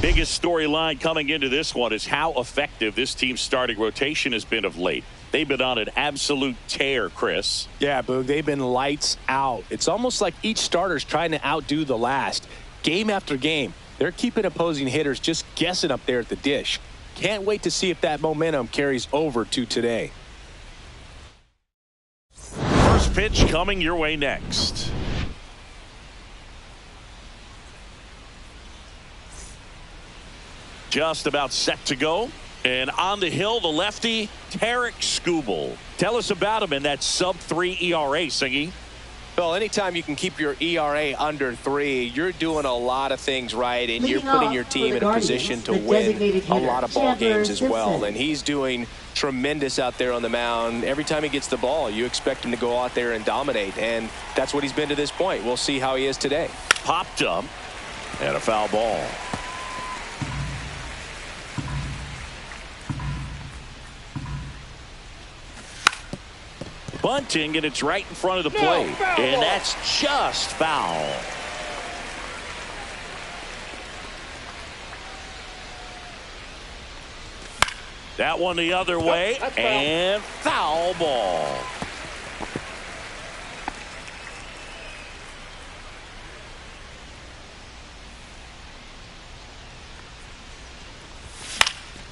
Biggest storyline coming into this one is how effective this team's starting rotation has been of late. They've been on an absolute tear, Chris. Yeah, Boog, they've been lights out. It's almost like each starter's trying to outdo the last. Game after game, they're keeping opposing hitters just guessing up there at the dish. Can't wait to see if that momentum carries over to today. First pitch coming your way next. Just about set to go. And on the hill, the lefty, Tarek Skubal. Tell us about him in that sub-3 ERA, Singy. Well, anytime you can keep your ERA under 3, you're doing a lot of things right, and you're putting your team in a position to win a lot of ball games as well. And he's doing tremendous out there on the mound. Every time he gets the ball, you expect him to go out there and dominate, and that's what he's been to this point. We'll see how he is today. Popped up, and a foul ball. Bunting, and it's right in front of the plate. And that's just foul. That one the other way, and foul ball.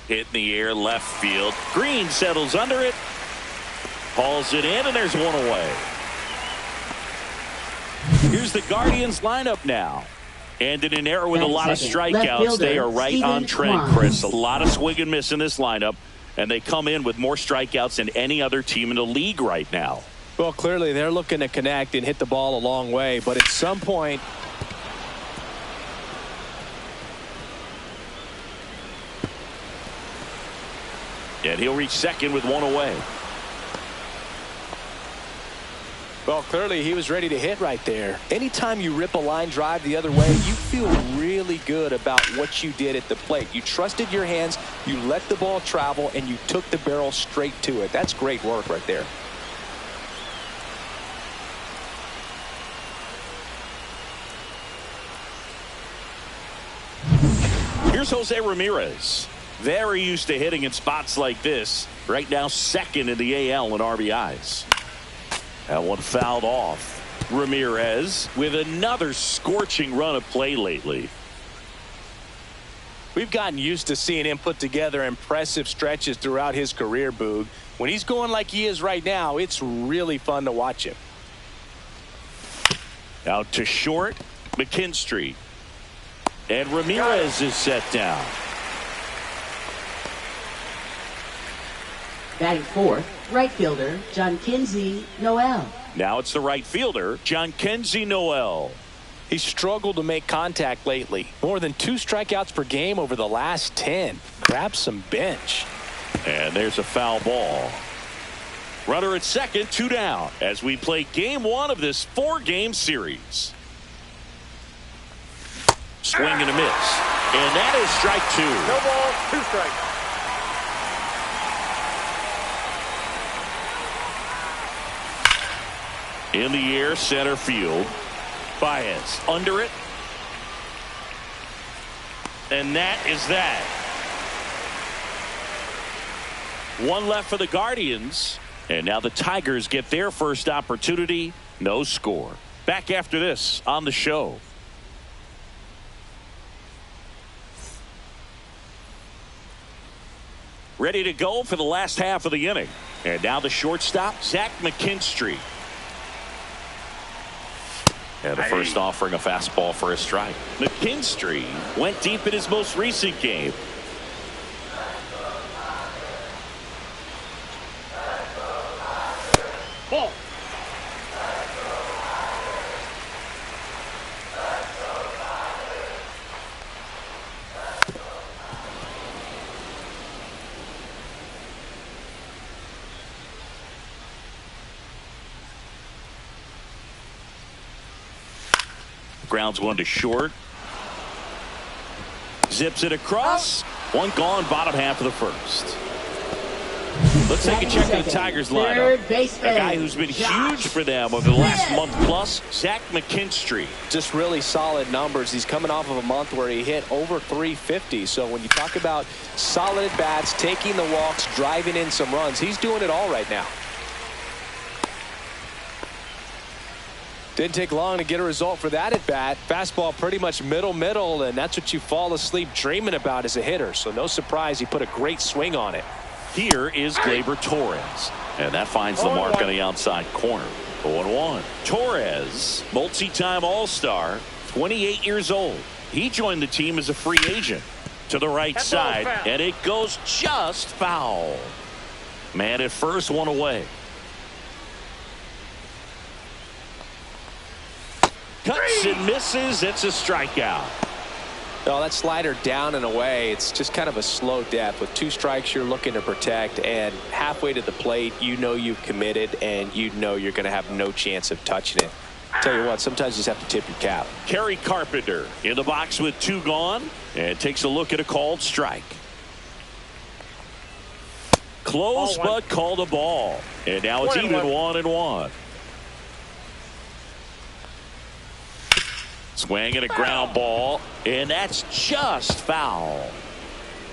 Hit in the air, left field. Green settles under it. Hauls it in, and there's one away. Here's the Guardians lineup now. And in an era with a lot of strikeouts, they are right on trend, Chris. A lot of swing and miss in this lineup, and they come in with more strikeouts than any other team in the league right now. Well, clearly they're looking to connect and hit the ball a long way, but at some point, and he'll reach second with one away. well, clearly he was ready to hit right there. Anytime you rip a line drive the other way, you feel really good about what you did at the plate. You trusted your hands, you let the ball travel, and you took the barrel straight to it. That's great work right there. Here's Jose Ramirez. Very used to hitting in spots like this. Right now, second in the AL in RBIs. That one fouled off. Ramirez with another scorching run of play lately. We've gotten used to seeing him put together impressive stretches throughout his career, Boog. When he's going like he is right now, it's really fun to watch him. Out to short, McKinstry. And Ramirez is set down. Batting fourth, right fielder, John Kinsey Noel. Now it's the right fielder, John Kinsey Noel. He's struggled to make contact lately. More than 2 strikeouts per game over the last 10. Grab some bench. And there's a foul ball. Runner at second, 2 down as we play game 1 of this 4-game series. Swing and a miss. And that is strike 2. No ball, 2 strikes. In the air, center field. Baez under it. And that is that. 1 left for the Guardians. And now the Tigers get their first opportunity. No score. Back after this on the show. Ready to go for the last half of the inning. And now the shortstop, Zach McKinstry. And the first offering a fastball for a strike. McKinstry went deep in his most recent game. Ball. Grounds one to short. Zips it across. One gone, bottom half of the first. Let's take a check of the Tigers lineup. A guy who's been huge for them over the last month plus, Zach McKinstry. Just really solid numbers. He's coming off of a month where he hit over 350. So when you talk about solid at-bats, taking the walks, driving in some runs, he's doing it all right now. Didn't take long to get a result for that at-bat. Fastball pretty much middle, and that's what you fall asleep dreaming about as a hitter. So no surprise he put a great swing on it. Here is Gleyber Torres, and that finds the mark on the outside corner. 0-1. Torres, multi-time All-Star, 28 years old. He joined the team as a free agent. To the right side, and it goes just foul. Man at first, one away. Cuts and misses. It's a strikeout. No, that slider down and away. It's just kind of a slow death. With 2 strikes you're looking to protect, and halfway to the plate you know you've committed and you know you're going to have no chance of touching it. Tell you what, sometimes you just have to tip your cap. Kerry Carpenter in the box with 2 gone and takes a look at a called strike. Close but called a ball, and now it's even 1-1. Swing and a ground ball, and that's just foul.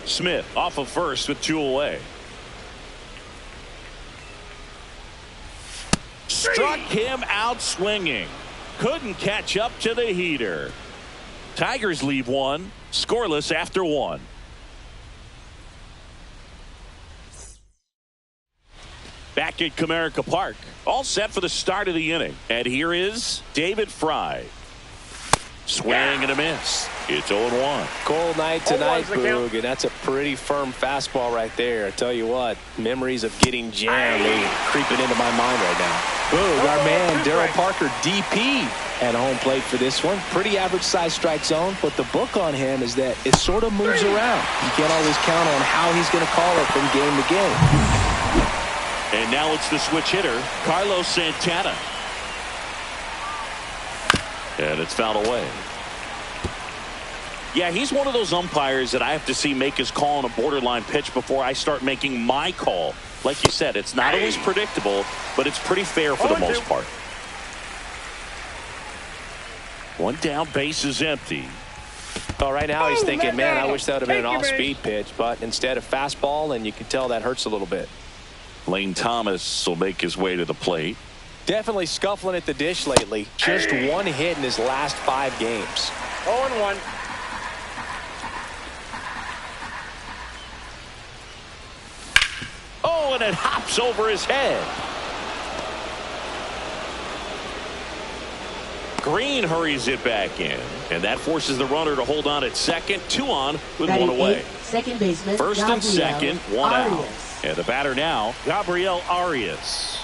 Smith off of first with 2 away. Struck him out swinging. Couldn't catch up to the heater. Tigers leave 1, scoreless after 1. Back at Comerica Park, all set for the start of the inning. And here is David Fry. Swing and a miss. It's 0-1. Cold night tonight, Boog, and that's a pretty firm fastball right there. I tell you what, memories of getting jammed are creeping into my mind right now. Boog, our man Darryl Parker, DP, at home plate for this one. Pretty average size strike zone, but the book on him is that it sort of moves around. You can't always count on how he's going to call it from game to game. And now it's the switch hitter, Carlos Santana. And it's fouled away. Yeah, he's one of those umpires that I have to see make his call on a borderline pitch before I start making my call. Like you said, it's not always predictable, but it's pretty fair for the most part. 1 down, base is empty. Well, right now he's thinking, man, I wish that would have been an off-speed pitch, but instead of fastball, and you can tell that hurts a little bit. Lane Thomas will make his way to the plate. Definitely scuffling at the dish lately. Just 1 hit in his last 5 games. 0-1. Oh, and it hops over his head. Green hurries it back in, and that forces the runner to hold on at second. 2 on with 1 away. Second baseman, First and second, 1 out. And the batter now, Gabriel Arias.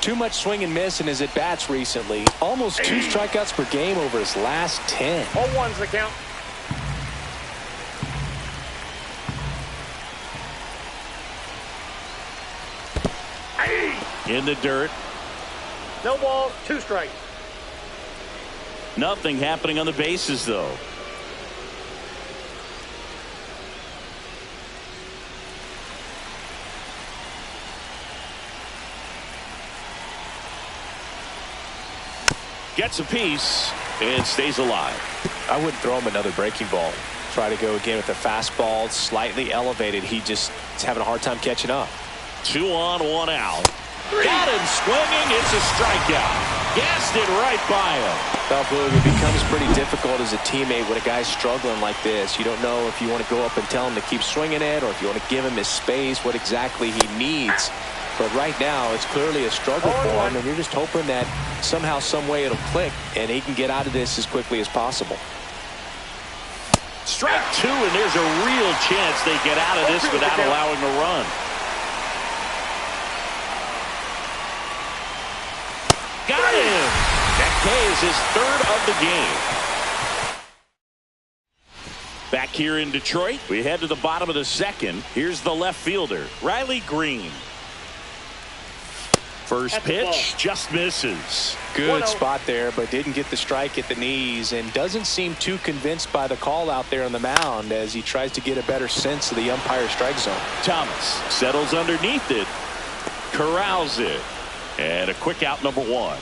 Too much swing and miss in his at-bats recently. Almost 2 strikeouts per game over his last 10. 0-1's the count. In the dirt. No balls, 2 strikes. Nothing happening on the bases, though. Gets a piece and stays alive. I wouldn't throw him another breaking ball. Try to go again with the fastball slightly elevated. He just is having a hard time catching up. 2 on, 1 out. Got him swinging. It's a strikeout. Gassed it right by him. Well, Boog, it becomes pretty difficult as a teammate when a guy's struggling like this. You don't know if you want to go up and tell him to keep swinging it or if you want to give him his space, what exactly he needs. But right now, it's clearly a struggle for him, and you're just hoping that somehow, some way it'll click, and he can get out of this as quickly as possible. Strike 2, and there's a real chance they get out of this without allowing a run. Got him! That K is his 3rd of the game. Back here in Detroit, we head to the bottom of the 2nd. Here's the left fielder, Riley Green. First pitch just misses. Good spot there, but didn't get the strike at the knees and doesn't seem too convinced by the call out there on the mound as he tries to get a better sense of the umpire strike zone. Thomas settles underneath it corrals it. And a quick out, number one.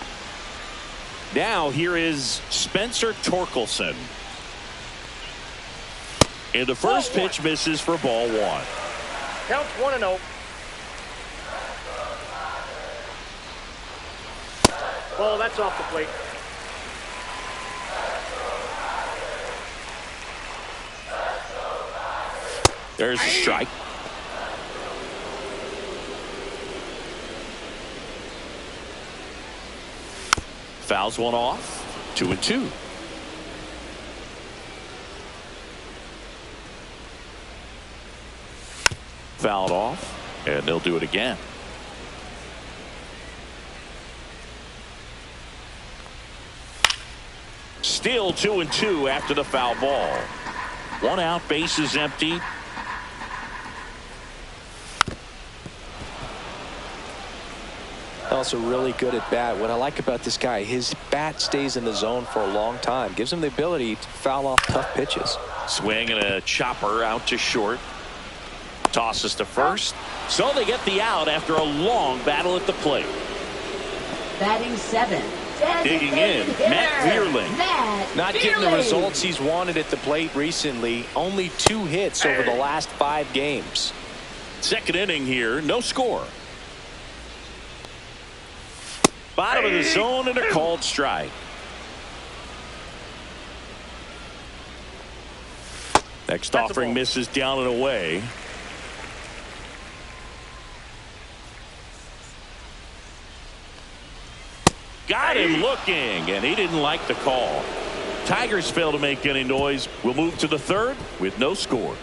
Now here is Spencer Torkelson. And the first pitch misses for ball one. Counts 1-0. Ball, that's off the plate. There's a strike. Fouls one off. 2-2. Fouled off, and they'll do it again. Still 2-2 after the foul ball. One out, base is empty. Also really good at bat. What I like about this guy, his bat stays in the zone for a long time. Gives him the ability to foul off tough pitches. Swing and a chopper out to short. Tosses to first. So they get the out after a long battle at the plate. Batting 7. Digging in, Matt Vierling. Not getting the results he's wanted at the plate recently. Only 2 hits over the last 5 games. Second inning here, no score. Bottom of the zone and a called strike. Next offering misses down and away. Got him looking, and he didn't like the call. Tigers fail to make any noise. We'll move to the third with no score.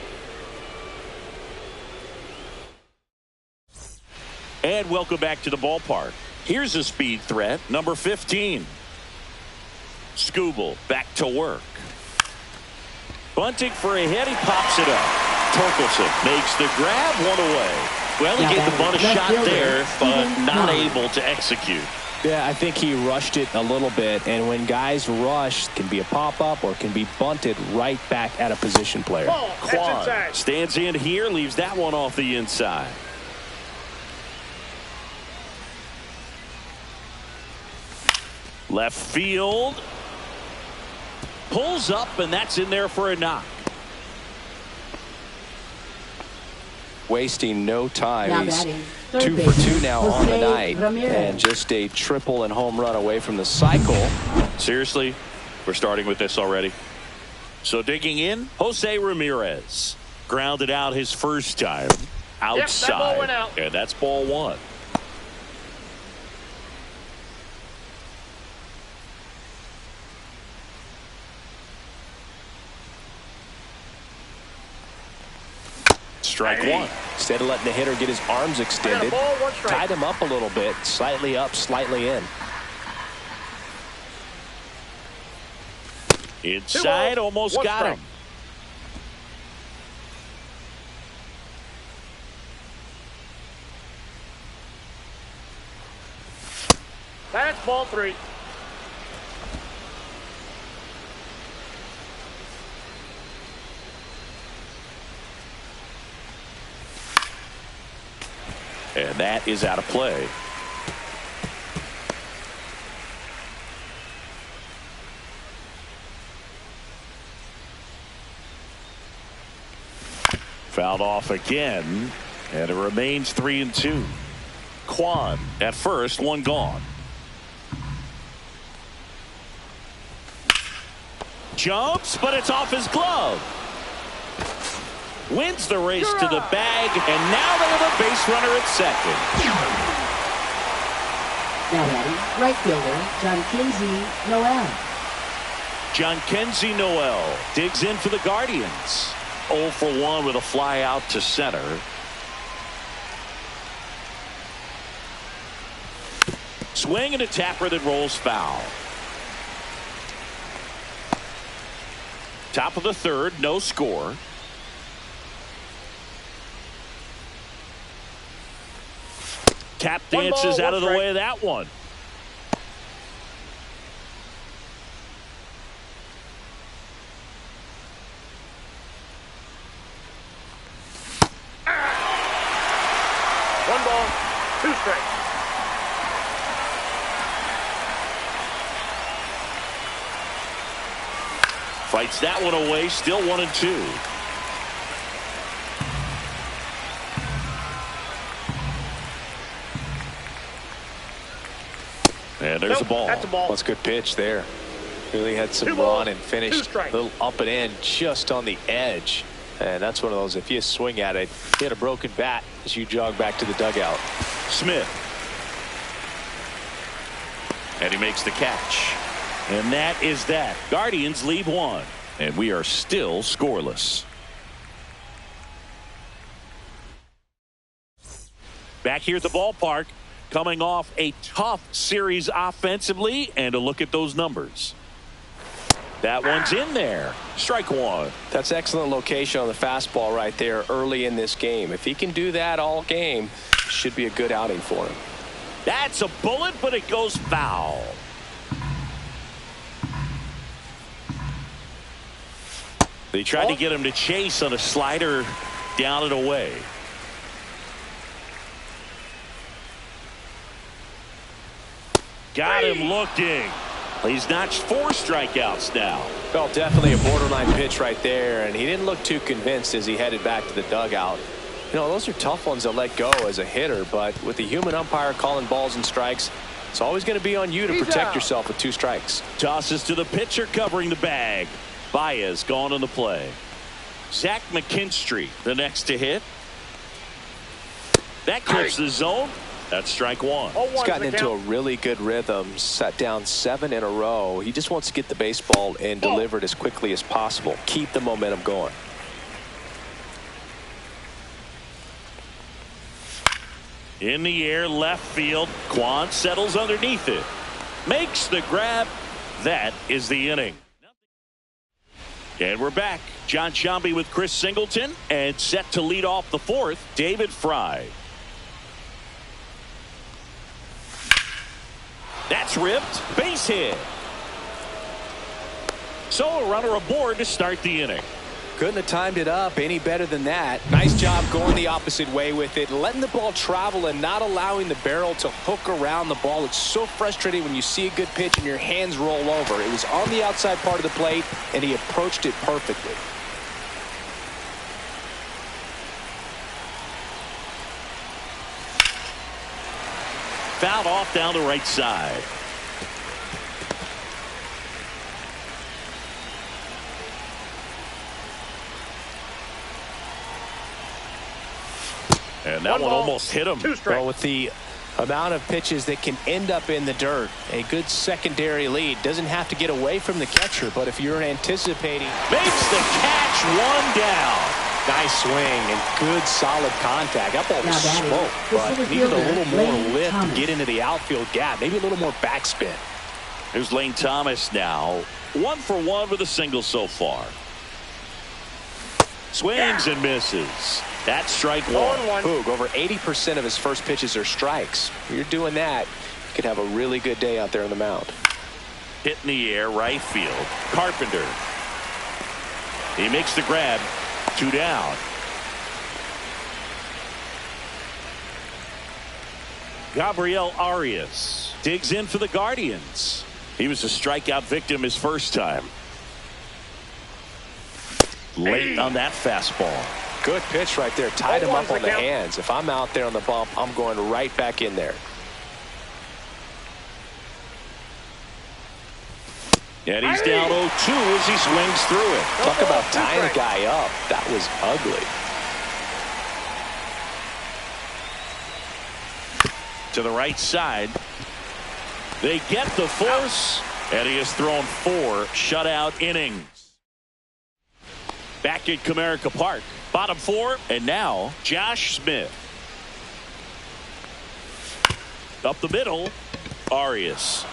And welcome back to the ballpark. Here's a speed threat, number 15. Skubal back to work. Bunting for a hit, he pops it up. Torkelson makes the grab, one away. Well, he gave the bunt a shot there, but not able to execute. Yeah, I think he rushed it a little bit, and when guys rush, it can be a pop-up or it can be bunted right back at a position player. Quan stands in here, leaves that one off the inside. Left field. Pulls up, and that's in there for a knock. Wasting no time. He's 2 for 2 now on the night, and just a triple and home run away from the cycle. Seriously, we're starting with this already. So digging in, Jose Ramirez grounded out his first time outside. Yep, that ball went out. And that's ball one. Strike one. Instead of letting the hitter get his arms extended, tied him up a little bit, slightly up, slightly in. Inside, almost got him. That's ball 3. And that is out of play. Fouled off again, and it remains 3-2. Quan at first, one gone. Jumps, but it's off his glove. Wins the race to the bag, and now they have a base runner at second. Now batting, right fielder, John Kinsey Noel. John Kinsey Noel digs in for the Guardians. 0 for 1 with a fly out to center. Swing and a tapper that rolls foul. Top of the third, no score. Tap dances out of the way of that one. strikes. Fights that one away. Still 1-2. And there's the ball. That's a ball. That's a good pitch there. Really had some run and finished a little up and in just on the edge. And that's one of those, if you swing at it, you had a broken bat as you jog back to the dugout. Smith. And he makes the catch. And that is that. Guardians lead 1. And we are still scoreless. Back here at the ballpark, coming off a tough series offensively, and a look at those numbers. That one's in there. Strike one. That's excellent location on the fastball right there early in this game. If he can do that all game, should be a good outing for him. That's a bullet, but it goes foul. They tried to get him to chase on a slider down and away. Got him looking. He's notched 4 strikeouts now. Well, definitely a borderline pitch right there, and he didn't look too convinced as he headed back to the dugout. You know, those are tough ones to let go as a hitter, but with the human umpire calling balls and strikes, it's always going to be on you to protect yourself with 2 strikes. Tosses to the pitcher covering the bag. Baez gone on the play. Zach McKinstry the next to hit. That clips the zone. That's strike one. He's gotten into a really good rhythm. Sat down 7 in a row. He just wants to get the baseball and deliver it as quickly as possible. Keep the momentum going. In the air, left field. Quan settles underneath it. Makes the grab. That is the inning. And we're back. John Sciambi with Chris Singleton, and set to lead off the 4th, David Fry. That's ripped. Base hit. So a runner aboard to start the inning. Couldn't have timed it up any better than that. Nice job going the opposite way with it, letting the ball travel and not allowing the barrel to hook around the ball. It's so frustrating when you see a good pitch and your hands roll over. It was on the outside part of the plate, and he approached it perfectly. Fouled off down the right side. And that one almost hit him. Well, with the amount of pitches that can end up in the dirt, a good secondary lead. Doesn't have to get away from the catcher, but if you're anticipating. Makes the catch, 1 down. Nice swing and good solid contact. That ball was smoked, but needed a little more lift to get into the outfield gap. Maybe a little more backspin. Here's Lane Thomas now. 1 for 1 with a single so far. Swings and misses. That's strike one. Boog, over 80% of his first pitches are strikes. If you're doing that, you could have a really good day out there on the mound. Hit in the air, right field. Carpenter. He makes the grab. 2 down. Gabriel Arias digs in for the Guardians. He was a strikeout victim his first time. Late on that fastball. Good pitch right there. Tied him up on the hands. If I'm out there on the bump, I'm going right back in there. And he's down 0-2 as he swings through it. Talk about tying the guy up. That was ugly. To the right side. They get the force, and he has thrown 4 shutout innings. Back at Comerica Park. Bottom 4, and now Josh Smith. Up the middle, Arias.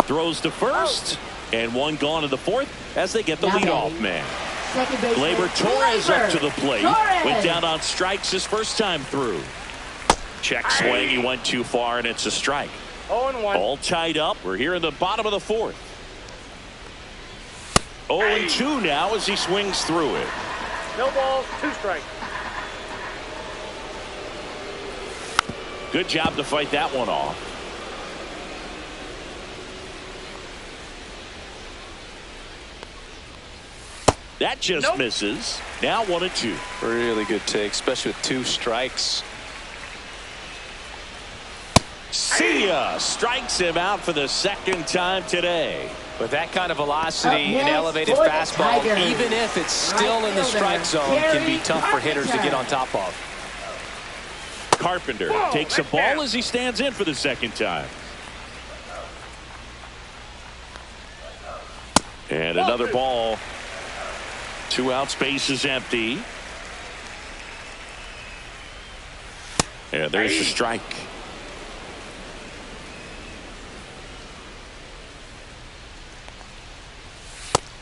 Throws to first, and 1 gone in the 4th as they get the leadoff man. Gleyber Torres up to the plate. Went down on strikes his first time through. Check swing. He went too far, and it's a strike. 0-1. All tied up. We're here in the bottom of the 4th. 0-2 now as he swings through it. No balls, 2 strikes. Good job to fight that one off. That just misses. Now 1-2. Really good take, especially with 2 strikes. See ya. Strikes him out for the second time today. With that kind of velocity and elevated for the fastball, Tigers, even if it's still in the strike zone, can be tough for hitters to get on top of. Carpenter takes a ball as he stands in for the second time. And another ball. 2 outs, base is empty. And there's the strike.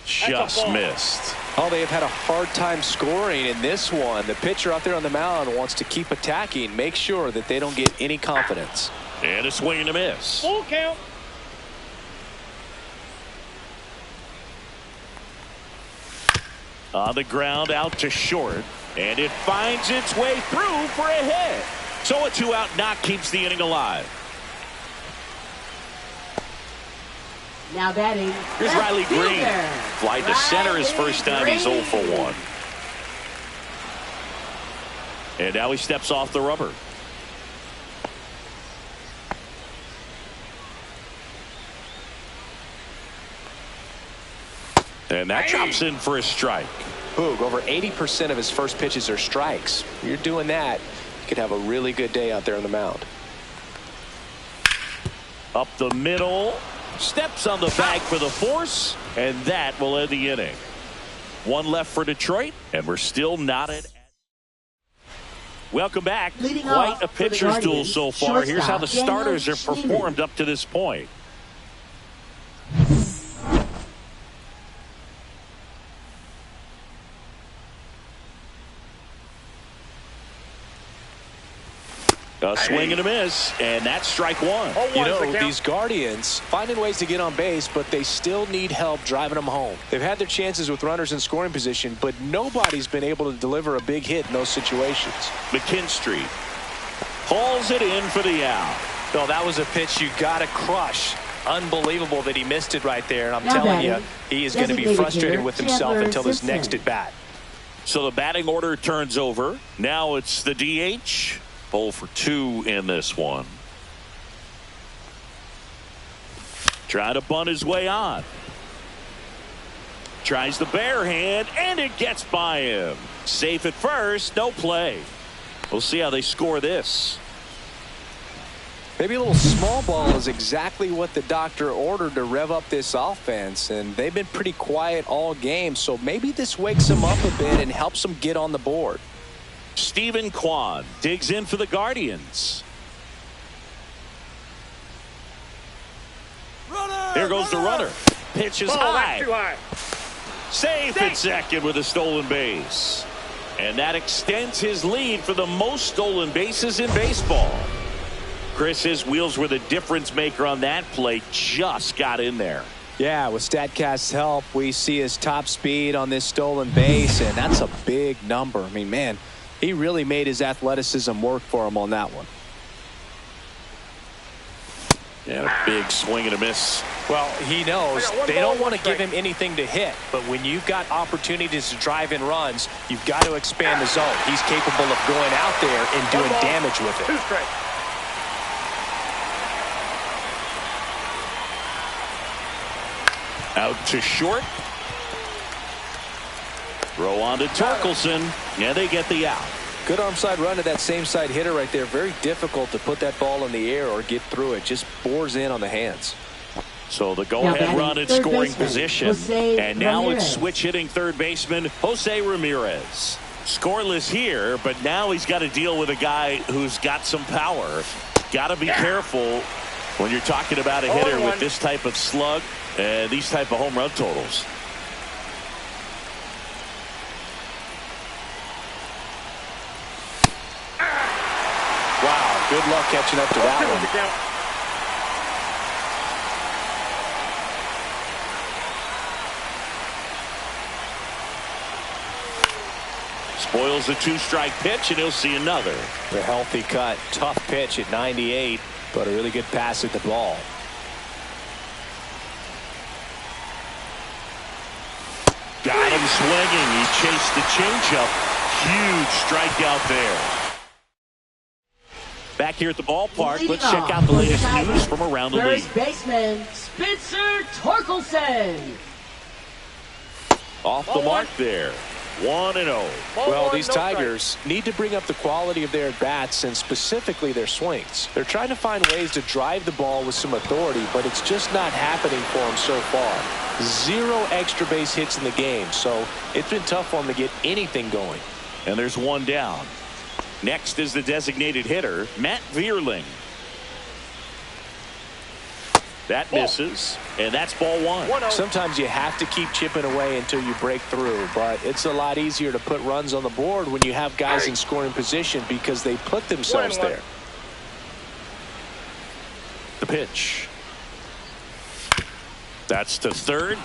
Just missed. Oh, they have had a hard time scoring in this one. The pitcher out there on the mound wants to keep attacking, make sure that they don't get any confidence. And a swing and a miss. Full count. On the ground, out to short. And it finds its way through for a hit. So a 2-out knock keeps the inning alive. Now batting. Here's Riley Green. Fly to center his first time. He's 0 for 1. And now he steps off the rubber. And that drops in for a strike. Boog, over 80% of his first pitches are strikes. You're doing that, you could have a really good day out there on the mound. Up the middle. Steps on the bag for the force. And that will end the inning. 1 left for Detroit. And we're still not at. Welcome back. Quite a pitcher's duel so far. Here's how the starters have performed up to this point. A swing and a miss, and that's strike 1. You know, these Guardians finding ways to get on base, but they still need help driving them home. They've had their chances with runners in scoring position, but nobody's been able to deliver a big hit in those situations. McKinstry pulls it in for the out. No, that was a pitch you got to crush. Unbelievable that he missed it right there, and I'm telling you, he is going to be frustrated with himself until his next at bat. So the batting order turns over. Now it's the DH. 0 for 2 in this one. Trying to bunt his way on. Tries the bare hand, and it gets by him. Safe at first, no play. We'll see how they score this. Maybe a little small ball is exactly what the doctor ordered to rev up this offense, and they've been pretty quiet all game, so maybe this wakes them up a bit and helps them get on the board. Stephen Kwan digs in for the Guardians. Here goes the runner. Pitch is high. Too high. Safe at second with a stolen base. And that extends his lead for the most stolen bases in baseball. Chris, his wheels were the difference maker on that play. Just got in there. Yeah, with StatCast's help, we see his top speed on this stolen base, and that's a big number. I mean, man, he really made his athleticism work for him on that one. And a big swing and a miss. Well, he knows they don't want to give him anything to hit, but when you've got opportunities to drive in runs, you've got to expand the zone. He's capable of going out there and doing damage with it. 2 strikes. Out to short. Throw on to Torkelson. And they get the out. Good arm side run to that same side hitter right there. Very difficult to put that ball in the air or get through it. Just bores in on the hands. So the go-ahead run at scoring position. And now it's switch hitting third baseman Jose Ramirez. Scoreless here, but now he's got to deal with a guy who's got some power. Got to be careful when you're talking about a hitter with this type of slug and these type of home run totals. Wow, good luck catching up to that one. Boyle's a two-strike pitch, and he'll see another. A healthy cut. Tough pitch at 98, but a really good pass at the ball. Got him swinging. He chased the changeup. Huge strikeout there. Back here at the ballpark, let's check out the latest news from around the league. First baseman Spencer Torkelson. Off the mark there. 1-0. Well, these Tigers need to bring up the quality of their at-bats and specifically their swings. They're trying to find ways to drive the ball with some authority, but it's just not happening for them so far. 0 extra base hits in the game, so it's been tough for them to get anything going. And there's one down. Next is the designated hitter, Matt Vierling. That misses, and that's ball 1. Sometimes you have to keep chipping away until you break through, but it's a lot easier to put runs on the board when you have guys in scoring position because they put themselves there. The pitch. That's to third.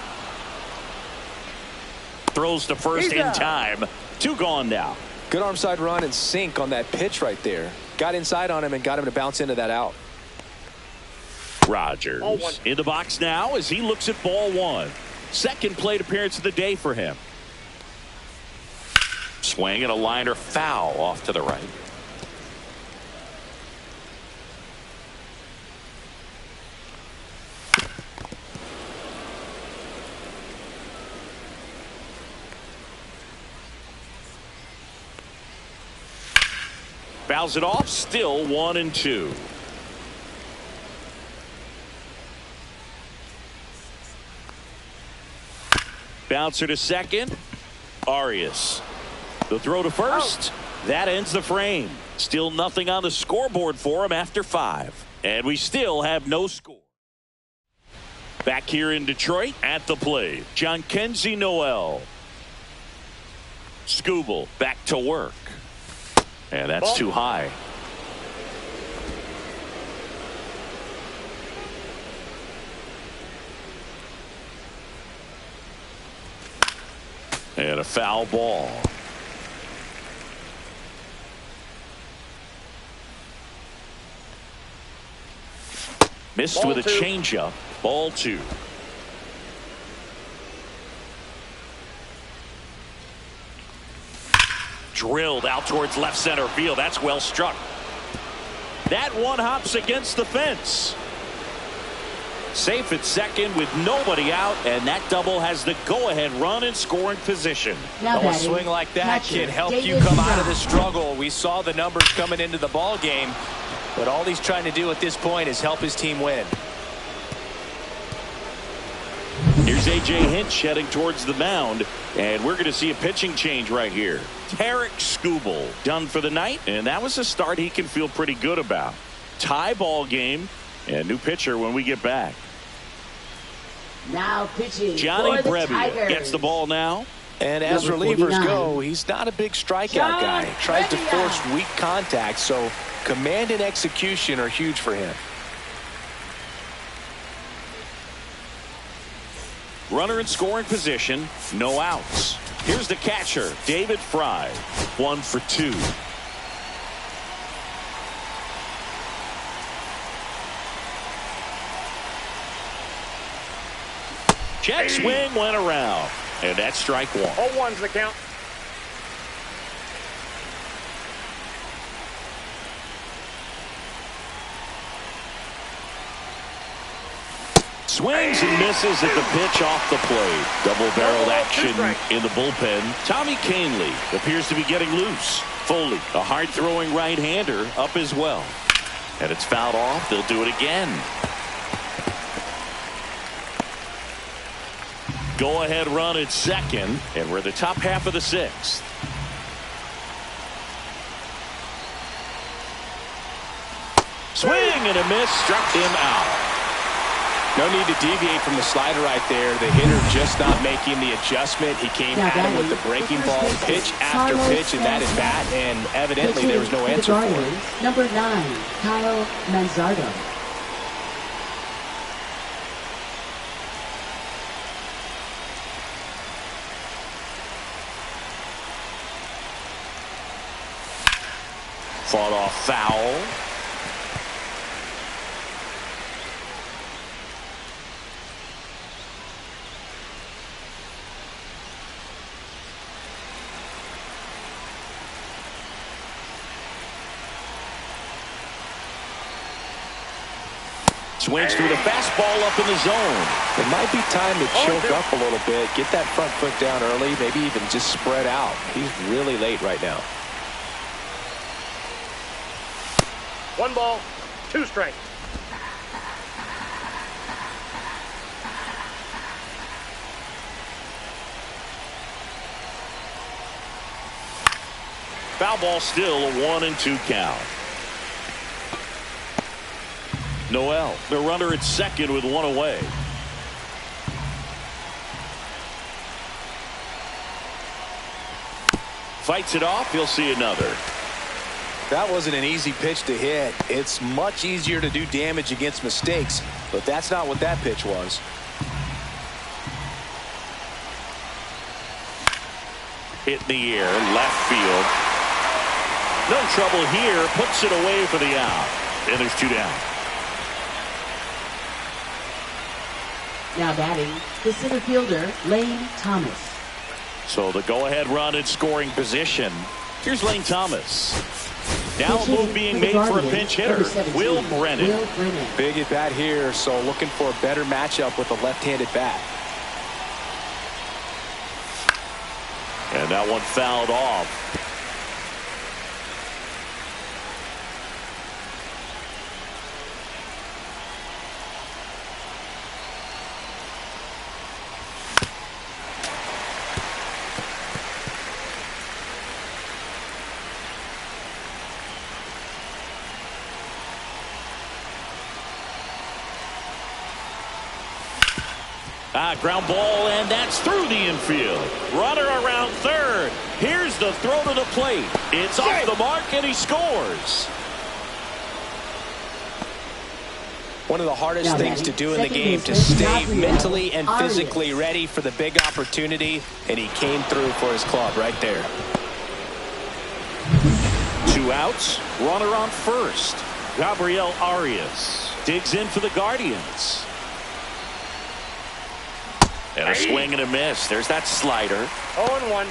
Throws to first in time. 2 gone now. Good arm side run and sink on that pitch right there. Got inside on him and got him to bounce into that out. Rogers in the box now as he looks at ball 1. Second plate appearance of the day for him. Swing and a liner foul off to the right. Fouls it off, still 1-2. Bouncer to second. Arias. The throw to first. That ends the frame. Still nothing on the scoreboard for him after 5. And we still have no score. Back here in Detroit at the plate, Jhonkensy Noel. Skubal back to work. And that's too high. And a foul ball. Missed with a changeup. Ball 2. Drilled out towards left center field. That's well struck. That one hops against the fence. Safe at second with nobody out, and that double has the go-ahead run in scoring position. A swing like that can help you come out of the struggle. We saw the numbers coming into the ball game, but all he's trying to do at this point is help his team win. Here's A.J. Hinch heading towards the mound, and we're going to see a pitching change right here. Tarik Skubal done for the night, and that was a start he can feel pretty good about. Tie ball game, and new pitcher when we get back. Now pitching Johnny for the Brebbia Tigers. gets the ball now. And as relievers go, he's not a big strikeout guy. He tries to force weak contact, so command and execution are huge for him. Runner in scoring position, no outs. Here's the catcher, David Fry. 1 for 2. Jet swing went around, and that's strike 1. 0-1's the count. Swings and misses at the pitch off the plate. Double-barreled action in the bullpen. Tommy Kahnle appears to be getting loose. Foley, a hard-throwing right-hander, up as well. And it's fouled off. They'll do it again. Go-ahead run at second, and we're in the top half of the 6th. Swing and a miss, struck him out. No need to deviate from the slider right there. The hitter just not making the adjustment. He came at him with the breaking ball, pitch after pitch, and that at bat, and evidently there was no answer for it. Number 9, Kyle Manzardo. Fought off foul. Swings through the fastball up in the zone. It might be time to choke up a little bit, get that front foot down early, maybe even just spread out. He's really late right now. 1 ball, 2 strikes. Foul ball, still a 1-2 count. Noel, the runner at second with 1 away. Fights it off. He'll see another. That wasn't an easy pitch to hit. It's much easier to do damage against mistakes, but that's not what that pitch was. Hit in the air, left field. No trouble here. Puts it away for the out. And there's 2 down. Now batting, the center fielder, Lane Thomas. So the go-ahead run in scoring position. Here's Lane Thomas. Now a move being made for a pinch hitter, Will Brennan. Big at bat here, so looking for a better matchup with a left-handed bat. And that one fouled off. Ground ball, and that's through the infield. Runner around third. Here's the throw to the plate. It's off the mark, and he scores. One of the hardest things to do in the game, to stay mentally and physically ready for the big opportunity, and he came through for his club right there. 2 outs. Runner on first. Gabriel Arias digs in for the Guardians. And a swing and a miss. There's that slider. 0-1.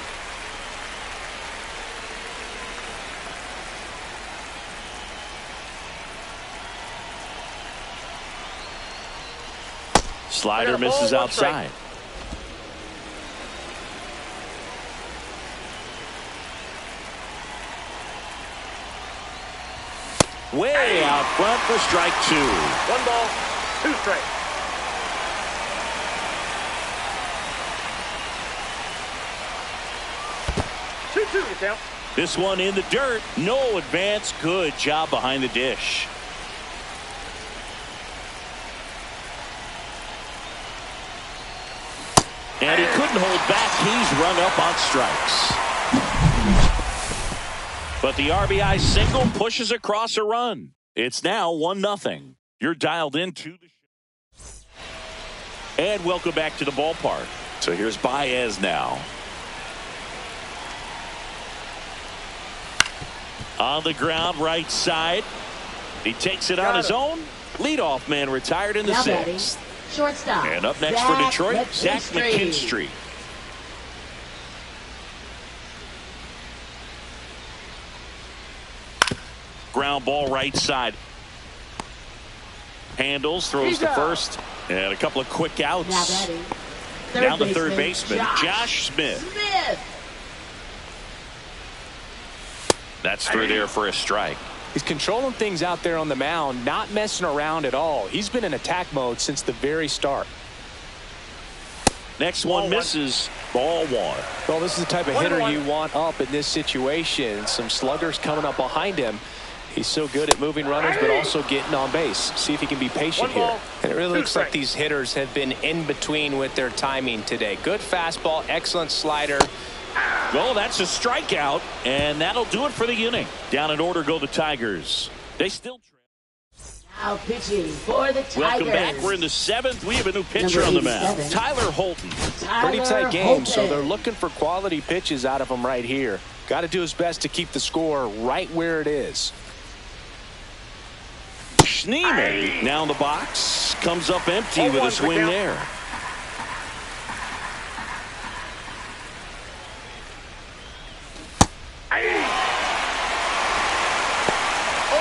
Slider misses outside. Way out front for strike 2. 1 ball, 2 strikes. This one in the dirt. No advance. Good job behind the dish. And he couldn't hold back. He's rung up on strikes. But the RBI single pushes across a run. It's now 1-0. You're dialed into the show. And welcome back to the ballpark. So here's Baez now. On the ground, right side. He takes it on his own. Leadoff man retired in the 6th. Shortstop. And up next for Detroit, Zach McKinstry. Ground ball right side. Handles, throws to first. And a couple of quick outs. Now the third baseman, Josh Smith. That's through there for a strike. He's controlling things out there on the mound, not messing around at all. He's been in attack mode since the very start. Next one misses. Ball 1. Well, this is the type of hitter you want up in this situation. Some sluggers coming up behind him. He's so good at moving runners, but also getting on base. See if he can be patient here. And it really looks like these hitters have been in between with their timing today. Good fastball, excellent slider. Well, that's a strikeout, and that'll do it for the inning. Down in order go the Tigers. They still trail. Now pitching for the Tigers. Welcome back. We're in the 7th. We have a new pitcher on the mound. Tyler Holton. Pretty tight game, so they're looking for quality pitches out of him right here. Got to do his best to keep the score right where it is. Schneemann now in the box. Comes up empty with a swing there.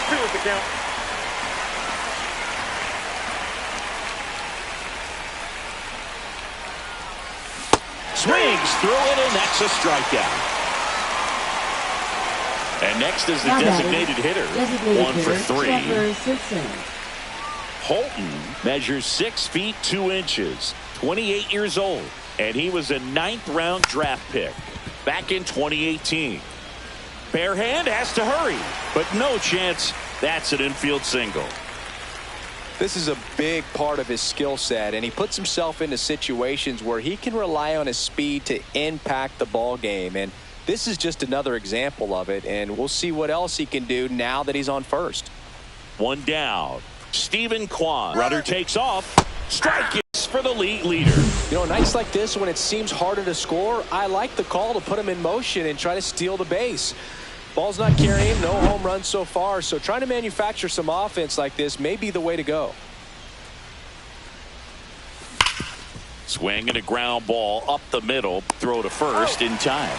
With the count. Swings through it, and that's a strikeout. And next is the designated hitter. 1 for 3. Holton measures 6 feet 2 inches, 28 years old, and he was a 9th-round draft pick back in 2018. Bare hand has to hurry, but no chance. That's an infield single. This is a big part of his skill set, and he puts himself into situations where he can rely on his speed to impact the ball game. And this is just another example of it, and we'll see what else he can do now that he's on first. 1 down. Steven Kwan. Runner takes off. Strike is for the league leader. You know, nights like this when it seems harder to score, I like the call to put him in motion and try to steal the base. Ball's not carrying, no home runs so far, so trying to manufacture some offense like this may be the way to go. Swing and a ground ball up the middle. Throw to first in time.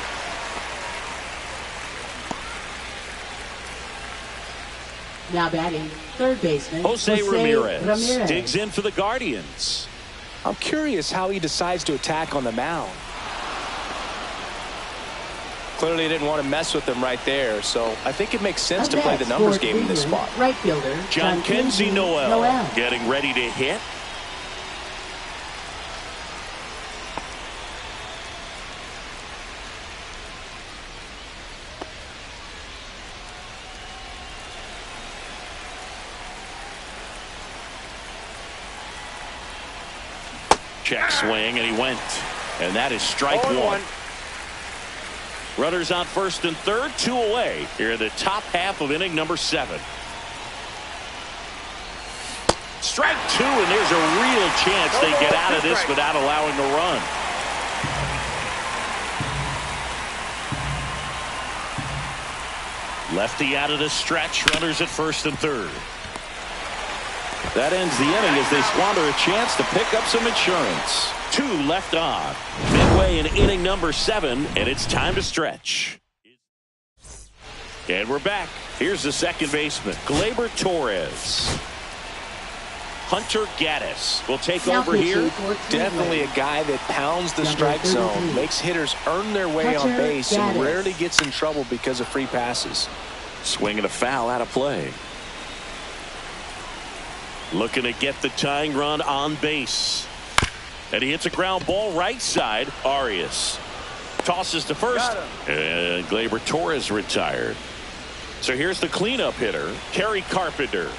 Now batting, third baseman Jose Ramirez digs in for the Guardians. I'm curious how he decides to attack on the mound. Clearly didn't want to mess with him right there, so I think it makes sense to play the numbers game in this spot. Right fielder John Kenzie Noel getting ready to hit. Check swing, and he went. And that is strike 1. Runners on first and third, 2 away. Here in the top half of inning number 7. Strike 2, and there's a real chance they get out of this without allowing a run. Lefty out of the stretch. Runners at first and third. That ends the inning as they squander a chance to pick up some insurance. 2 left on. Midway in inning number 7, and it's time to stretch. And we're back. Here's the second baseman, Gleyber Torres. Hunter Gaddis will take over here. Definitely a guy that pounds the strike zone, makes hitters earn their way on base, and rarely gets in trouble because of free passes. Swing and a foul out of play. Looking to get the tying run on base. And he hits a ground ball right side. Arias tosses to first. And Gleyber Torres retired. So here's the cleanup hitter, Kerry Carpenter.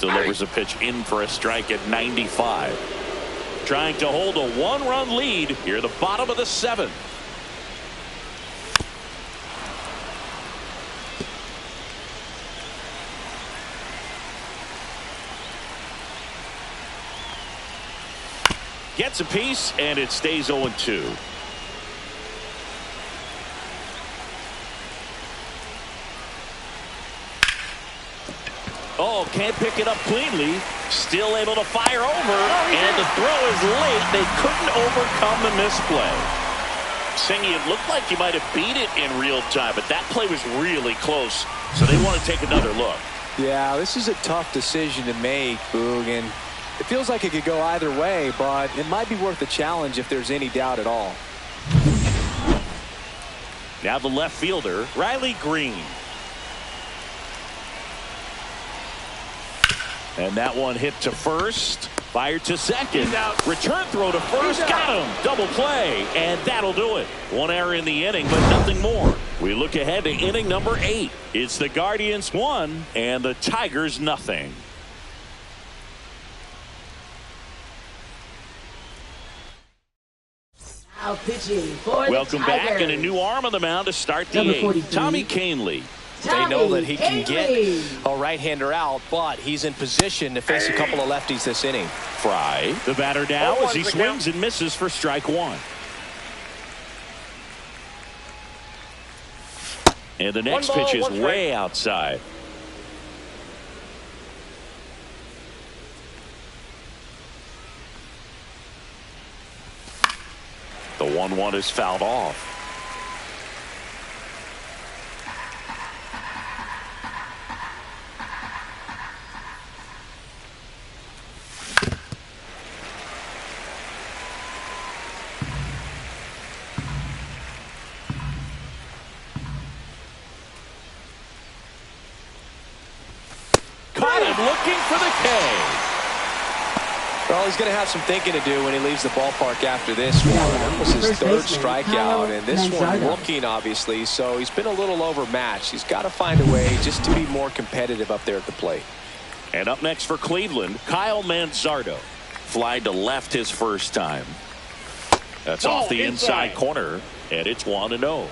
Delivers a pitch in for a strike at 95. Trying to hold a 1-run lead here at the bottom of the 7th. Gets a piece, and it stays 0-2. Oh, can't pick it up cleanly. Still able to fire over, and the throw is late. They couldn't overcome the misplay. Singy, it looked like he might have beat it in real time, but that play was really close, so they want to take another look. Yeah, this is a tough decision to make, Boog, and it feels like it could go either way, but it might be worth a challenge if there's any doubt at all. Now the left fielder, Riley Green. And that one hit to first. Fired to second. Return throw to first. Got him. Double play. And that'll do it. 1 error in the inning, but nothing more. We look ahead to inning number 8. It's the Guardians 1 and the Tigers nothing. Now pitching for Welcome the back, Tigers. and a new arm on the mound to start the 8th. Tommy Canley. They know that he can get a right-hander out, but he's in position to face a couple of lefties this inning. Fry, the batter now as he swings and misses for strike 1. And the next pitch is way outside. The 1-1 is fouled off. Looking for the K. Well, he's going to have some thinking to do when he leaves the ballpark after this one. That was his third strikeout, and this one looking, obviously, so he's been a little overmatched. He's got to find a way just to be more competitive up there at the plate. And up next for Cleveland, Kyle Manzardo. Fly to left his first time. That's off the inside corner, and it's 1-0.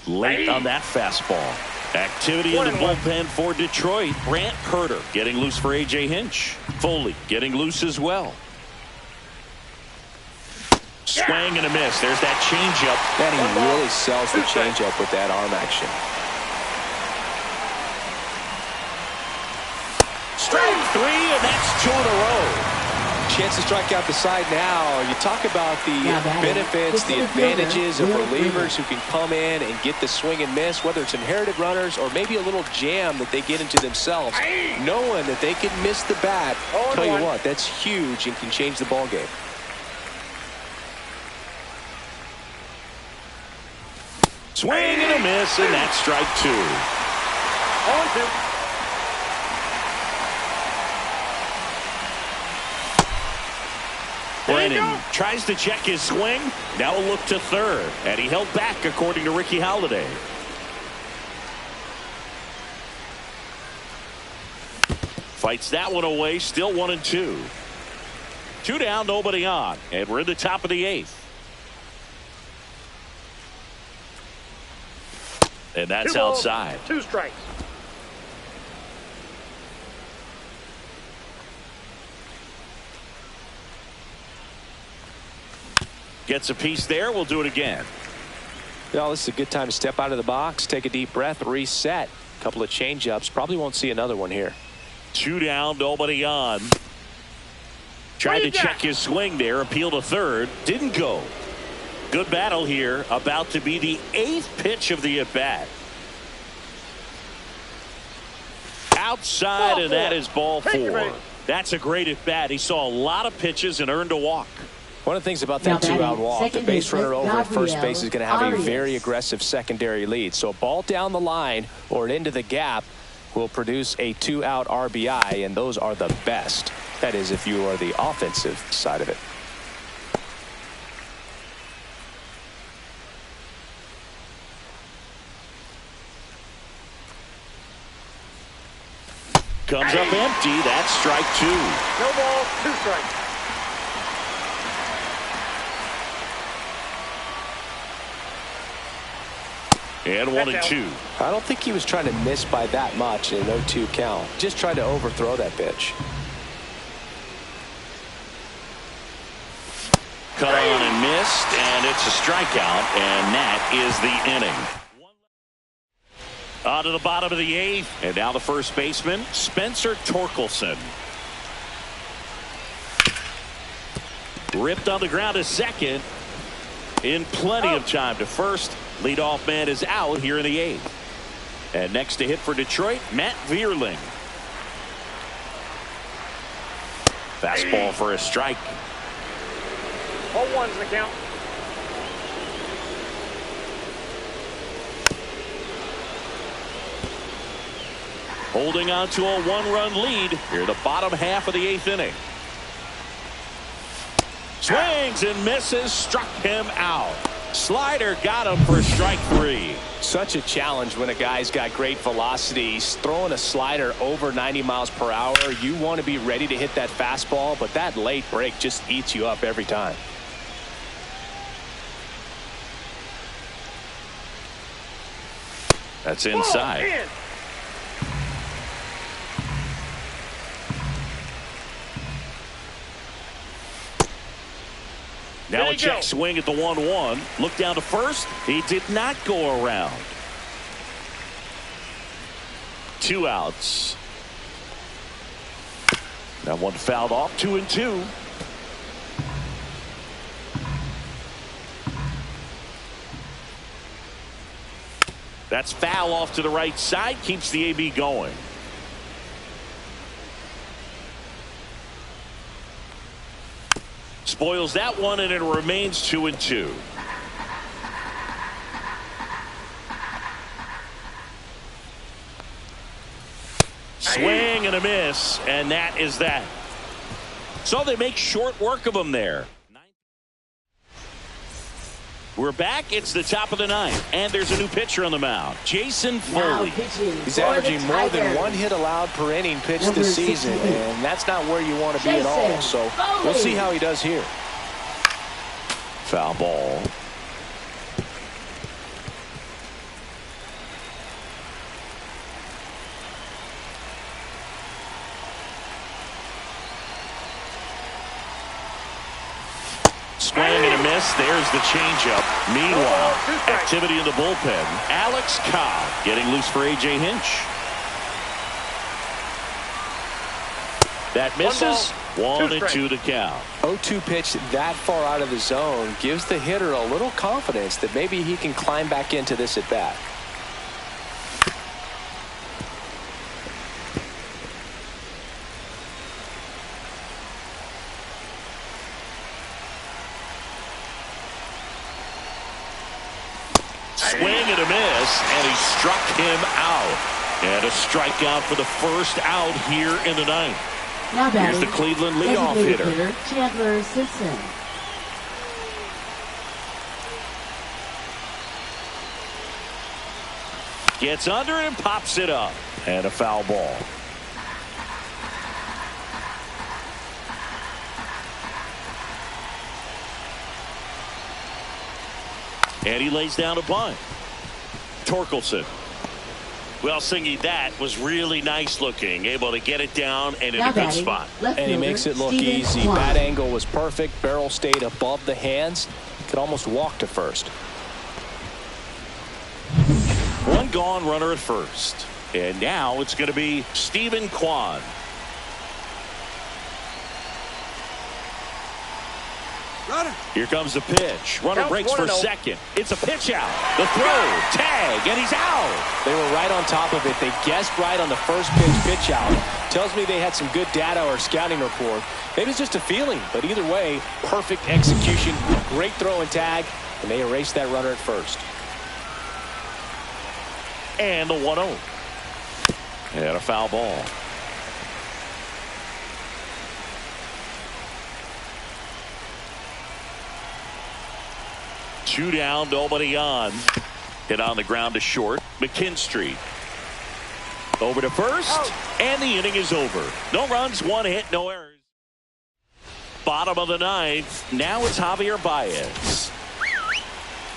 Late on that fastball. Activity in the bullpen for Detroit. Brant Herter getting loose for A.J. Hinch. Foley getting loose as well. Swing and a miss. There's that changeup. And he really sells the changeup with that arm action. Strike 3, and that's 2 in a row. Chance to strike out the side now. You talk about the benefits, the advantages of relievers who can come in and get the swing and miss, whether it's inherited runners or maybe a little jam that they get into themselves. Knowing that they can miss the bat, tell you what, that's huge and can change the ball game. Swing and a miss, and that's strike 2. 0-2. Brennan tries to check his swing. Now a look to third. And he held back, according to Ricky Halladay. Fights that one away. Still 1-2. 2 down, nobody on. And we're in the top of the 8th. And that's 2 balls, outside. 2 strikes. Gets a piece there. We'll do it again. Well, this is a good time to step out of the box, take a deep breath, reset. A couple of change-ups. Probably won't see another one here. 2 down, nobody on. Tried to check his swing there. Appeal to third. Didn't go. Good battle here. About to be the 8th pitch of the at-bat. Outside, and that is ball 4. That's a great at-bat. He saw a lot of pitches and earned a walk. One of the things about that 2-out walk, the base runner over at first base is going to have a very aggressive secondary lead. So a ball down the line or into the gap will produce a 2-out RBI, and those are the best. That is, if you are the offensive side of it. Comes up empty. That's strike 2. No ball, 2 strikes. And 1-2. I don't think he was trying to miss by that much in an 0-2 count. Just tried to overthrow that pitch. Cut on and missed, and it's a strikeout, and that is the inning. On to the bottom of the 8th, and now the first baseman, Spencer Torkelson. Ripped on the ground to second. In plenty of time to first. Leadoff man is out here in the 8th. And next to hit for Detroit, Matt Vierling. Fastball for a strike. 0-1's the count. Holding on to a 1-run lead here in the bottom half of the 8th inning. Swings and misses, struck him out. Slider got him for strike 3. Such a challenge when a guy's got great velocity. He's throwing a slider over 90 miles per hour. You want to be ready to hit that fastball, but that late break just eats you up every time. That's inside. Now Here a you check go. swing at the 1-1. Look down to first. He did not go around. 2 outs. That one fouled off. 2-2. That's foul off to the right side. Keeps the AB going. Spoils that one, and it remains 2-2. Swing and a miss, and that is that. So they make short work of him there. We're back. It's the top of the ninth, and there's a new pitcher on the mound, Jason Foley. He's averaging more than 1 hit allowed per inning pitched this season, and that's not where you want to be at all. So we'll see how he does here. Foul ball. Swing and a miss. There's the changeup. Meanwhile, activity in the bullpen. Alex Cobb getting loose for A.J. Hinch. That misses. 1-2 to count. 0-2 pitch that far out of the zone gives the hitter a little confidence that maybe he can climb back into this at bat. Swing and a miss, and he struck him out. And a strikeout for the first out here in the ninth. Now Here's the Cleveland leadoff hitter. Chandler Simpson. Gets under it and pops it up. And a foul ball. And he lays down a bunt. Torkelson. Well, Singy, that was really nice looking. Able to get it down and in a good spot. And he makes it look easy. Bat angle was perfect. Barrel stayed above the hands. Could almost walk to first. One gone, runner at first. And now it's going to be Steven Kwan. Here comes the pitch. Runner breaks for second. It's a pitch out. The throw, tag, and he's out. They were right on top of it. They guessed right on the first pitch out. Tells me they had some good data or scouting report. Maybe it's just a feeling, but either way, perfect execution, great throw and tag, and they erased that runner at first. And the 1-0. And a foul ball. Two down, nobody on. Hit on the ground to short. McKinstry. Over to first, and the inning is over. No runs, 1 hit, no errors. Bottom of the ninth. Now it's Javier Baez.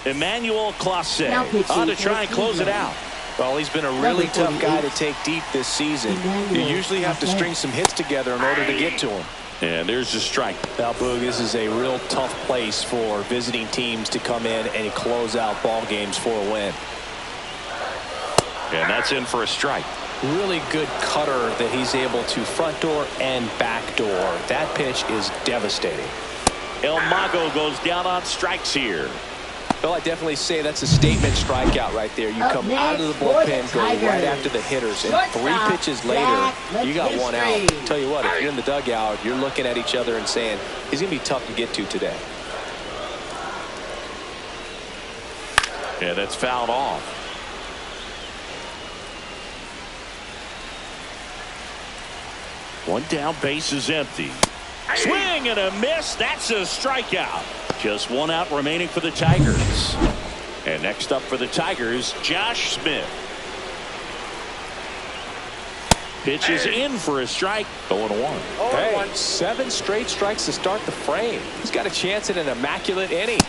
Emmanuel Clase on to try and close it out. Well, he's been a really tough guy to take deep this season. You usually have to string some hits together in order to get to him. And there's a strike. Now, Boog, this is a real tough place for visiting teams to come in and close out ball games for a win. And that's in for a strike. Really good cutter that he's able to front door and back door. That pitch is devastating. El Mago goes down on strikes here. Well, I definitely say that's a statement strikeout right there. You come out of the bullpen, go right after the hitters, and 3 pitches later, you got 1 out. Tell you what, if you're in the dugout, you're looking at each other and saying, he's going to be tough to get to today. Yeah, that's fouled off. One down, base is empty. Swing and a miss. That's a strikeout. Just 1 out remaining for the Tigers. And next up for the Tigers, Josh Smith. Pitches in for a strike. 0-1. Hey, 7 straight strikes to start the frame. He's got a chance at an immaculate inning.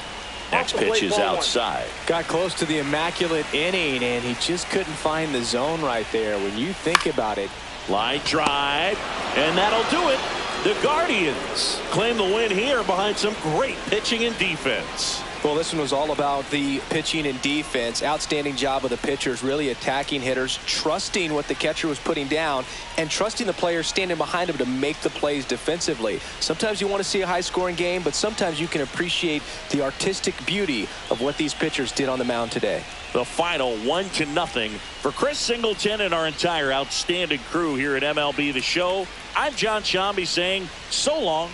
Next pitch is outside. Got close to the immaculate inning, and he just couldn't find the zone right there. When you think about it. Line drive, and that'll do it. The Guardians claim the win here behind some great pitching and defense. Well, this one was all about the pitching and defense. Outstanding job of the pitchers, really attacking hitters, trusting what the catcher was putting down, and trusting the players standing behind him to make the plays defensively. Sometimes you want to see a high-scoring game, but sometimes you can appreciate the artistic beauty of what these pitchers did on the mound today. The final 1-0 for Chris Singleton and our entire outstanding crew here at MLB The Show. I'm John Shambi saying so long.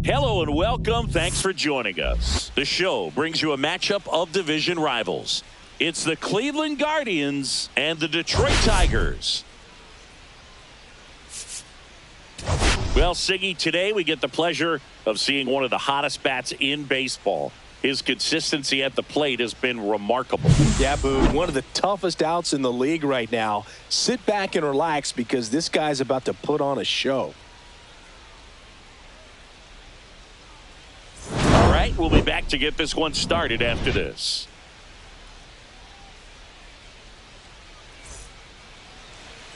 Hello and welcome. Thanks for joining us. The show brings you a matchup of division rivals. It's the Cleveland Guardians and the Detroit Tigers. Well, Siggy, today we get the pleasure of seeing one of the hottest bats in baseball. His consistency at the plate has been remarkable. Yeah, Boo, one of the toughest outs in the league right now. Sit back and relax because this guy's about to put on a show. All right, we'll be back to get this one started after this.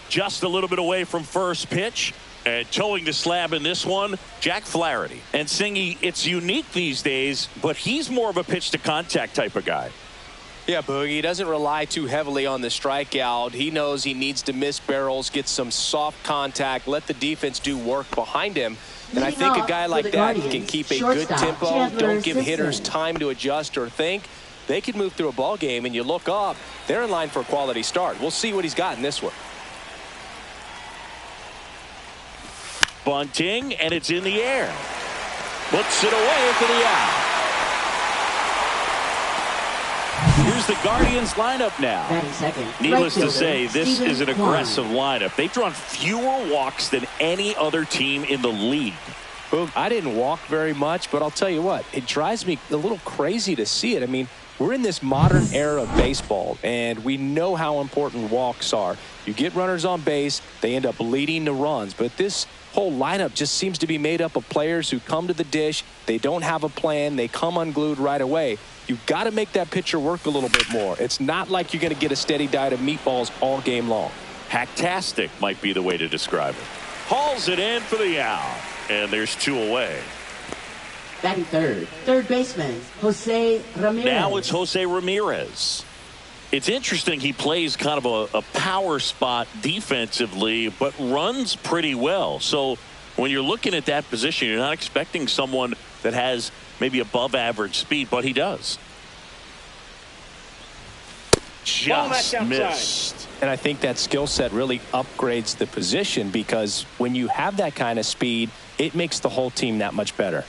Just a little bit away from first pitch. And towing the slab in this one, Jack Flaherty. And Singy, it's unique these days, but he's more of a pitch to contact type of guy. Yeah, Boogie, he doesn't rely too heavily on the strikeout. He knows he needs to miss barrels, get some soft contact, let the defense do work behind him. And I think a guy like that can keep a good tempo, don't give hitters time to adjust or think. They can move through a ball game, and you look up, they're in line for a quality start. We'll see what he's got in this one. Bunting, and it's in the air. Puts it away for the out. Here's the Guardians lineup now. Needless to say, this is an aggressive lineup. They've drawn fewer walks than any other team in the league. I didn't walk very much, but I'll tell you what, it drives me a little crazy to see it. I mean, we're in this modern era of baseball, and we know how important walks are. You get runners on base, they end up leading to runs, but this whole lineup just seems to be made up of players who come to the dish, they don't have a plan, they come unglued right away. You've got to make that pitcher work a little bit more. It's not like you're going to get a steady diet of meatballs all game long. Hacktastic might be the way to describe it. Hauls it in for the out, and there's two away. Batting third baseman, Jose Ramirez. Now it's Jose Ramirez. It's interesting, he plays kind of a power spot defensively, but runs pretty well. So when you're looking at that position, you're not expecting someone that has maybe above average speed, but he does. Just missed. And I think that skill set really upgrades the position, because when you have that kind of speed, it makes the whole team that much better.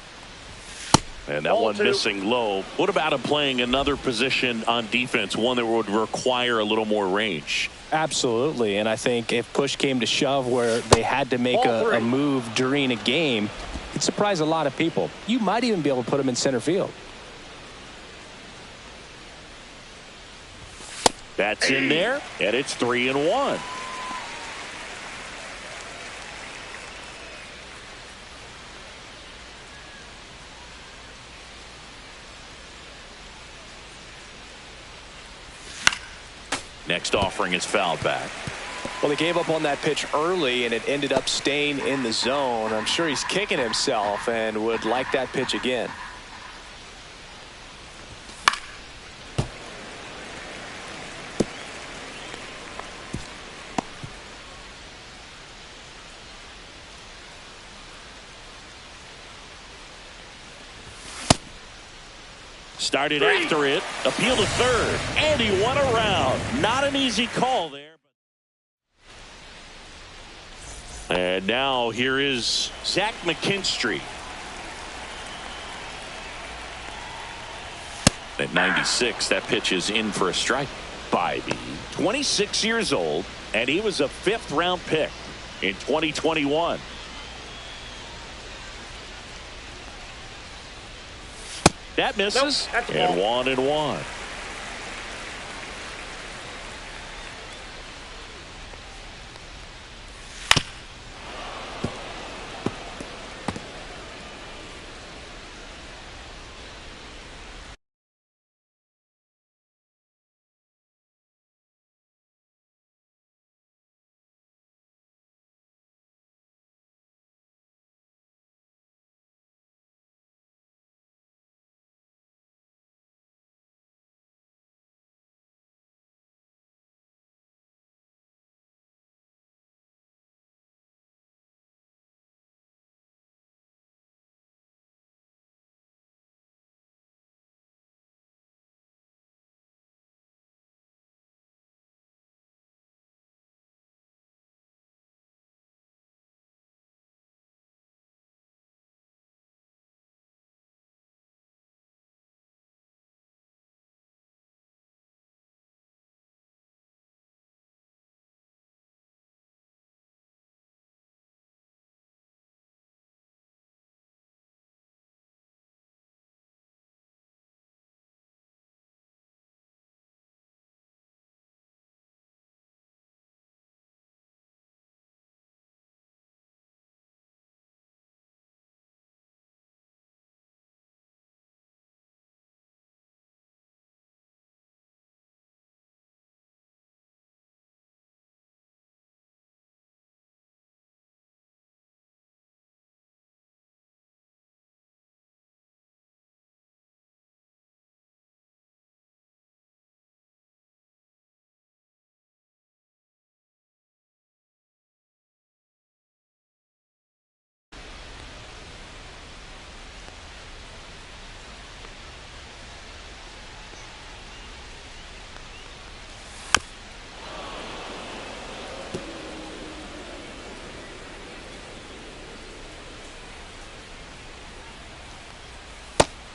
And that one missing low. What about him playing another position on defense, one that would require a little more range? Absolutely. And I think if push came to shove where they had to make a move during a game, it'd surprise a lot of people. You might even be able to put him in center field. That's in there, and it's 3-1. Next offering is fouled back. Well, he gave up on that pitch early, and it ended up staying in the zone. I'm sure he's kicking himself and would like that pitch again. Started after it, appeal to third, and he won around. Not an easy call there. And now here is Zach McKinstry. At 96, that pitch is in for a strike. Bybee, 26 years old, and he was a 5th-round pick in 2021. That misses, and 1-1.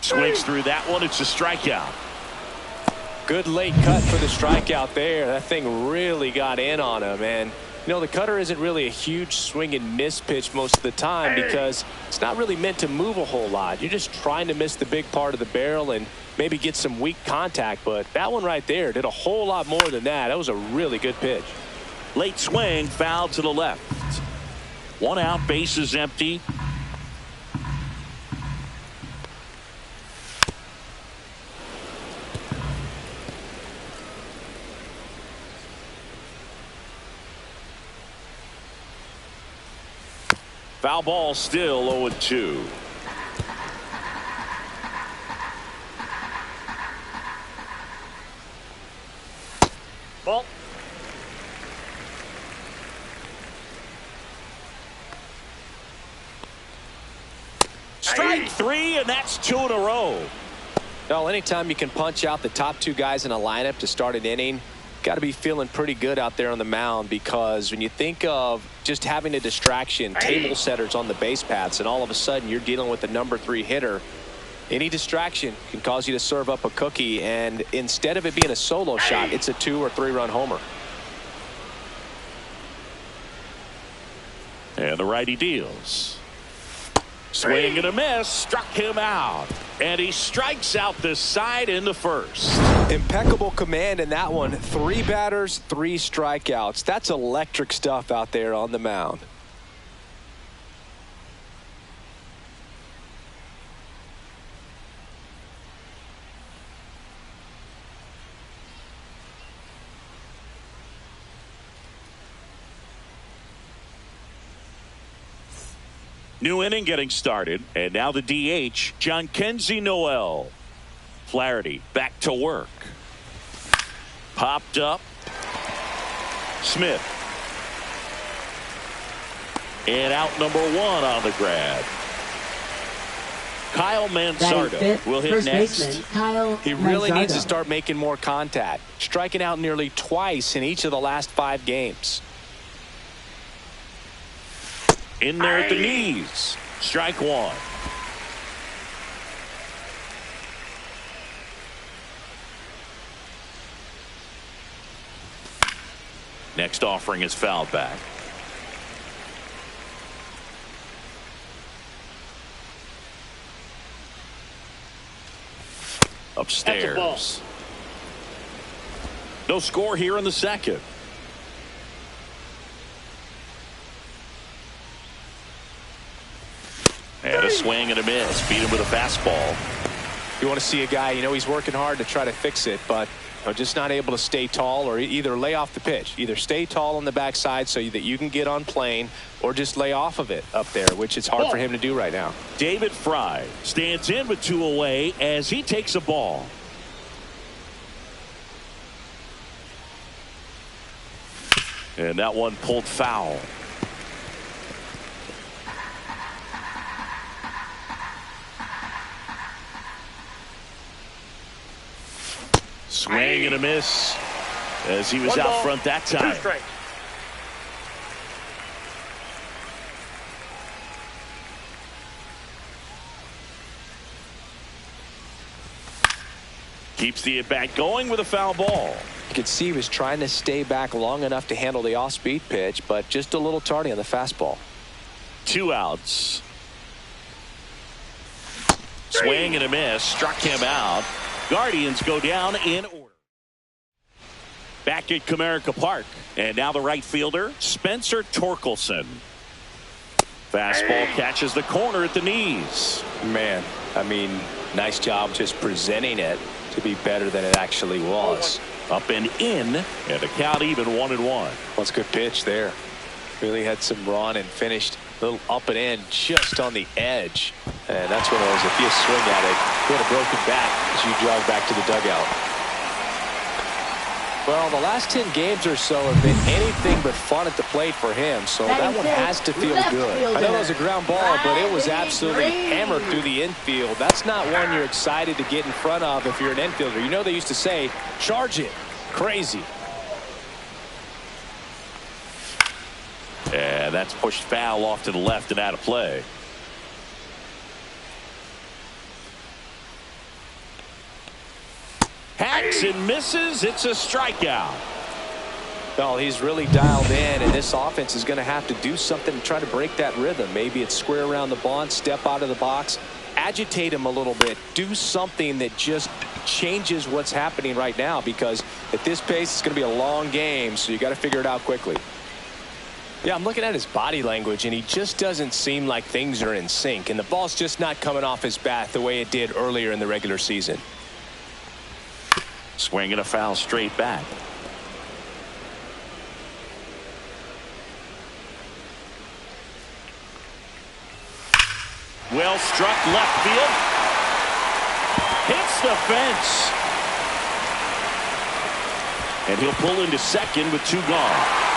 Swings through that one. It's a strikeout. Good late cut for the strikeout there. That thing really got in on him. And, you know, the cutter isn't really a huge swing and miss pitch most of the time because it's not really meant to move a whole lot. You're just trying to miss the big part of the barrel and maybe get some weak contact. But that one right there did a whole lot more than that. That was a really good pitch. Late swing, foul to the left. 1 out, bases empty. Foul ball, still 0-2. Ball. Strike 3, and that's 2 in a row. Well, anytime you can punch out the top 2 guys in a lineup to start an inning, got to be feeling pretty good out there on the mound, because when you think of just having a distraction, table setters on the base paths, and all of a sudden you're dealing with the number 3 hitter, any distraction can cause you to serve up a cookie, and instead of it being a solo shot, it's a 2 or 3 run homer. And the righty deals. Swing and a miss, struck him out, and he strikes out the side in the first. Impeccable command in that one. 3 batters, 3 strikeouts. That's electric stuff out there on the mound. New inning getting started, and now the DH, John Kenzie Noel. Flaherty back to work. Popped up. Smith. And out number 1 on the grab. Kyle Mansardo will hit next. He really needs to start making more contact, striking out nearly twice in each of the last 5 games. In there at the knees. Strike 1. Next offering is fouled back. Upstairs. No score here in the second. And a swing and a miss. Beat him with a fastball. You want to see a guy, you know, he's working hard to try to fix it, but just not able to stay tall, or either lay off the pitch. Either stay tall on the backside so that you can get on plane, or just lay off of it up there, which is hard for him to do right now. David Fry stands in with 2 away as he takes a ball. And that one pulled foul. Swing and a miss as he was out front that time. 2 strikes. Keeps the at-bat going with a foul ball. You could see he was trying to stay back long enough to handle the off-speed pitch, but just a little tardy on the fastball. 2 outs. Swing and a miss. Struck him out. Guardians go down in order. Back at Comerica Park. And now the right fielder, Spencer Torkelson. Fastball catches the corner at the knees. Man, I mean, nice job just presenting it to be better than it actually was. Up and in, and the count even 1-1. Well, it's a good pitch there. Really had some run and finished a little up and in just on the edge. And that's when it was, if you swing at it, you had a broken back as you jog back to the dugout. Well, the last 10 games or so have been anything but fun at the plate for him, so that one has to feel good. I know it was a ground ball, but it was absolutely hammered through the infield. That's not one you're excited to get in front of if you're an infielder. You know they used to say, charge it. Crazy. And that's pushed foul off to the left and out of play. swings and misses. It's a strikeout. Well, he's really dialed in, and this offense is going to have to do something to try to break that rhythm. Maybe it's square around the bunt, step out of the box, agitate him a little bit, do something that just changes what's happening right now, because at this pace it's going to be a long game, so you got to figure it out quickly. Yeah, I'm looking at his body language, and he just doesn't seem like things are in sync, and the ball's just not coming off his bat the way it did earlier in the regular season. Swing and a foul straight back. Well struck left field. Hits the fence. And he'll pull into second with 2 gone.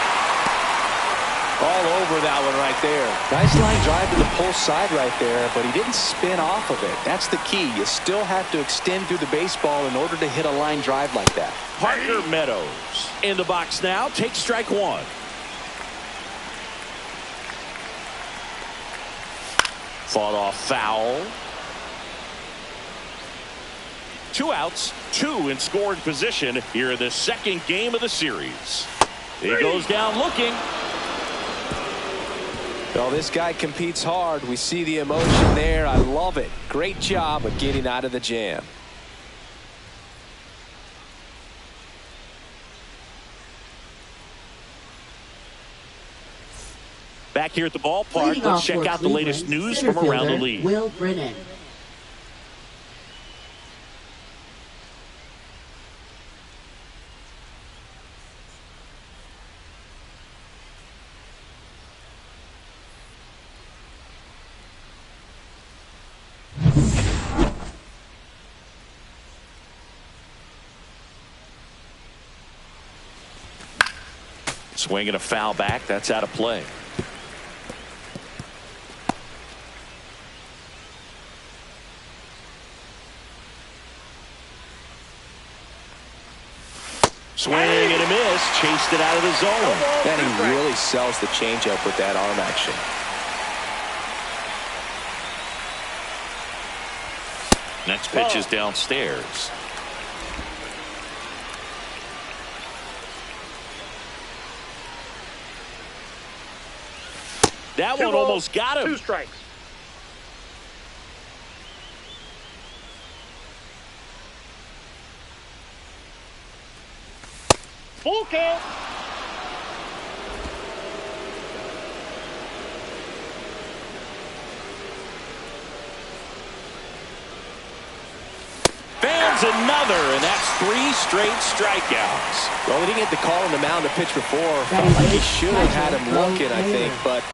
All over that one right there. Nice line drive to the pull side right there, but he didn't spin off of it. That's the key. You still have to extend through the baseball in order to hit a line drive like that. Parker Meadows in the box now. Takes strike 1. Fought off foul. 2 outs, 2 in scoring position here in the second game of the series. He goes down looking. Well, this guy competes hard. We see the emotion there. I love it. Great job of getting out of the jam. Back here at the ballpark, let's check out the latest news from around the league. Will Brennan. Swinging a foul back. That's out of play. Swing and a miss. Chased it out of the zone. And he really sells the changeup with that arm action. Next pitch is downstairs. That one almost got him. 2 strikes. Full count. Fans another, and that's 3 straight strikeouts. Well, he didn't get the call on the mound to pitch before. Felt like he should have had him looking, I think, but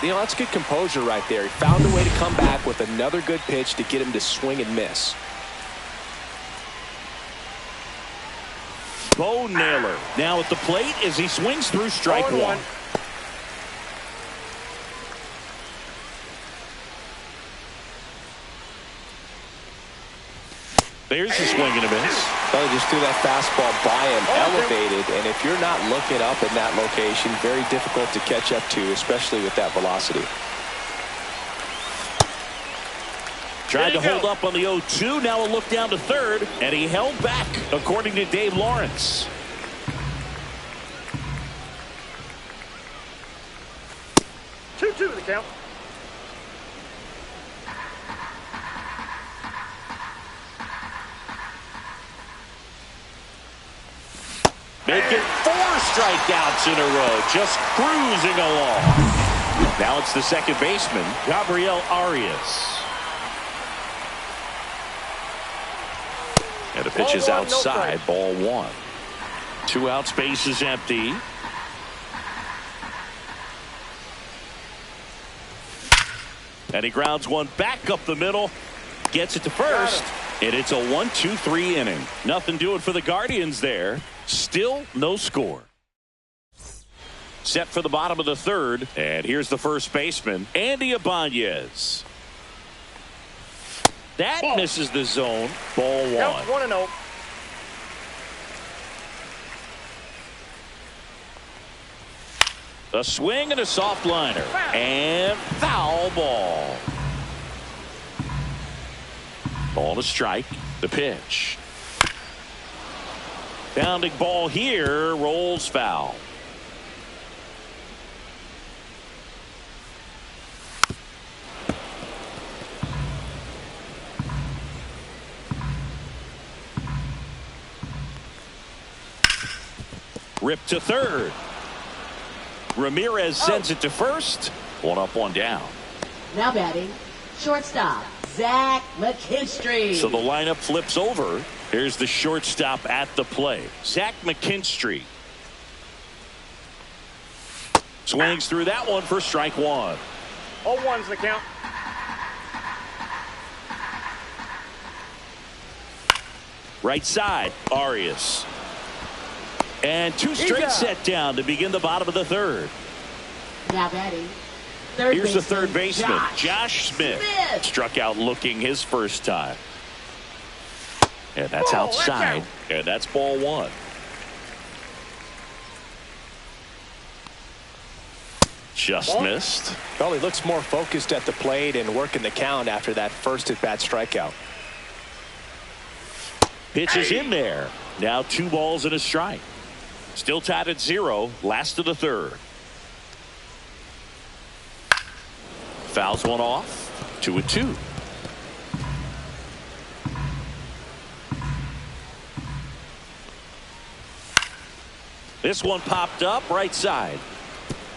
You know, that's good composure right there. He found a way to come back with another good pitch to get him to swing and miss. Bo Naylor now at the plate as he swings through strike one. There's a swing and a miss. Well, he just threw that fastball by him, elevated, and if you're not looking up in that location, very difficult to catch up to, especially with that velocity. Tried to hold up on the 0-2. Now a look down to third, and he held back, according to Dave Lawrence. Two the count. Making 4 strikeouts in a row, just cruising along. Now it's the second baseman, Gabriel Arias. And the pitch is outside, ball 1. 2 out, space is empty. And he grounds one back up the middle, gets it to first, and it's a 1-2-3 inning. Nothing doing for the Guardians there. Still no score. Set for the bottom of the third, and here's the first baseman, Andy Ibanez. That misses the zone. Ball 1. Count 1-0. A swing and a soft liner. And foul ball. Ball to strike. The pitch. Bounding ball here. Rolls foul. Rip to third. Ramirez sends it to first. 1 up, 1 down. Now batting, shortstop, Zach McKinstry. So the lineup flips over. Here's the shortstop at the plate, Zach McKinstry. Swings through that one for strike 1. 0-1's the count. Right side, Arias. And 2 straight set down to begin the bottom of the third. Now batting, here's the third baseman, Josh Smith. Struck out looking his first time. And that's outside. And that's ball 1. Just missed. Well, he looks more focused at the plate and working the count after that first at-bat strikeout. Pitch is in there. Now 2 balls and a strike. Still tied at 0. Last of the third. Fouls one off. 2-2. This one popped up right side.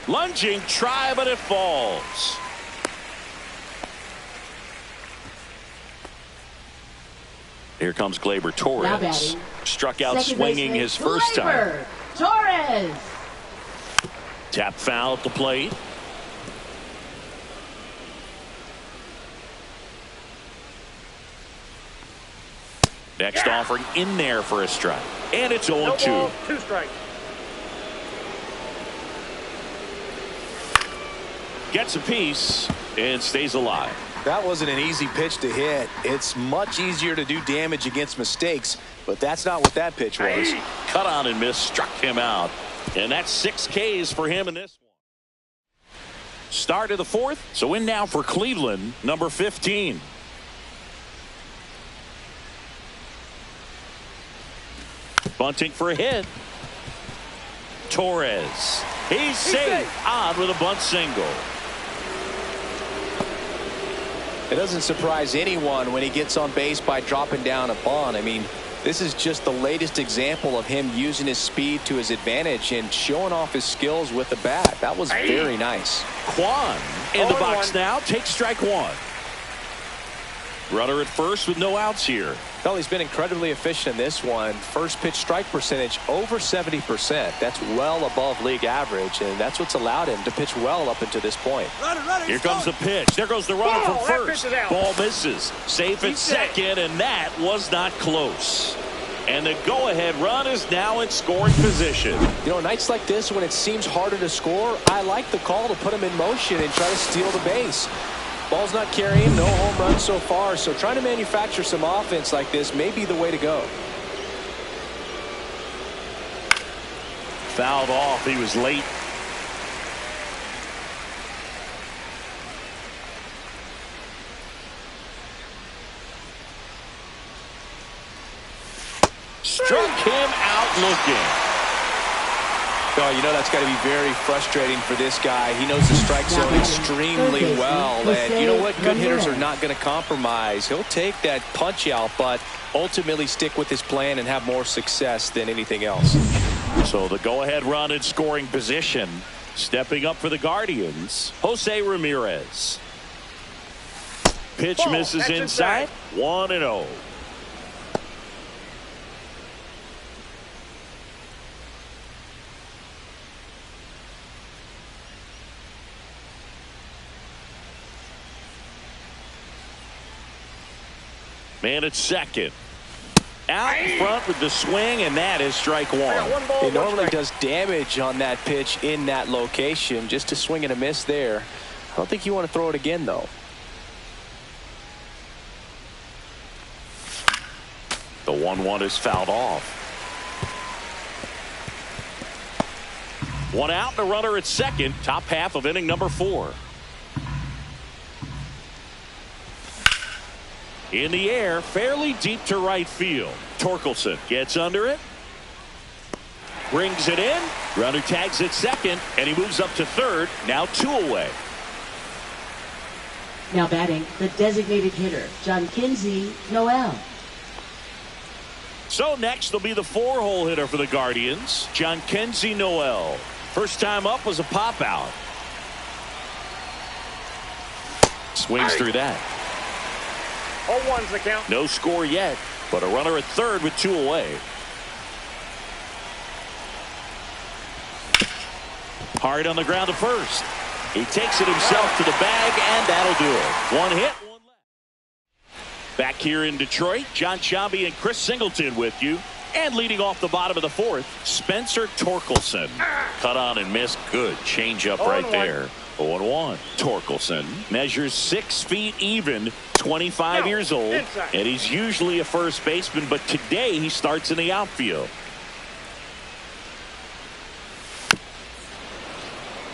Lunging try, but it falls. Here comes Gleyber Torres. Struck out swinging his first time. Torres. Tap foul at the plate. Next offering in there for a strike. And it's 0-2. No ball, 2 strikes. Gets a piece and stays alive. That wasn't an easy pitch to hit. It's much easier to do damage against mistakes, but that's not what that pitch was. Cut on and miss, struck him out. And that's 6 Ks for him in this one. Start of the 4th. So in now for Cleveland, number 15. Bunting for a hit. Torres. He's safe. On with a bunt single. It doesn't surprise anyone when he gets on base by dropping down a bunt. I mean, this is just the latest example of him using his speed to his advantage and showing off his skills with the bat. That was very nice. Kwan in the box now. Takes strike 1. Runner at first with no outs here. Well, he's been incredibly efficient in this one. First pitch strike percentage over 70%. That's well above league average, and that's what's allowed him to pitch well up until this point. Here comes the pitch. There goes the runner from first. Ball misses. Safe at second, and that was not close. And the go-ahead run is now in scoring position. You know, nights like this when it seems harder to score, I like the call to put him in motion and try to steal the base. Ball's not carrying, no home runs so far, so trying to manufacture some offense like this may be the way to go. Fouled off. He was late. Struck him out looking. Oh, you know that's got to be very frustrating for this guy. He knows the strike zone extremely well. And you know what? Good hitters are not going to compromise. He'll take that punch out, but ultimately stick with his plan and have more success than anything else. So the go-ahead run in scoring position. Stepping up for the Guardians, Jose Ramirez. Pitch misses inside. 1-0. Man at second. Out in front with the swing, and that is strike one. He normally does damage on that pitch in that location. Just a swing and a miss there. I don't think you want to throw it again, though. The 1-1 is fouled off. One out and a runner at second. Top half of inning number 4. In the air, fairly deep to right field. Torkelson gets under it. Brings it in. Runner tags at second, and he moves up to third. Now 2 away. Now batting, the designated hitter, John Kinsey Noel. So next will be the 4-hole hitter for the Guardians, John Kinsey Noel. First time up was a pop out. Swings through that. 0-1's the count. No score yet, but a runner at third with 2 away. Hard on the ground to first. He takes it himself to the bag, and that'll do it. 1 hit, 1 left. Back here in Detroit, John Sciambi and Chris Singleton with you. And leading off the bottom of the 4th, Spencer Torkelson. Cut on and missed. Good changeup right there. 0-1. Torkelson measures 6 feet even, 25 years old, and he's usually a first baseman, but today he starts in the outfield.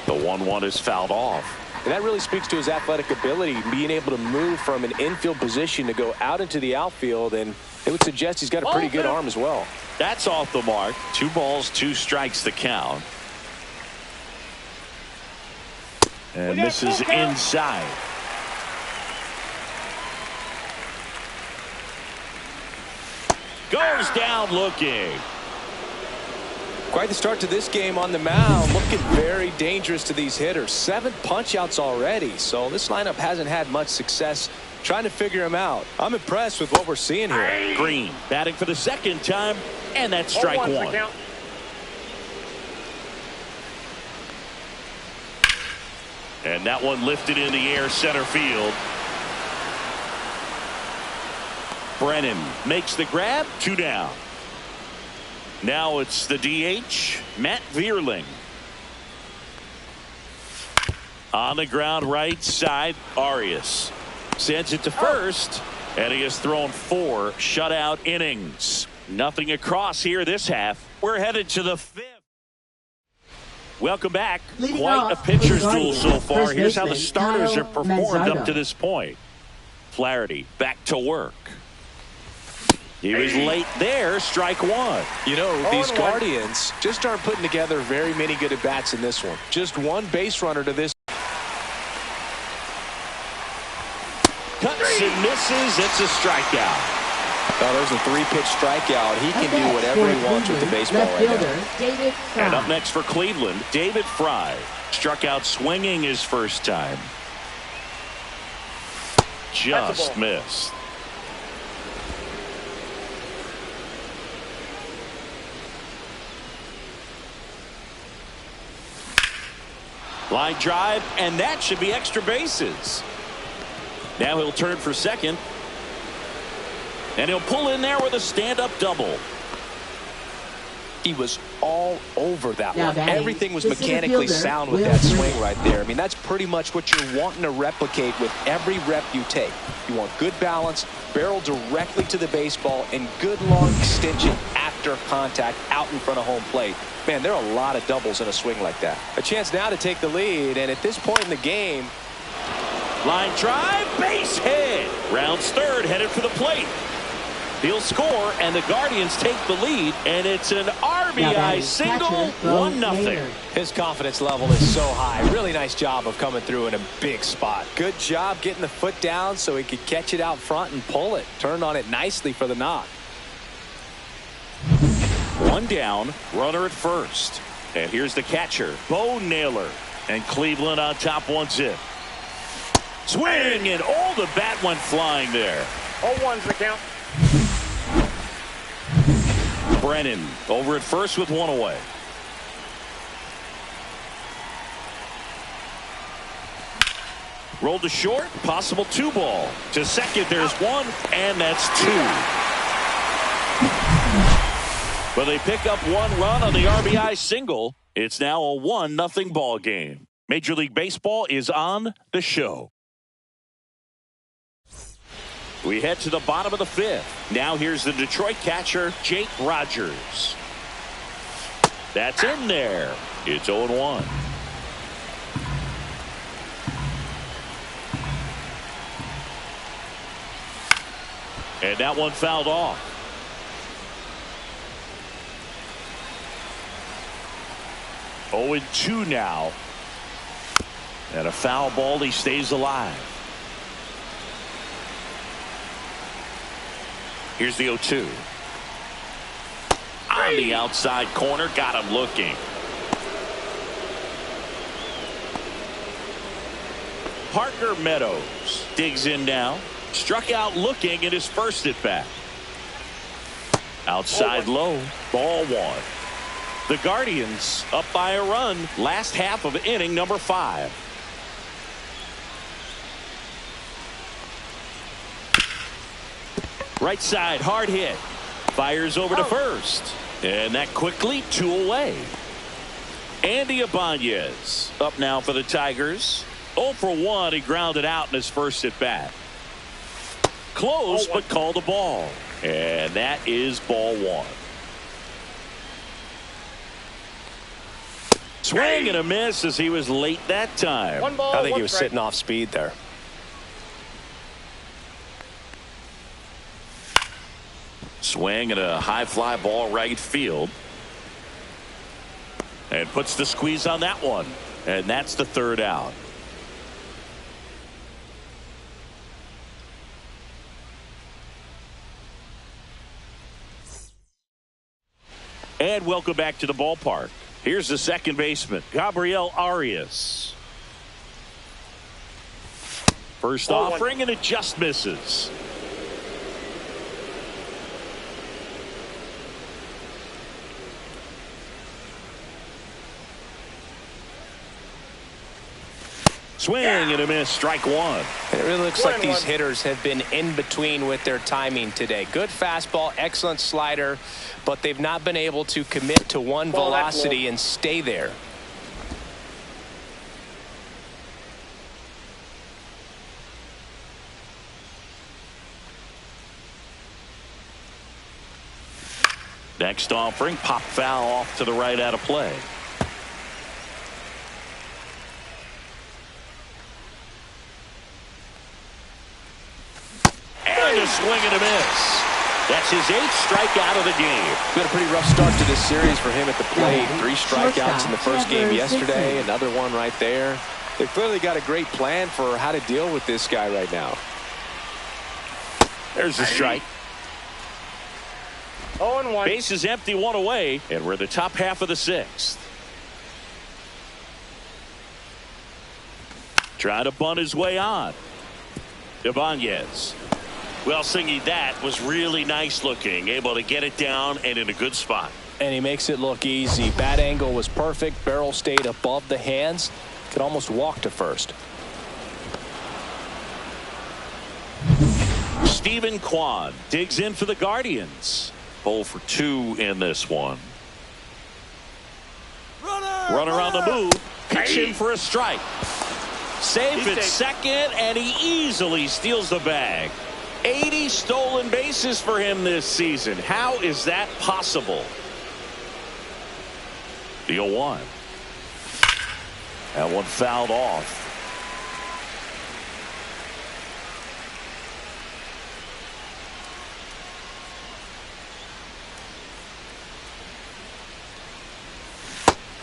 The 1-1 is fouled off. And that really speaks to his athletic ability, being able to move from an infield position to go out into the outfield, and it would suggest he's got a pretty good arm as well. That's off the mark. 2 balls, 2 strikes the count. And this is inside. Goes down looking. Quite the start to this game on the mound. Looking very dangerous to these hitters. 7 punch-outs already. So this lineup hasn't had much success trying to figure him out. I'm impressed with what we're seeing here. Green batting for the second time, and that's strike 1. And that one lifted in the air center field. Brennan makes the grab. 2 down. Now it's the DH, Matt Vierling. On the ground right side, Arias sends it to first, and he has thrown 4 shutout innings. Nothing across here this half. We're headed to the 5th. Welcome back. Quite a pitcher's duel so far. Here's how the starters have performed up to this point. Flaherty back to work. He was late there. Strike 1. You know, these Guardians just aren't putting together very many good at-bats in this one. Just 1 base runner to this. Cuts and misses. It's a strikeout. Oh, there's a 3-pitch strikeout. He can do whatever he wants with the baseball right now. And up next for Cleveland, David Fry. Struck out swinging his first time. Just missed. Line drive, and that should be extra bases. Now he'll turn for second. And he'll pull in there with a stand-up double. He was all over that Now one. batting, Everything was the mechanically center fielder, sound with Will that Smith. swing right there. I mean, that's pretty much what you're wanting to replicate with every rep you take. You want good balance, barrel directly to the baseball, and good long extension after contact out in front of home plate. Man, there are a lot of doubles in a swing like that. A chance now to take the lead, and at this point in the game, Line drive, base hit. Rounds third, headed for the plate. He'll score, and the Guardians take the lead, and it's an RBI single, 1-0. his confidence level is so high. Really nice job of coming through in a big spot. Good job getting the foot down so he could catch it out front and pull it. Turned on it nicely for the knock. One down, runner at first. And here's the catcher, Bo Naylor. And Cleveland on top 1-0. Swing, and the bat went flying there. 0-1's the count. Brennan over at first with one away. Rolled to short, possible 2-ball. To second, there's one, and that's 2. But they pick up 1 run on the RBI single. It's now a 1-0 ball game. Major League Baseball is on the show. We head to the bottom of the 5th. Now here's the Detroit catcher, Jake Rogers. That's in there. It's 0-1. And that one fouled off. Oh, 0-2 now. And a foul ball. He stays alive. Here's the 0-2. On the outside corner. Got him looking. Parker Meadows digs in now. Struck out looking at his first at bat. Outside low. Ball 1. The Guardians up by a run. Last half of inning number 5. Right side, hard hit. Fires over to first. And that quickly 2 away. Andy Ibanez up now for the Tigers. 0 for 1. He grounded out in his first at bat. Close, but called a ball. And that is ball 1. Swing and a miss as he was late that time. 1 ball, I think he was strike. sitting off speed there. Swing and a high fly ball right field. And puts the squeeze on that one. And that's the 3rd out. And welcome back to the ballpark. Here's the second baseman, Gabriel Arias. First offering, and it just misses. Swing and a miss, strike 1. And it really looks like these hitters have been in between with their timing today. Good fastball, excellent slider, but they've not been able to commit to one velocity and stay there. Next offering, pop foul off to the right out of play. And a swing and a miss. That's his 8th strikeout of the game. It's been a pretty rough start to this series for him at the plate. 3 strikeouts in the first game yesterday. Another one right there. They've clearly got a great plan for how to deal with this guy right now. There's the strike. 0-1. Base is empty, 1 away, and we're in the top half of the 6th. Trying to bunt his way on. Ibanez. Well, Singy, that was really nice looking. Able to get it down and in a good spot. And he makes it look easy. Bat angle was perfect. Barrel stayed above the hands. Could almost walk to first. Stephen Kwan digs in for the Guardians. 0 for 2 in this one. Runner on the move. Pitch in for a strike. Safe at second, and he easily steals the bag. 80 stolen bases for him this season. How is that possible? The 0-1. That one fouled off.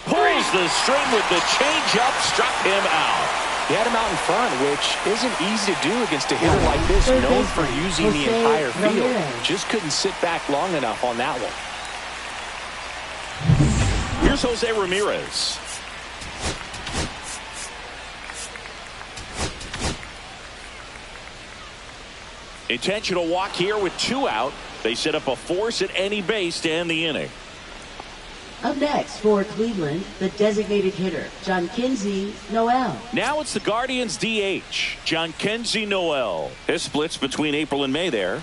Pulls the string with the changeup, struck him out. He had him out in front, which isn't easy to do against a hitter like this, known for using the entire field. Just couldn't sit back long enough on that one. Here's Jose Ramirez. Intentional walk here with 2 out. They set up a force at any base to end the inning. Up next for Cleveland, the designated hitter, Jhonkensy Noel. Now it's the Guardians DH, Jhonkensy Noel. His splits between April and May there.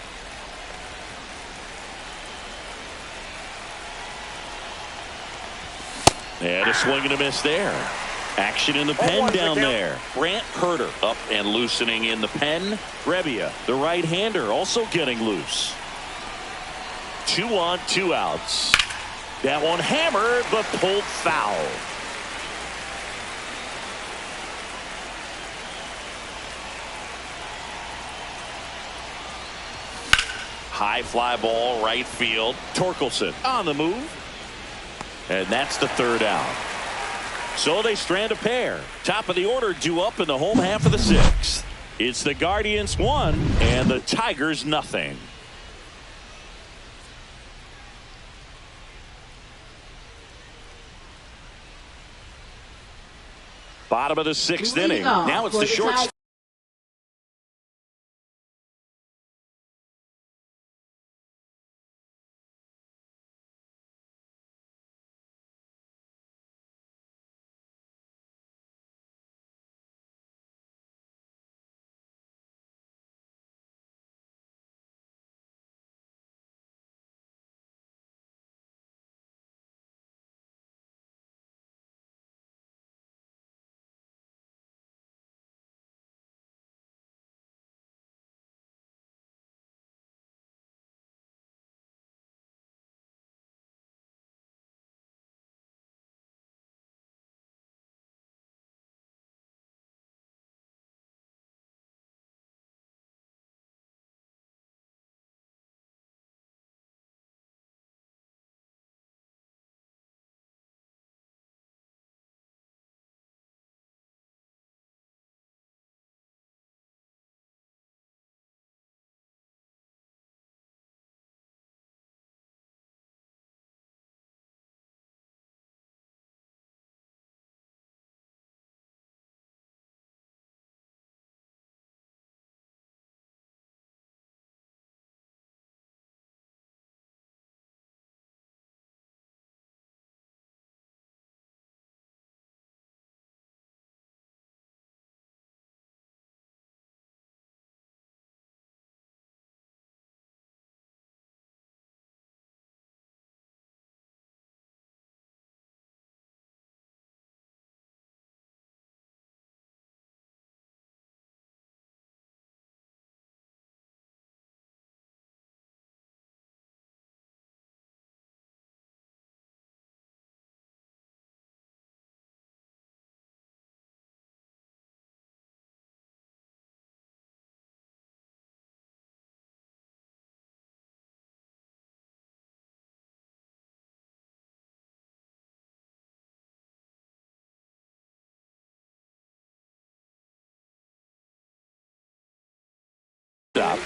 And a swing and a miss there. Action in the pen down there. Grant Herter up and loosening in the pen. Rebbia, the right-hander, also getting loose. 2 on, 2 outs. That one hammered, but pulled foul. High fly ball, right field. Torkelson on the move. And that's the 3rd out. So they strand a pair. Top of the order due up in the home half of the 6th. It's the Guardians 1 and the Tigers nothing. Bottom of the 6th inning. Now it's the short.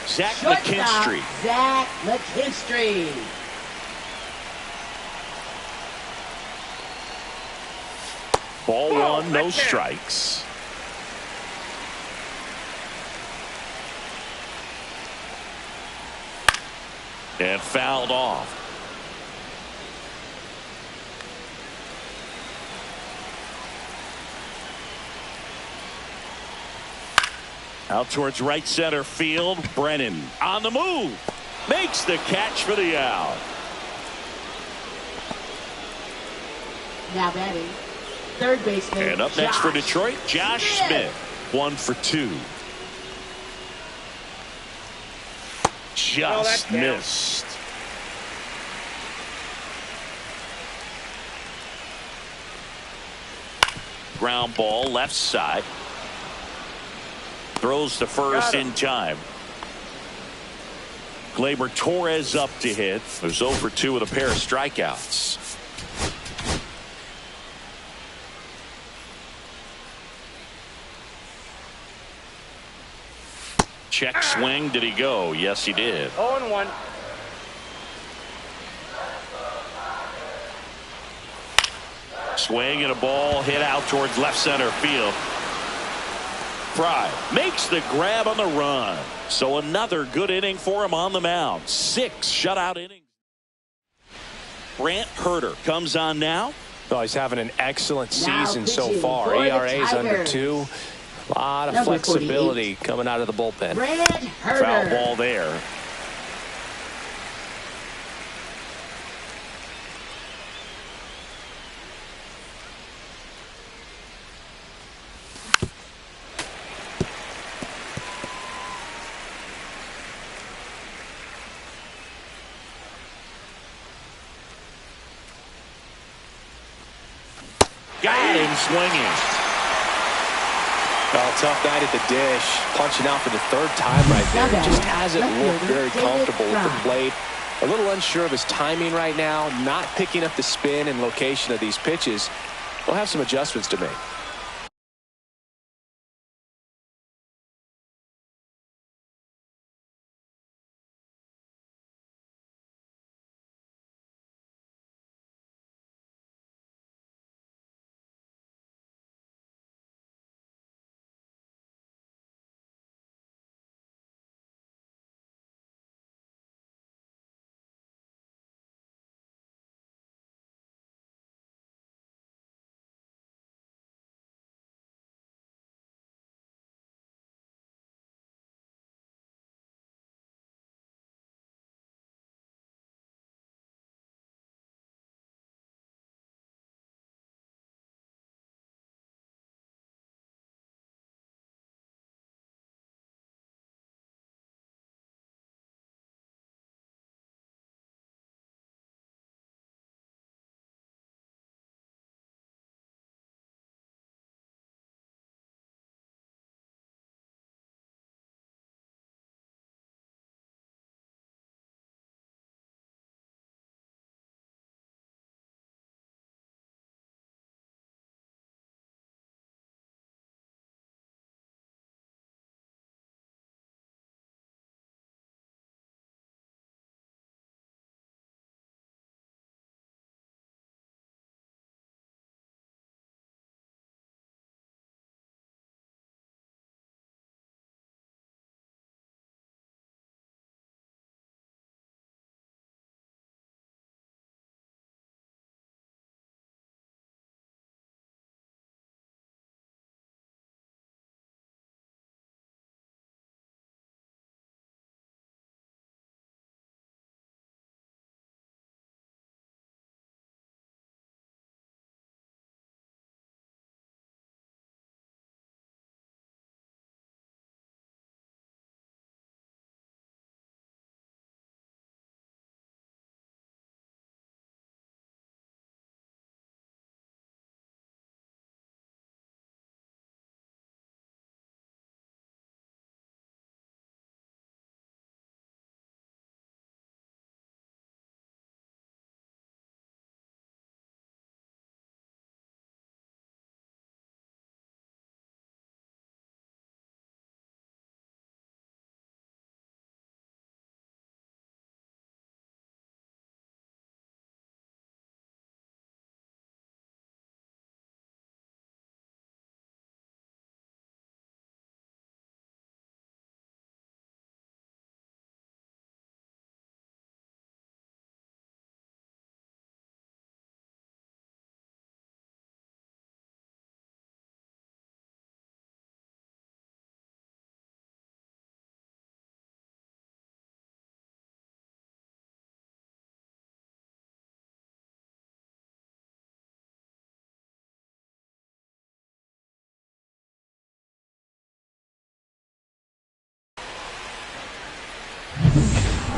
Zach McKinstry. Zach McKinstry. Ball 1, no strikes. And fouled off. Out towards right center field. Brennan on the move. Makes the catch for the out. Now batting, third baseman. And up next for Detroit, Josh Smith. 1 for 2. Just missed. Ground ball left side. Throws to first in time. Gleyber Torres up to hit. There's 0 for 2 with a pair of strikeouts. Check swing. Did he go? Yes, he did. 0-1. Swing and a ball hit out towards left center field. Fry makes the grab on the run. So another good inning for him on the mound. 6 shutout innings. Brant Herter comes on now. Oh, he's having an excellent Now season so pitching far. for the ERA's under Tigers. 2. A lot of Number flexibility coming out of the bullpen. Brad Herter. Foul ball there. Got him swinging. Oh, tough night at the dish. Punching out for the 3rd time right there. Just hasn't looked very comfortable with the plate. A little unsure of his timing right now. Not picking up the spin and location of these pitches. He'll have some adjustments to make.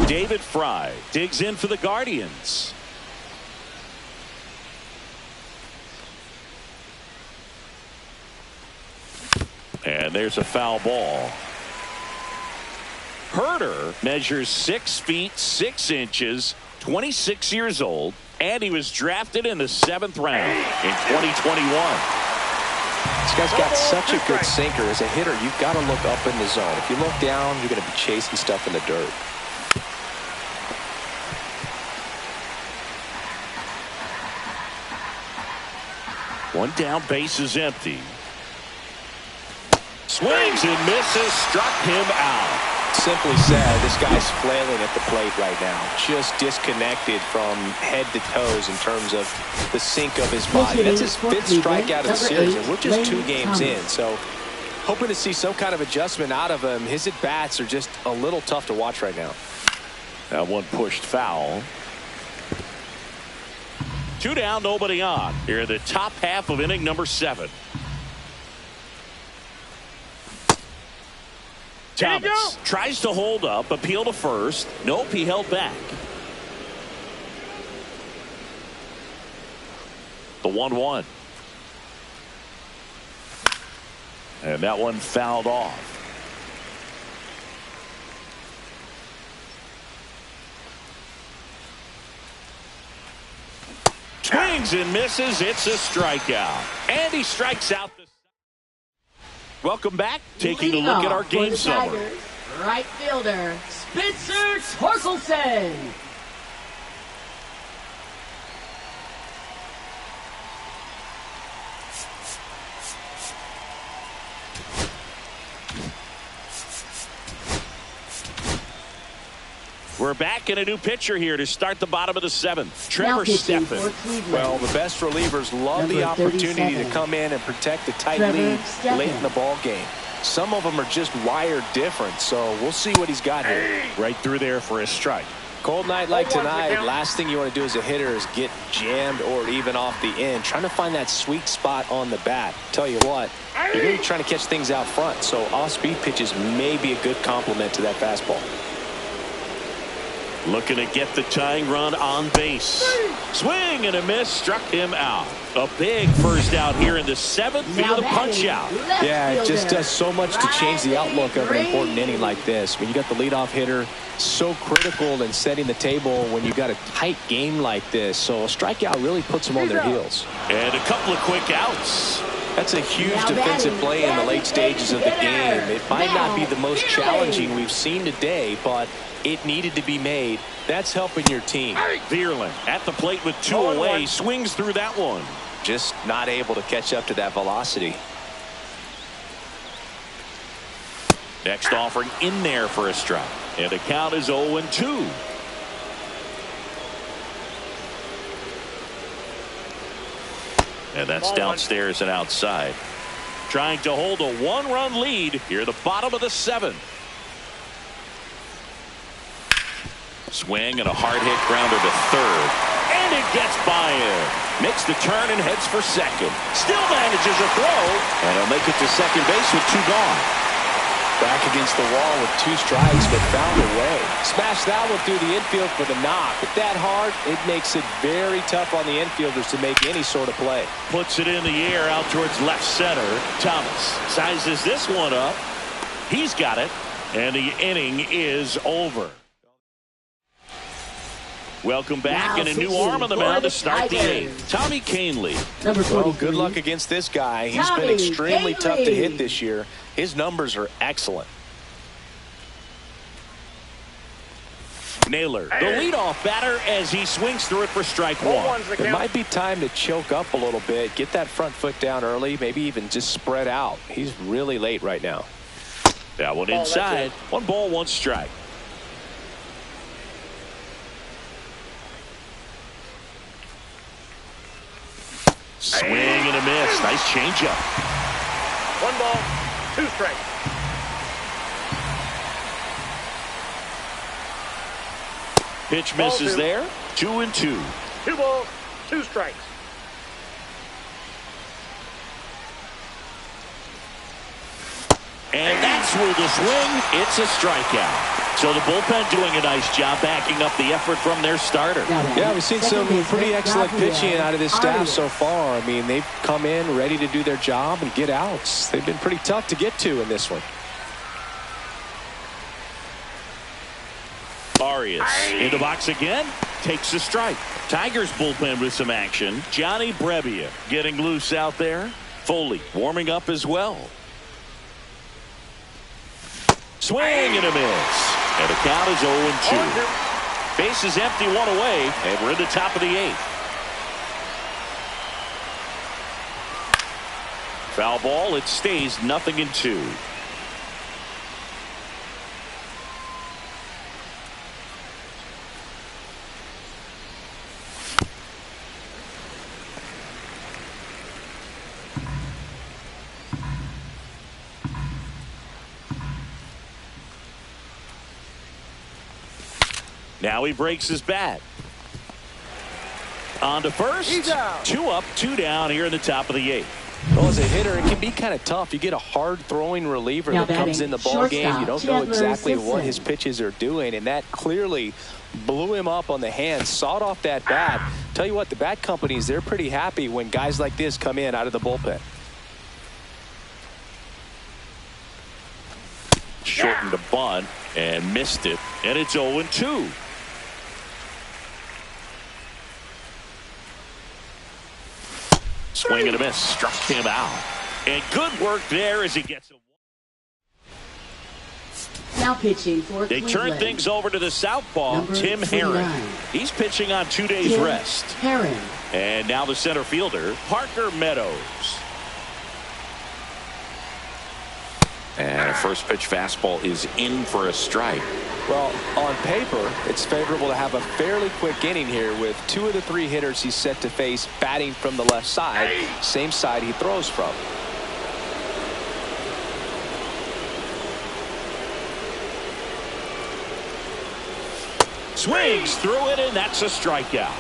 David Fry digs in for the Guardians. And there's a foul ball. Herder measures 6 feet 6 inches, 26 years old, and he was drafted in the 7th round in 2021. This guy's got such a good sinker. As a hitter, you've got to look up in the zone. If you look down, you're going to be chasing stuff in the dirt. One down, base is empty. Swings and misses, struck him out. Simply said, this guy's flailing at the plate right now. Just disconnected from head to toes in terms of the sink of his body. That's his 5th strikeout of the series, and we're just 2 games in. So hoping to see some kind of adjustment out of him. His at-bats are just a little tough to watch right now. That one pushed foul. 2 down, nobody on. Here in the top half of inning number 7. Thomas tries to hold up, appeal to first. Nope, he held back. The 1-1. And that one fouled off. Swings and misses. It's a strikeout. And he strikes out. Welcome back. Taking a look at our game summary. Right fielder, Spencer Torkelson. We're back in a new pitcher here to start the bottom of the 7th. Trevor Steffen. Well, the best relievers love the opportunity to come in and protect a tight lead late in the ball game. Some of them are just wired different, so we'll see what he's got here. Right through there for a strike. Cold night like tonight, last thing you want to do as a hitter is get jammed or even off the end. Trying to find that sweet spot on the bat. Tell you what, you're going to be trying to catch things out front, so off-speed pitches may be a good complement to that fastball. Looking to get the tying run on base. Swing and a miss, struck him out. A big first out here in the 7th via the punch out. Yeah, it just does so much to change the outlook of an important inning like this. When you got the leadoff hitter, so critical in setting the table when you got a tight game like this. So a strikeout really puts them on their heels. And a couple of quick outs. That's a huge defensive play in the late stages of the game. It might not be the most challenging we've seen today, but it needed to be made. That's helping your team. Vierling at the plate with 2 away. Swings through that one. Just not able to catch up to that velocity. Next offering in there for a strike. And the count is 0-2. And that's downstairs and outside. Trying to hold a 1-run lead here at the bottom of the 7th. Swing and a hard hit grounder to third. And it gets by him. Makes the turn and heads for second. Still manages a throw. And he'll make it to second base with 2 gone. Back against the wall with 2 strikes, but found a way. Smashed that one through the infield for the knock. But that hard, it makes it very tough on the infielders to make any sort of play. Puts it in the air out towards left center. Thomas sizes this one up. He's got it. And the inning is over. Welcome back, and a new arm on the mound to start the 8th. Tommy Canely. Well, good luck against this guy. He's been extremely tough to hit this year. His numbers are excellent. Naylor, the leadoff batter, as he swings through it for strike 1. It might be time to choke up a little bit, get that front foot down early, maybe even just spread out. He's really late right now. That one inside. 1 ball, 1 strike. Swing and a miss. Nice changeup. 1 ball, 2 strikes. Pitch misses there. 2-2. 2 balls, 2 strikes. And that's with the swing. It's a strikeout. So the bullpen doing a nice job backing up the effort from their starter. Yeah, we've seen some pretty excellent pitching out of this staff so far. I mean, they've come in ready to do their job and get outs. They've been pretty tough to get to in this one. Arias in the box again, takes a strike. Tigers bullpen with some action. Johnny Brebbia getting loose out there. Foley warming up as well. Swing and a miss. And the count is 0-2. Base is empty, one away, and we're in the top of the 8th. Foul ball, it stays 0-2. Now he breaks his bat. On to first. 2 up, 2 down here in the top of the 8th. Well, as a hitter, it can be kind of tough. You get a hard-throwing reliever that comes in the ball game. You don't know exactly what his pitches are doing, and that clearly blew him up on the hand, sawed off that bat. Tell you what, the bat companies, they're pretty happy when guys like this come in out of the bullpen. Shortened a bunt and missed it, and it's 0-2. Swing and a miss, struck him out. And good work there as he gets a. Now pitching for They Cleveland. turn things over to the southpaw, Number Tim 29. Herring. He's pitching on 2 days Tim rest. Herring. And now the center fielder, Parker Meadows. And a first pitch fastball is in for a strike. Well, on paper, it's favorable to have a fairly quick inning here with 2 of the 3 hitters he's set to face batting from the left side, same side he throws from. Swings through it, and that's a strikeout.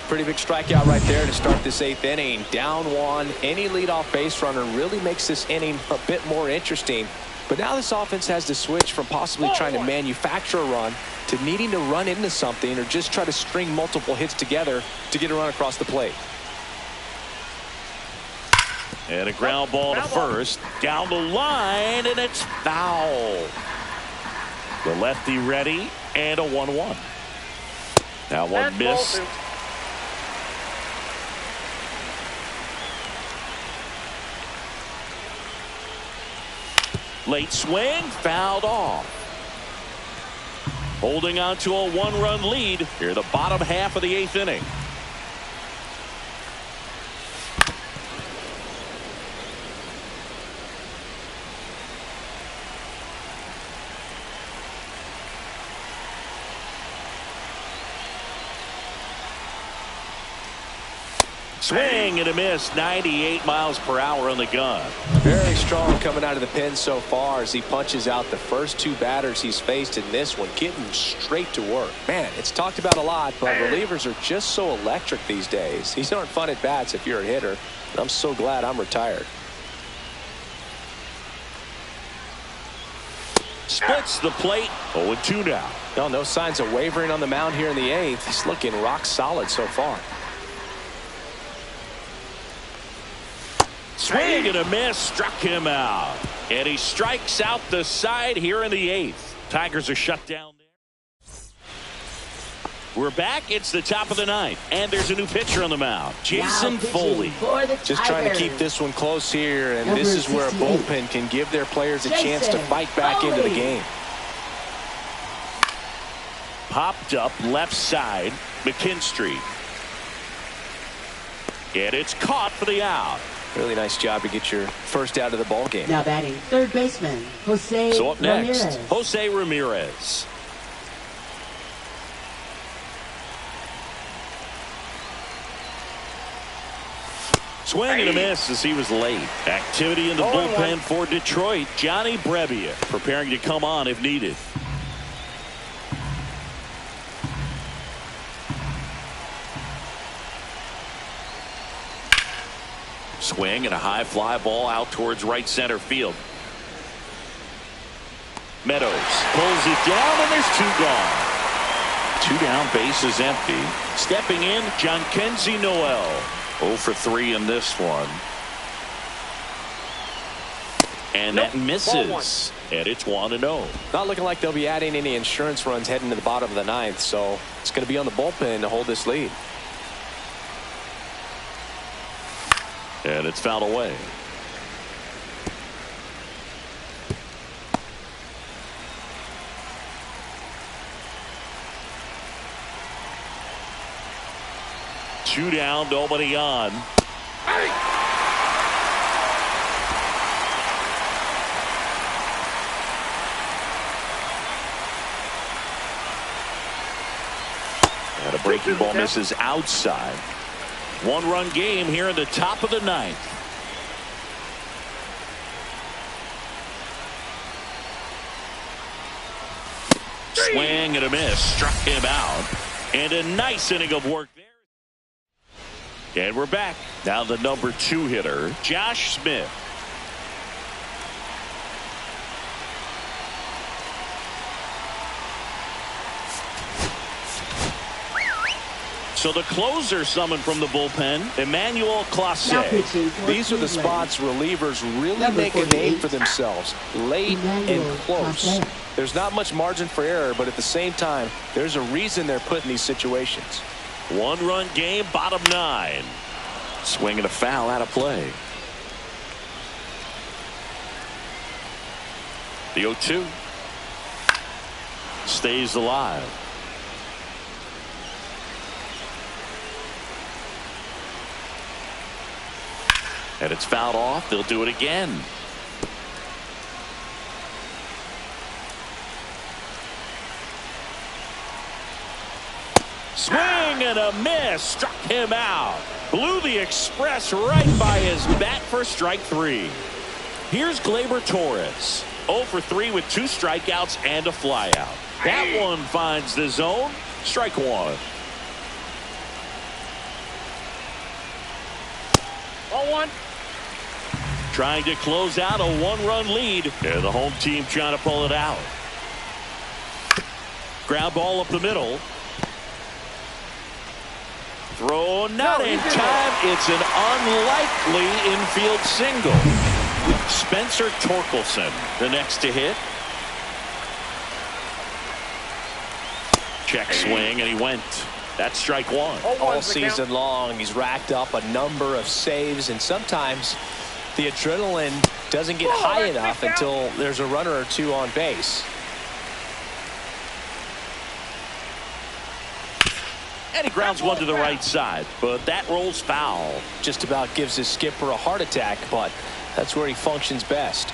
Pretty big strikeout right there to start this 8th inning. Down 1, any leadoff base runner really makes this inning a bit more interesting. But now this offense has to switch from possibly trying to manufacture a run to needing to run into something or just try to string multiple hits together to get a run across the plate. And a ground ball to first. Down the line, and it's foul. The lefty ready, and a 1-1. That one missed. Late swing, fouled off. Holding on to a 1-run lead here, the bottom half of the 8th inning. Swing and a miss, 98 miles per hour on the gun. Very strong coming out of the pen so far as he punches out the first 2 batters he's faced in this one, getting straight to work. Man, it's talked about a lot, but relievers are just so electric these days. These aren't fun at bats if you're a hitter, and I'm so glad I'm retired. Splits the plate, 0-2 now. No signs of wavering on the mound here in the 8th. He's looking rock solid so far. Swing and a miss, struck him out. And he strikes out the side here in the 8th. Tigers are shut down there. We're back. It's the top of the 9th. And there's a new pitcher on the mound, Jason Foley. Just trying to keep this one close here. And this is where a bullpen can give their players a chance to fight back into the game. Popped up left side, McKinstry. And it's caught for the out. Really nice job to get your first out of the ball game. Now batting third baseman, Jose So up next, Ramirez. Jose Ramirez. Swing and a miss as he was late. Activity in the bullpen for Detroit. Johnny Brebbia preparing to come on if needed. Swing and a high fly ball out towards right center field. Meadows pulls it down, and there's two gone. Two down, bases empty. Stepping in, John Kenzie Noel. 0 for 3 in this one. And that misses. And it's 1-0. Not looking like they'll be adding any insurance runs heading to the bottom of the ninth, so it's going to be on the bullpen to hold this lead. And it's fouled away. Two down, nobody on. And a breaking ball misses outside. One-run game here in the top of the ninth. Swing and a miss. Struck him out. And a nice inning of work there. And we're back. Now the number 2 hitter, Josh Smith. So the closer summoned from the bullpen, Emmanuel Clase. These are the spots relievers really make a name for themselves. Late and close. There's not much margin for error, but at the same time, there's a reason they're put in these situations. One-run game, bottom 9. Swing and a foul out of play. The 0-2 stays alive. And it's fouled off. They'll do it again. Swing and a miss. Struck him out. Blew the express right by his bat for strike 3. Here's Gleyber Torres. 0 for 3 with 2 strikeouts and a flyout. That one finds the zone. Strike 1. 0-1. Trying to close out a 1-run lead. And the home team trying to pull it out. Ground ball up the middle. Throw not in time. It's an unlikely infield single. Spencer Torkelson, the next to hit. Check swing, and he went. That's strike 1. All season long, he's racked up a number of saves, and sometimes the adrenaline doesn't get high enough until there's a runner or two on base. And he grounds one to the right side, but that rolls foul. Just about gives his skipper a heart attack, but that's where he functions best.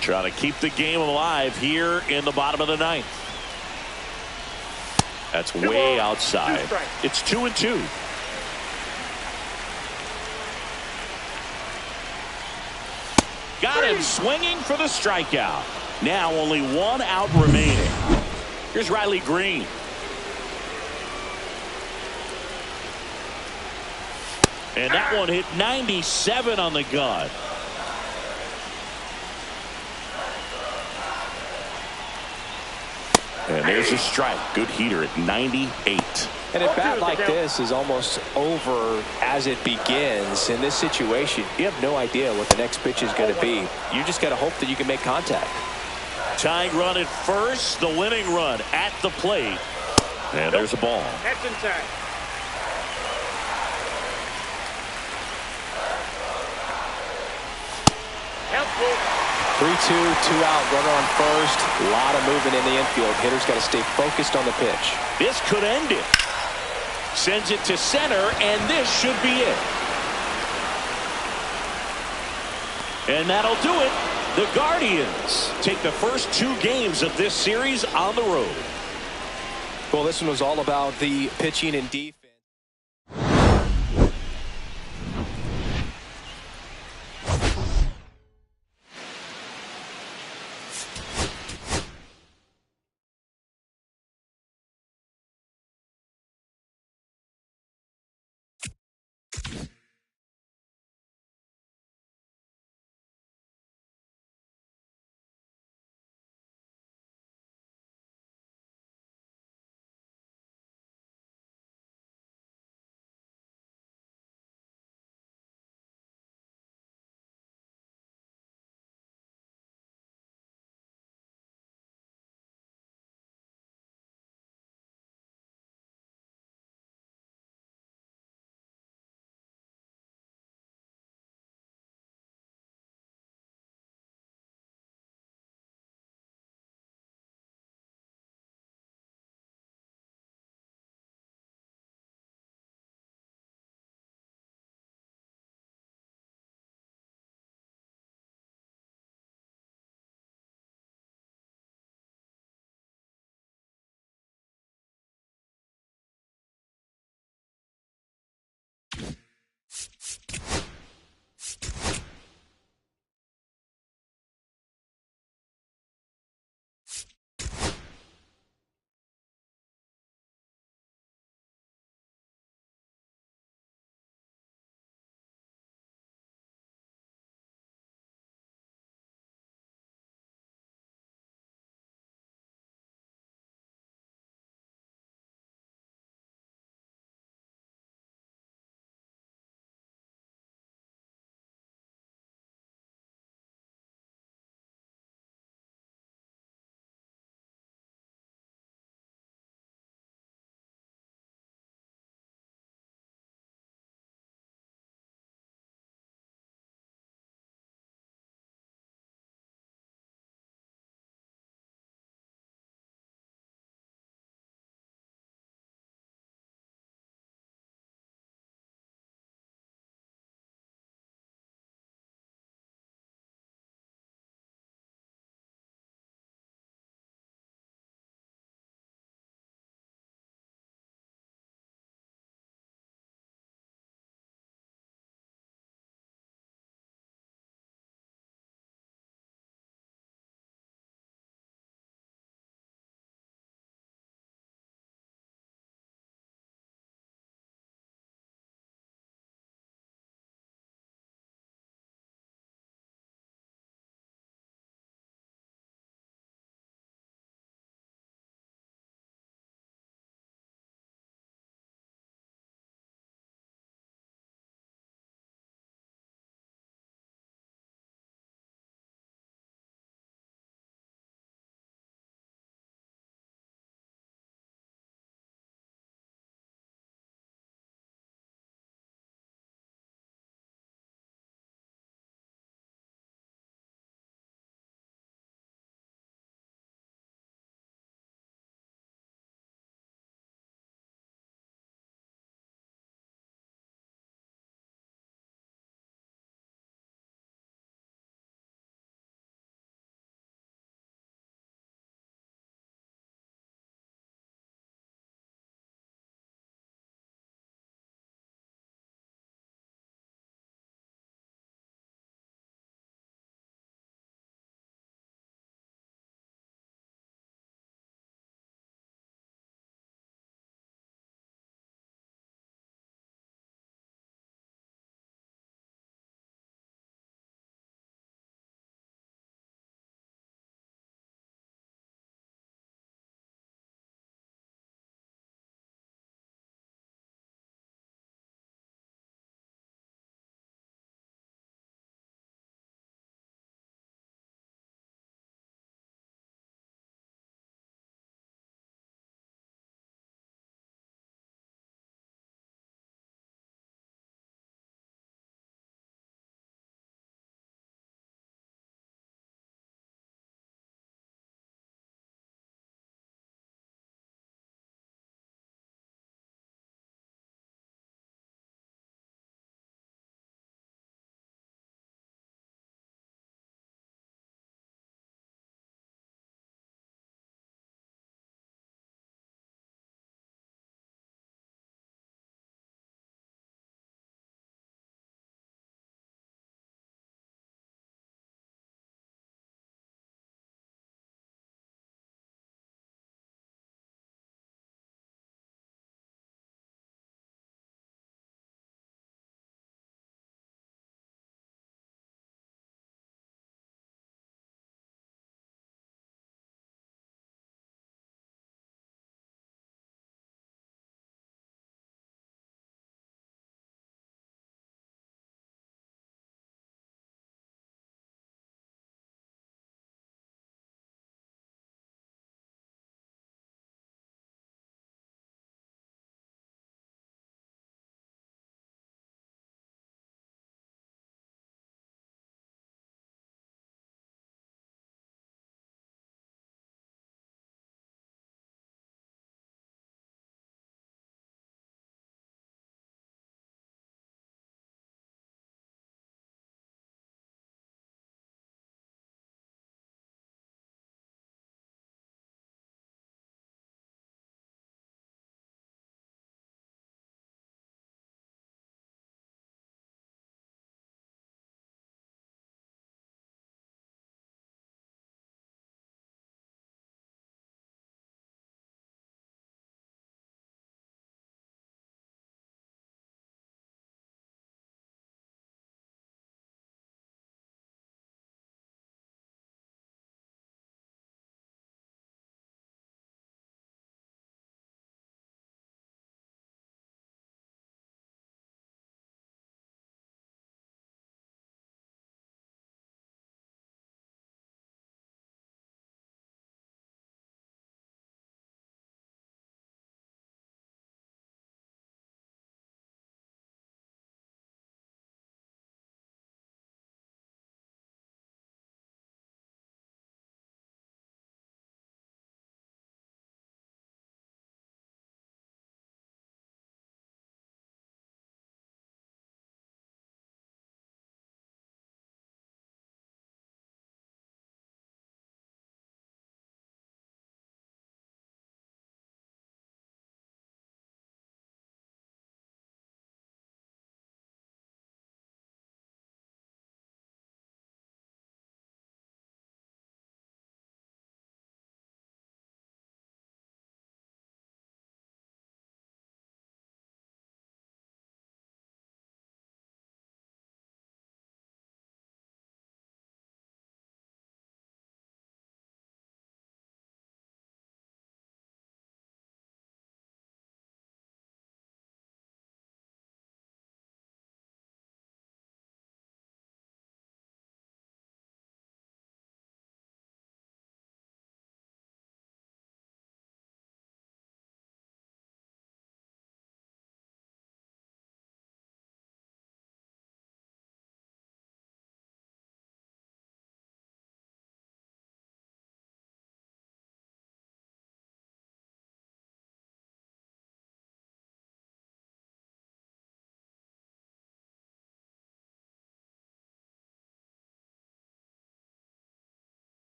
Trying to keep the game alive here in the bottom of the ninth. That's way outside. It's 2-2. Got him swinging for the strikeout. Now only 1 out remaining. Here's Riley Green. And that one hit 97 on the gun. And there's a strike. Good heater at 98. And a bat like this is almost over as it begins. In this situation, you have no idea what the next pitch is going to be. You just got to hope that you can make contact. Tying run at first, the winning run at the plate. And there's a ball. That's inside. Helpful. 3-2, 2 out, runner on first. A lot of movement in the infield. Hitter's got to stay focused on the pitch. This could end it. Sends it to center, and this should be it. And that'll do it. The Guardians take the first 2 games of this series on the road. Well, this one was all about the pitching and defense.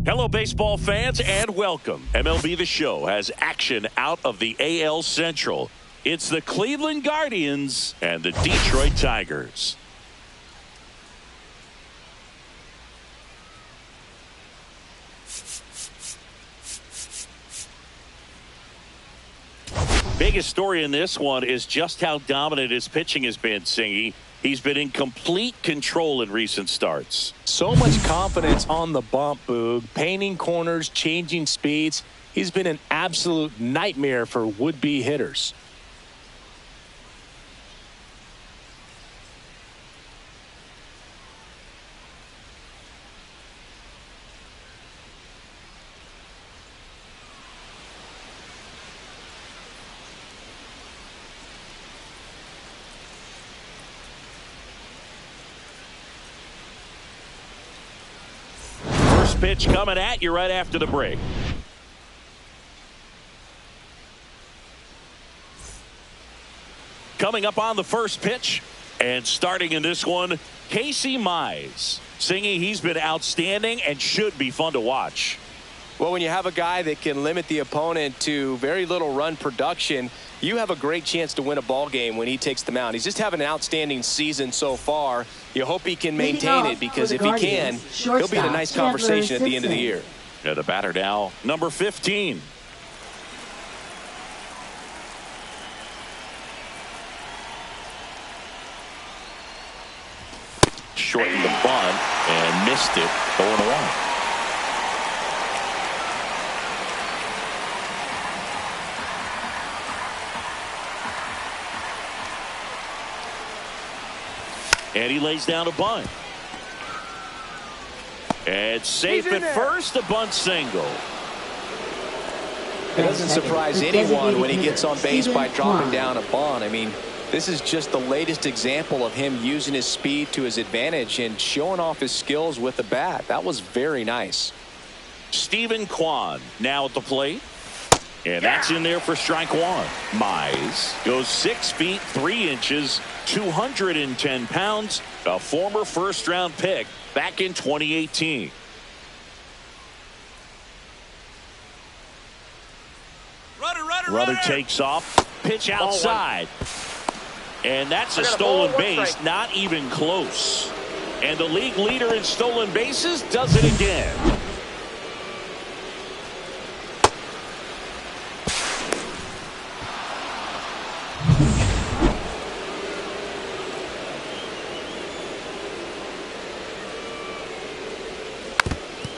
Hello, baseball fans, and welcome. MLB The Show has action out of the AL Central. It's the Cleveland Guardians and the Detroit Tigers. Biggest story in this one is just how dominant his pitching has been, Singy. He's been in complete control in recent starts. So much confidence on the bump, Boog. Painting corners, changing speeds. He's been an absolute nightmare for would-be hitters. Pitch coming at you right after the break. Coming up on the first pitch and starting in this one, Casey Mize. Singy, he's been outstanding and should be fun to watch. Well, when you have a guy that can limit the opponent to very little run production, you have a great chance to win a ball game when he takes the mound. He's just having an outstanding season so far. You hope he can maintain it, because if he can, he'll be in a nice conversation at the end of the year. Yeah, the batter now, number 15. Shortened the bunt and missed it, 0-1. And he lays down a bunt. And safe at first, a bunt single. It doesn't surprise anyone when he gets on base by dropping down a bunt. I mean, this is just the latest example of him using his speed to his advantage and showing off his skills with the bat. That was very nice. Steven Kwan now at the plate. And that's in there for strike one. Mize goes 6 feet 3 inches, 210 pounds, a former first-round pick back in 2018. Runner takes off, pitch outside. And that's a stolen base, not even close. And the league leader in stolen bases does it again.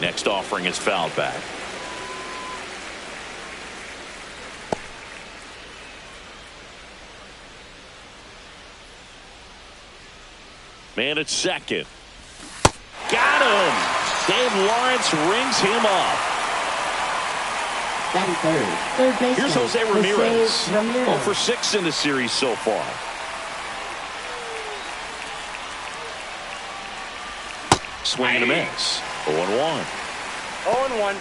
Next offering is fouled back. Man at second. Got him. Dave Lawrence rings him up. Batting third baseman. Here's Jose Ramirez. 0 for 6 in the series so far. Swing and a miss. 0-1. 0-1.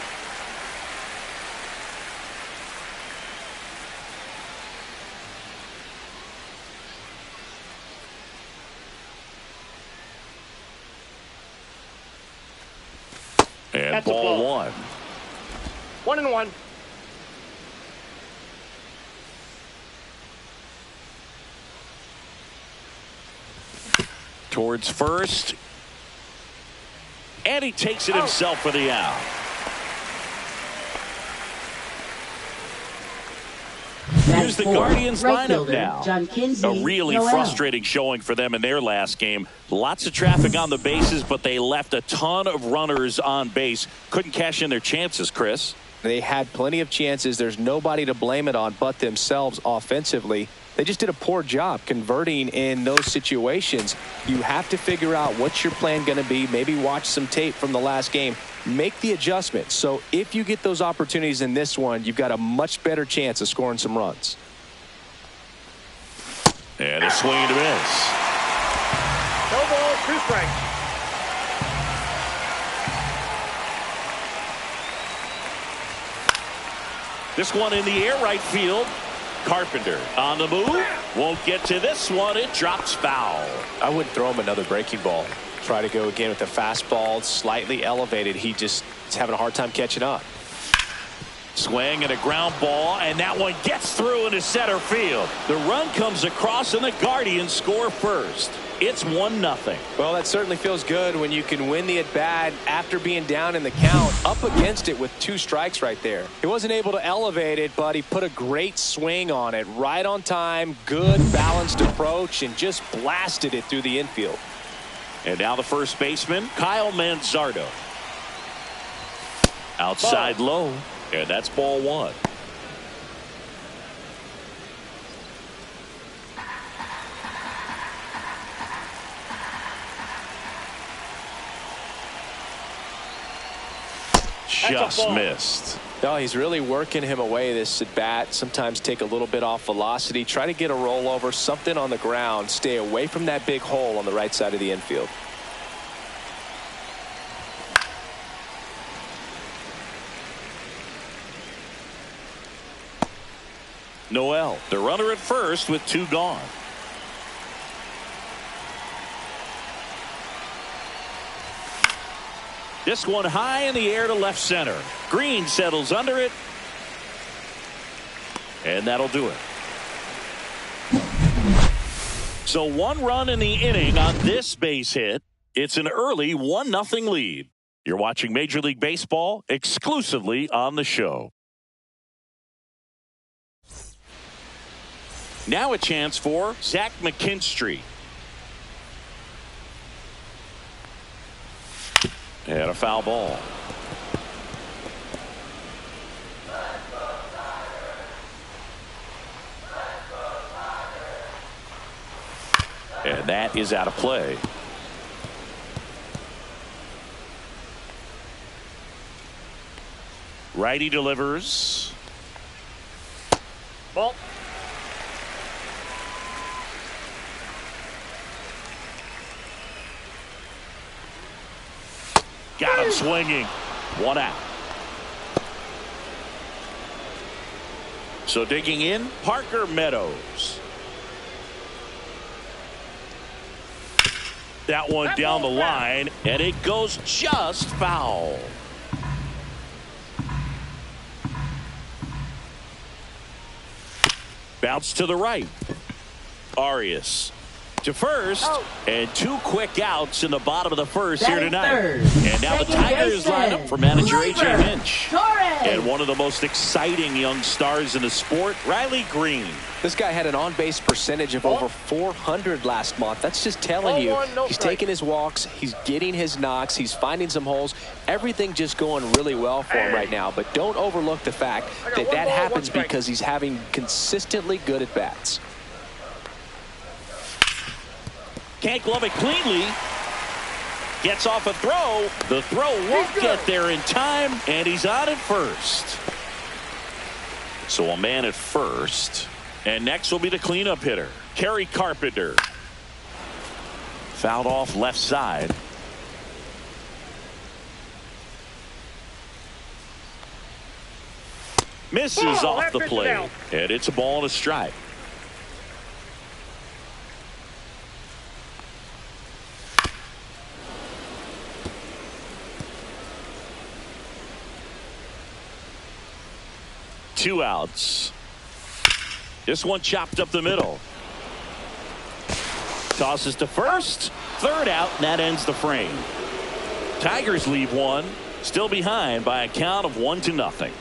And That's ball one. 1-1. Towards first. And he takes it himself for the out. Here's the Guardians lineup now. John Kinsey, a really frustrating showing for them in their last game. Lots of traffic on the bases, but they left a ton of runners on base. Couldn't cash in their chances, Chris. They had plenty of chances. There's nobody to blame it on but themselves offensively. They just did a poor job converting in those situations. You have to figure out what's your plan going to be. Maybe watch some tape from the last game. Make the adjustments. So if you get those opportunities in this one, you've got a much better chance of scoring some runs. And a swing and a miss. No ball, 2 strikes. This one in the air, right field. Carpenter on the move. Won't get to this one. It drops foul. I wouldn't throw him another breaking ball. Try to go again with the fastball, slightly elevated. He just He's having a hard time catching up. Swing and a ground ball, and that one gets through into center field. The run comes across, and the Guardians score first. It's 1-0. Well, that certainly feels good when you can win the at-bat after being down in the count, up against it with 2 strikes right there. He wasn't able to elevate it, but he put a great swing on it. Right on time, good balanced approach, and just blasted it through the infield. And now the first baseman, Kyle Manzardo. Outside low, and that's ball 1. Just missed. No, he's really working him away this at bat. Sometimes take a little bit off velocity. Try to get a rollover, something on the ground. Stay away from that big hole on the right side of the infield. Noel, the runner at first with 2 gone. This one high in the air to left center. Green settles under it. And that'll do it. So 1 run in the inning on this base hit. It's an early 1-0 lead. You're watching Major League Baseball exclusively on the show. Now a chance for Zach McKinstry. And a foul ball. And that is out of play. Righty delivers. Ball. Got him swinging. 1 out. So digging in, Parker Meadows. That one down the line, and it goes just foul. Bounce to the right. Arias to first, and 2 quick outs in the bottom of the first here tonight. And now the Tigers line up for manager A.J. Hinch. And one of the most exciting young stars in the sport, Riley Green. This guy had an on-base percentage of over 400 last month. That's just telling you he's taking his walks, he's getting his knocks, he's finding some holes. Everything just going really well for him right now. But don't overlook the fact that that happens because he's having consistently good at-bats. Can't glove it cleanly. Gets off a throw. The throw won't get there in time, and he's on at first. So a man at first. And next will be the cleanup hitter, Kerry Carpenter. Fouled off left side. Misses off the plate. And it's a ball and a strike. Two outs. This one chopped up the middle. Tosses to first. Third out, and that ends the frame. Tigers leave one. Still behind by a count of 1-0.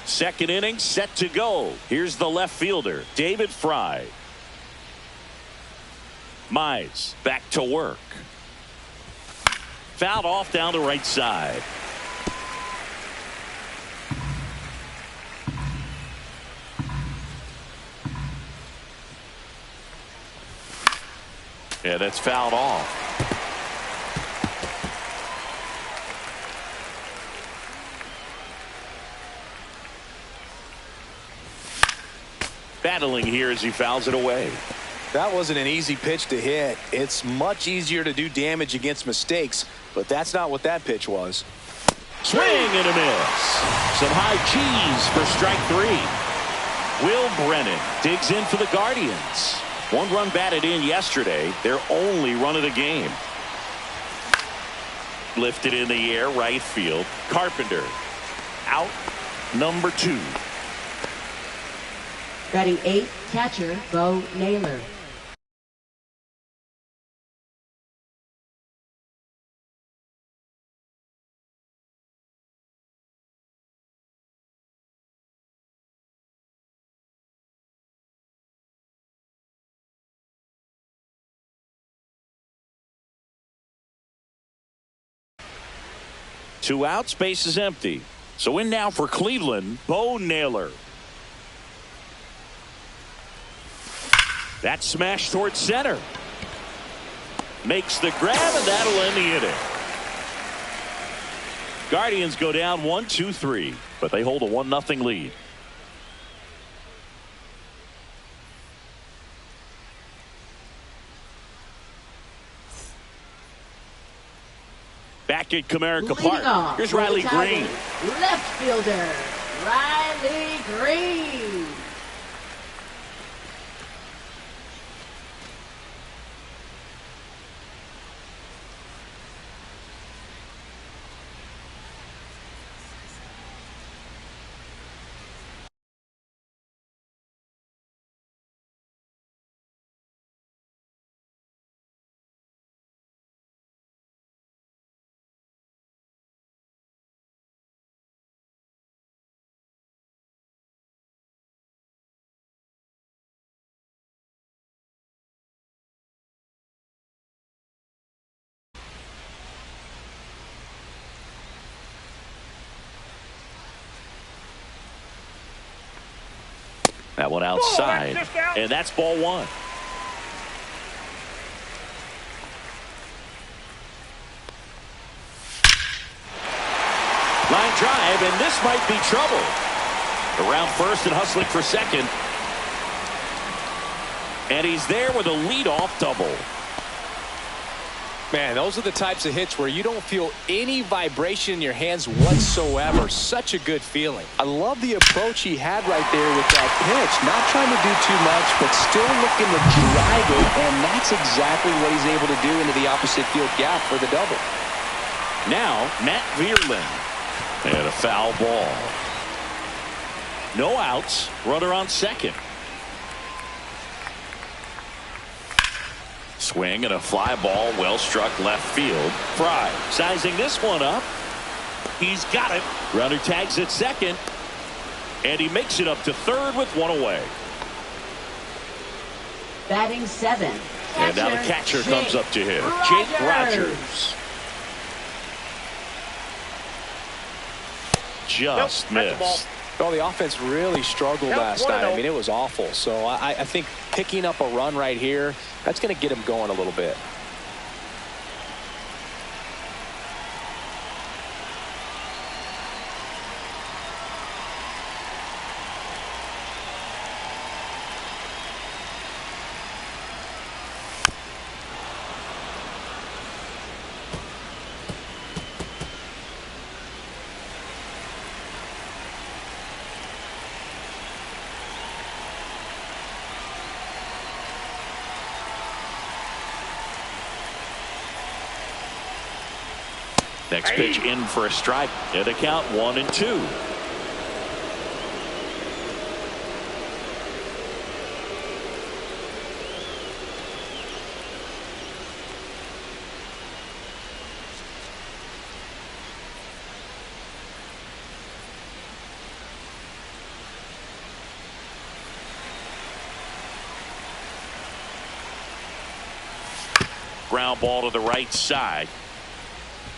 Second inning set to go. Here's the left fielder, David Fry. Mize back to work. Fouled off down the right side. Yeah, that's fouled off. Battling here as he fouls it away. That wasn't an easy pitch to hit. It's much easier to do damage against mistakes, but that's not what that pitch was. Swing and a miss. Some high cheese for strike three. Will Brennan digs in for the Guardians. 1 run batted in yesterday, their only run of the game. Lifted in the air, right field. Carpenter out, number 2. Batting 8, catcher Bo Naylor. Two outs, base is empty. So in now for Cleveland, Bo Naylor. That smash towards center. Makes the grab, and that'll end the inning. Guardians go down 1-2-3, but they hold a 1-0 lead. Back at Comerica Park. Here's Riley Green. Left fielder, Riley Green. That one outside, and that's ball 1. Line drive, and this might be trouble. Around first and hustling for second. And he's there with a leadoff double. Man, those are the types of hits where you don't feel any vibration in your hands whatsoever. Such a good feeling. I love the approach he had right there with that pitch. Not trying to do too much, but still looking to drive it, and that's exactly what he's able to do into the opposite field gap for the double. Now, Matt Vierlin. And a foul ball. No outs. Runner on second. Swing and a fly ball, well struck left field. Fry sizing this one up. He's got it. Runner tags at second. And he makes it up to third with one away. Batting 7. And now the catcher comes up to him. Jake Rogers. Just missed. Well, the offense really struggled last night. I mean, it was awful. So I think picking up a run right here, that's going to get him going a little bit. Next pitch in for a strike. And a count 1-2. Ground ball to the right side.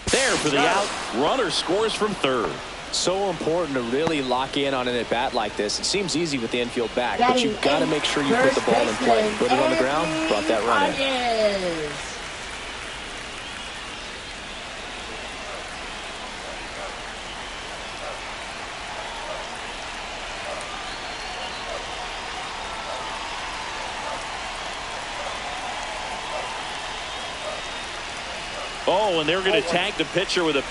There for the out. Runner scores from third. So important to really lock in on an at-bat like this. It seems easy with the infield back, but you've got to make sure you put the ball in play. Put it on the ground, brought that run in. Oh, and they're going to tag the pitcher with a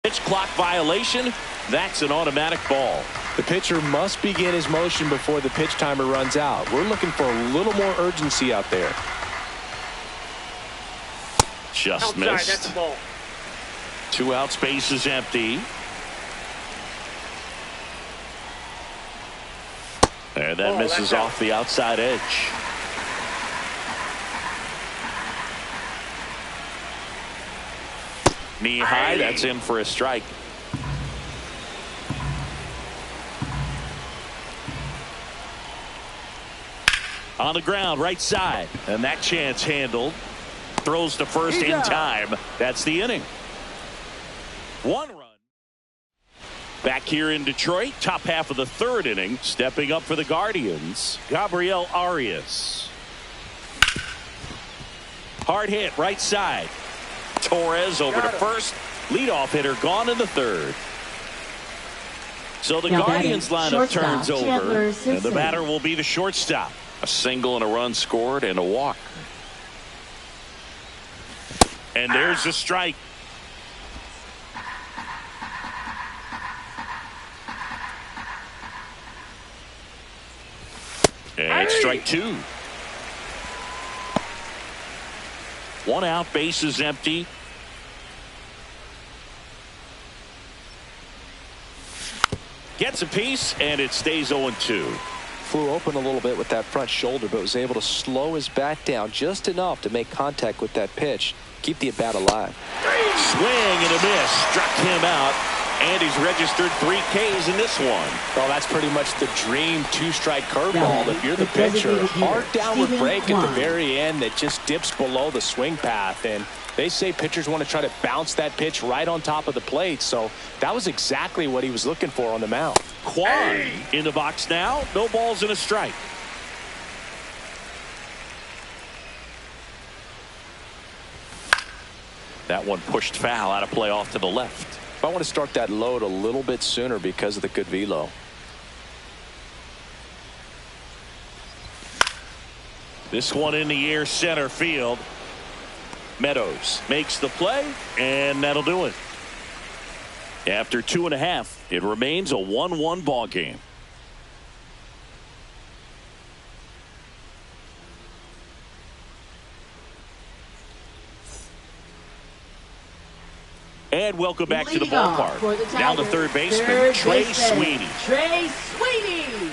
pitch clock violation. That's an automatic ball. The pitcher must begin his motion before the pitch timer runs out. We're looking for a little more urgency out there. Just Outside, missed. that's a ball. 2 out, space is empty. And that misses off the outside edge. Knee high, that's in for a strike. On the ground, right side. And that chance handled. Throws to first in time. That's the inning. 1 run. Back here in Detroit, top half of the 3rd inning. Stepping up for the Guardians, Gabriel Arias. Hard hit, right side. Torres over to first. Leadoff hitter gone in the 3rd. So the Guardians lineup turns over, and the batter will be the shortstop. A single and a run scored and a walk. And there's a strike. And strike 2. 1 out, base is empty. Gets a piece, and it stays 0-2. Flew open a little bit with that front shoulder, but was able to slow his bat down just enough to make contact with that pitch. Keep the at-bat alive. Swing and a miss. Struck him out. And he's registered 3 Ks in this one. Well, that's pretty much the dream 2-strike curveball. If you're the pitcher, hard downward break at the very end that just dips below the swing path. And they say pitchers want to try to bounce that pitch right on top of the plate. So that was exactly what he was looking for on the mound. Kwan in the box now. No balls and a strike. That one pushed foul, out of play off to the left. I want to start that load a little bit sooner because of the good velo. This one in the air, center field. Meadows makes the play, and that'll do it. After 2.5, it remains a 1-1 ball game. And welcome back to the ballpark. Down the third baseman, Trey Sweeney. Trey Sweeney.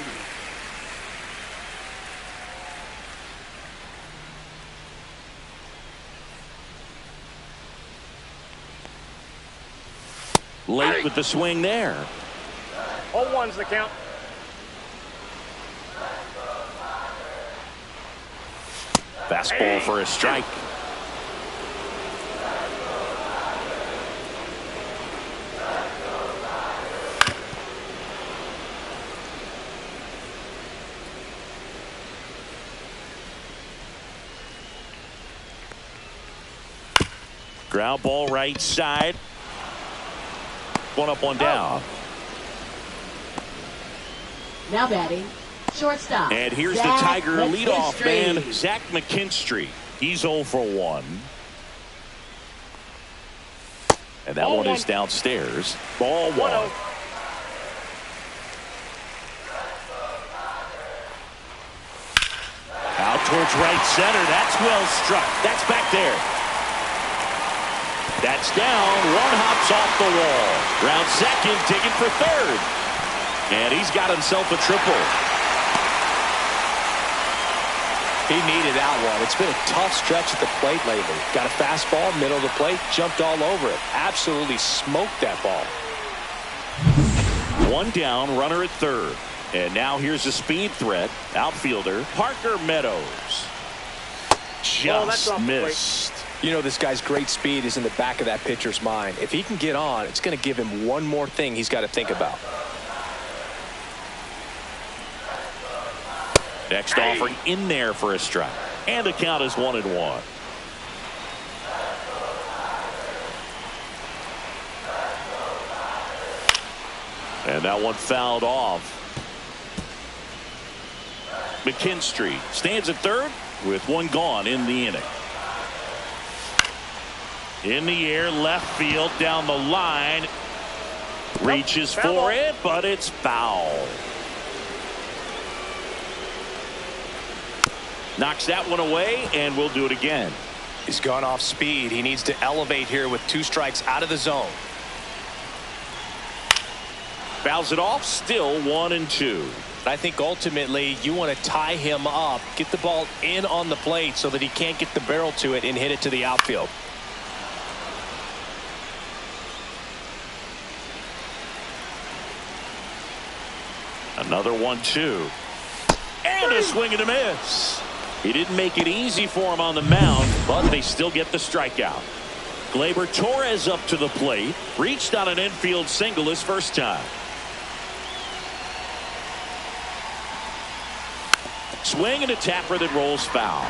Late with the swing there. 0-1's the count. Fastball for a strike. Ground ball right side. One up, one down. Now batting, shortstop. And here's the Zach Tiger leadoff man, McKinstry. Zach McKinstry. He's 0 for 1. And that one is downstairs. Ball 1. Out towards right center. That's well struck. That's back there. That's down. One hops off the wall. Round second, digging for third. And he's got himself a triple. He needed that one. It's been a tough stretch at the plate lately. Got a fastball, middle of the plate, jumped all over it. Absolutely smoked that ball. One down, runner at third. And now here's a speed threat. Outfielder Parker Meadows. Just missed. You know, this guy's great speed is in the back of that pitcher's mind. If he can get on, it's going to give him one more thing he's got to think about. Next offering in there for a strike. And the count is 1-1. And that one fouled off. McKinstry stands at third with one gone in the inning. In the air, left field, down the line. Reaches for it, but it's foul. Knocks that one away, and we'll do it again. He's gone off speed. He needs to elevate here with 2 strikes out of the zone. Fouls it off, still 1-2. I think ultimately you want to tie him up, get the ball in on the plate so that he can't get the barrel to it and hit it to the outfield. Another 1-2. And a swing and a miss. He didn't make it easy for him on the mound, but they still get the strikeout. Gleyber Torres up to the plate. Reached on an infield single his first time. Swing and a tapper that rolls foul.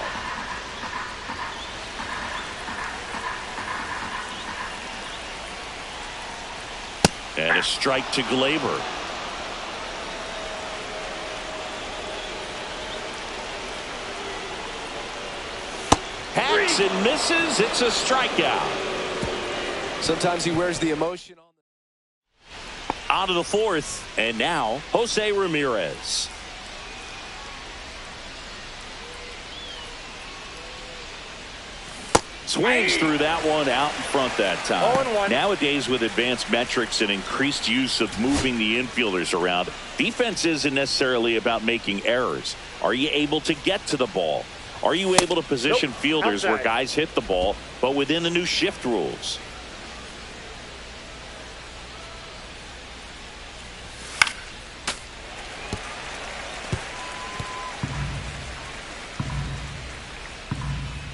And a strike to Gleyber. Hacks and misses. It's a strikeout. Sometimes he wears the emotion on to the fourth, and now Jose Ramirez. Swings through that one out in front that time. Nowadays, with advanced metrics and increased use of moving the infielders around, defense isn't necessarily about making errors. Are you able to get to the ball? Are you able to position fielders where guys hit the ball, but within the new shift rules?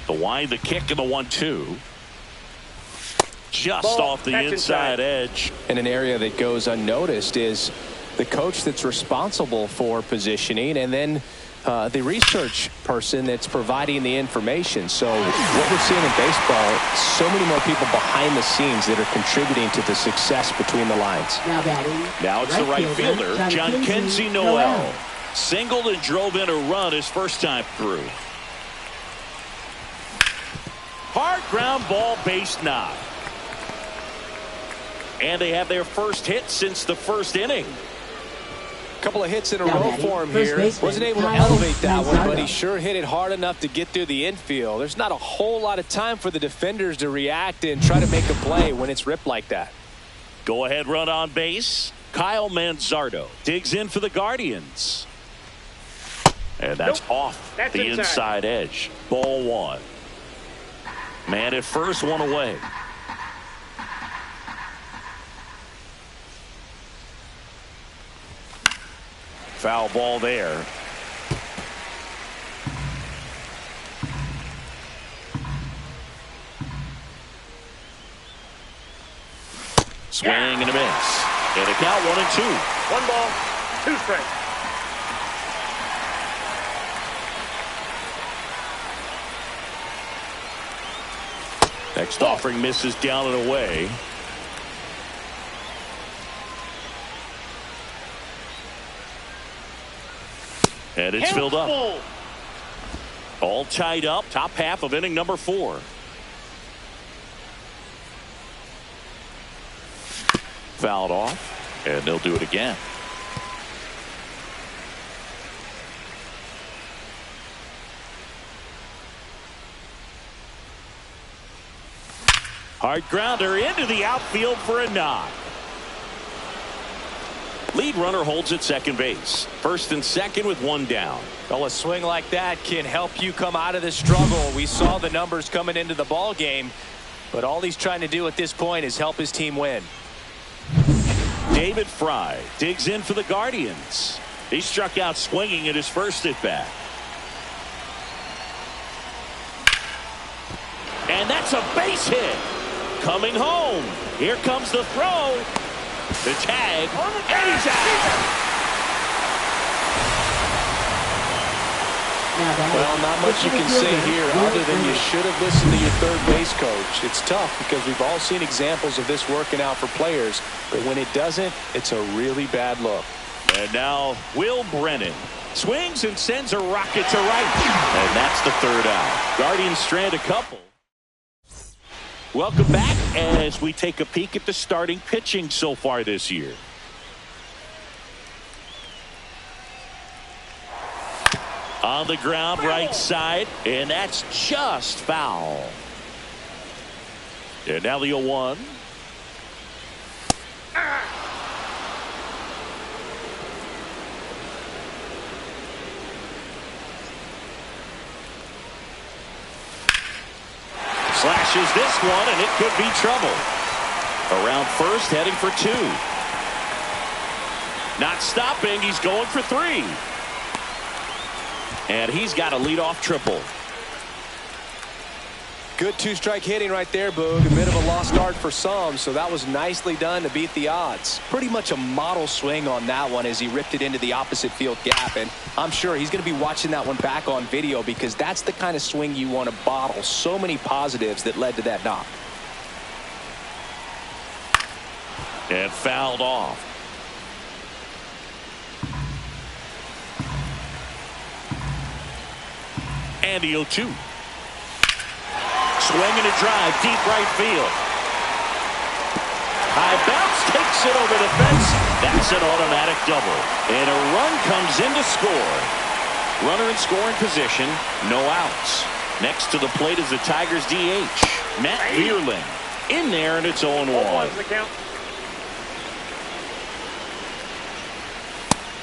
The wind, the kick, and the 1-2. Just off the inside edge. And an area that goes unnoticed is the coach that's responsible for positioning, and then the research person that's providing the information. So what we're seeing in baseball, so many more people behind the scenes that are contributing to the success between the lines. Now it's the right fielder, John Kinsey Noel. Singled and drove in a run his first time through. Hard ground ball, base knock. And they have their first hit since the first inning. Couple of hits in a row for him here. Wasn't able to elevate that one, but he sure hit it hard enough to get through the infield. There's not a whole lot of time for the defenders to react and try to make a play when it's ripped like that. Go ahead run on base. Kyle Manzardo digs in for the Guardians. And that's off the inside edge. Ball 1. Man at first, one away. Foul ball there. Swing and a miss. And a count 1-2. 1 ball, 2 strikes. Next offering misses down and away. And it's filled up. All tied up. Top half of inning number 4. Fouled off. And they'll do it again. Hard grounder into the outfield for a knock. Lead runner holds at second base. First and second with one down. Well, a swing like that can help you come out of the struggle. We saw the numbers coming into the ball game, but all he's trying to do at this point is help his team win. David Fry digs in for the Guardians. He struck out swinging at his first at bat. And that's a base hit. Coming home. Here comes the throw. The tag. And he's out. Well, not much you can say here other than you should have listened to your third base coach. It's tough because we've all seen examples of this working out for players, but when it doesn't, it's a really bad look. And now Will Brennan swings and sends a rocket to right. And that's the third out. Guardians strand a couple. Welcome back as we take a peek at the starting pitching so far this year. On the ground, right side, and that's just foul. And now the 0-1. Slashes this one, and it could be trouble. Around first, heading for 2. Not stopping, he's going for 3. And he's got a leadoff triple. Good 2-strike hitting right there, Boog. A bit of a lost start for some, so that was nicely done to beat the odds. Pretty much a model swing on that one as he ripped it into the opposite field gap, and I'm sure he's going to be watching that one back on video because that's the kind of swing you want to bottle. So many positives that led to that knock. And fouled off. And the 0-2. Swing and a drive, deep right field. High bounce, takes it over the fence. That's an automatic double. And a run comes in to score. Runner in scoring position, no outs. Next to the plate is the Tigers DH, Matt Vierling. In there, and it's 0-1.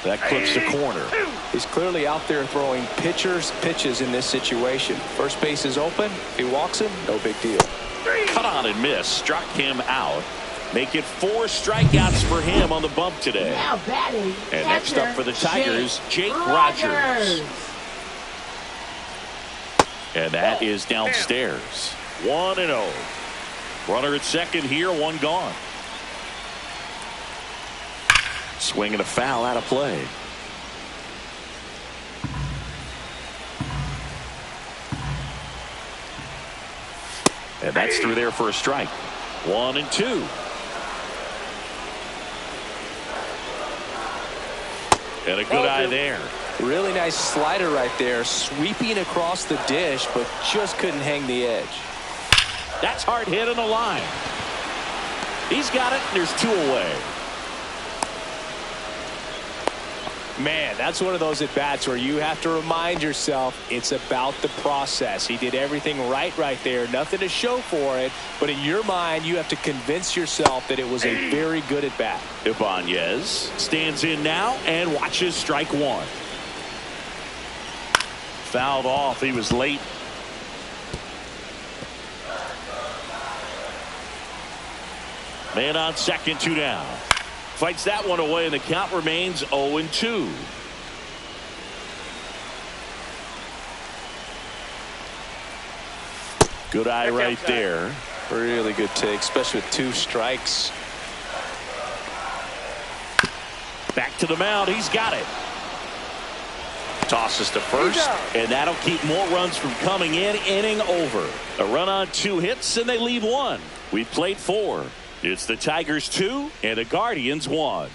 That clips the corner. He's clearly out there throwing pitches in this situation. First base is open. If he walks him, no big deal. Cut on and miss. Struck him out. Make it 4 strikeouts for him on the bump today. Now batting. And next up for the Tigers, Jake Rogers. And that is downstairs. 1-0. Runner at second here, 1 gone. Swing and a foul out of play. And that's through there for a strike. 1-2. And a good eye there. Really nice slider right there, sweeping across the dish, but just couldn't hang the edge. That's hard hit on the line. He's got it, and there's 2 away. Man, that's one of those at-bats where you have to remind yourself it's about the process. He did everything right there. Nothing to show for it. But in your mind, you have to convince yourself that it was a very good at-bat. Ibanez stands in now and watches strike 1. Fouled off. He was late. Man on second, 2 down. Fights that one away, and the count remains 0-2. Good eye right there. Really good take, especially with 2 strikes. Back to the mound. He's got it. Tosses to first, and that'll keep more runs from coming in. Inning over. A run on 2 hits, and they leave 1. We've played 4. It's the Tigers 2 and the Guardians 1.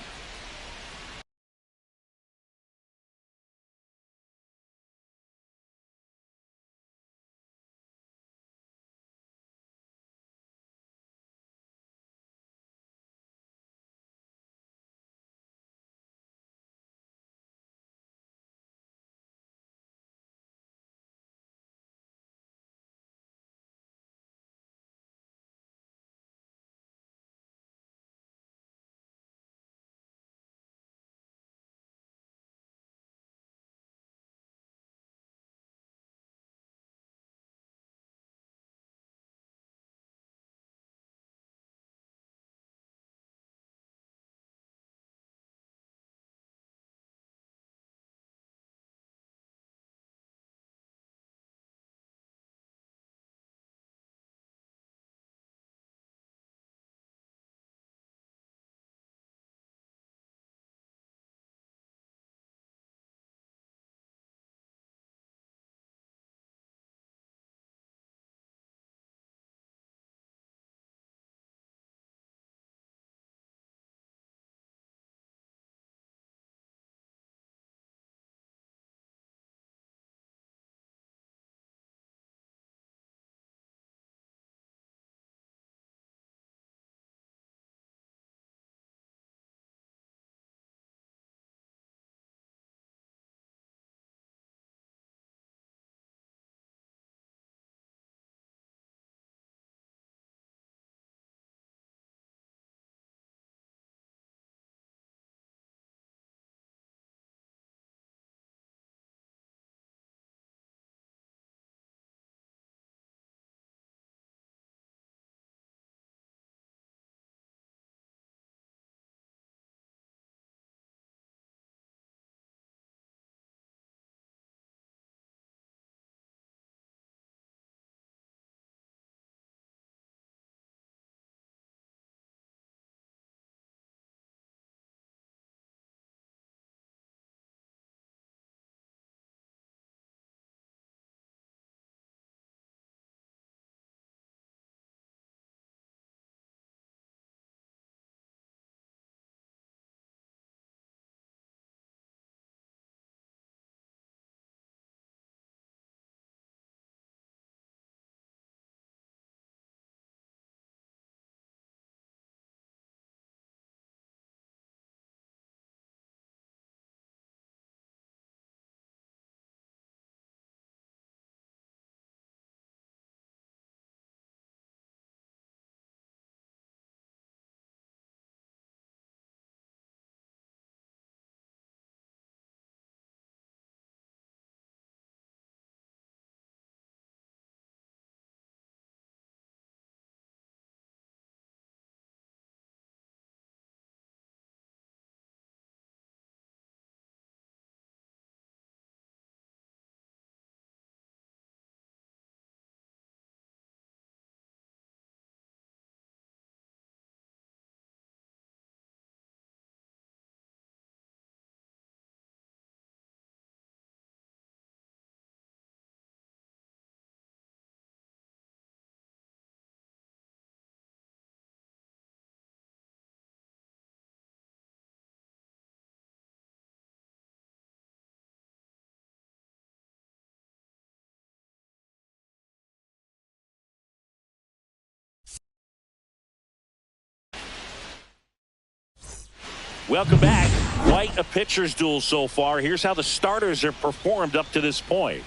Welcome back. Quite a pitcher's duel so far. Here's how the starters have performed up to this point.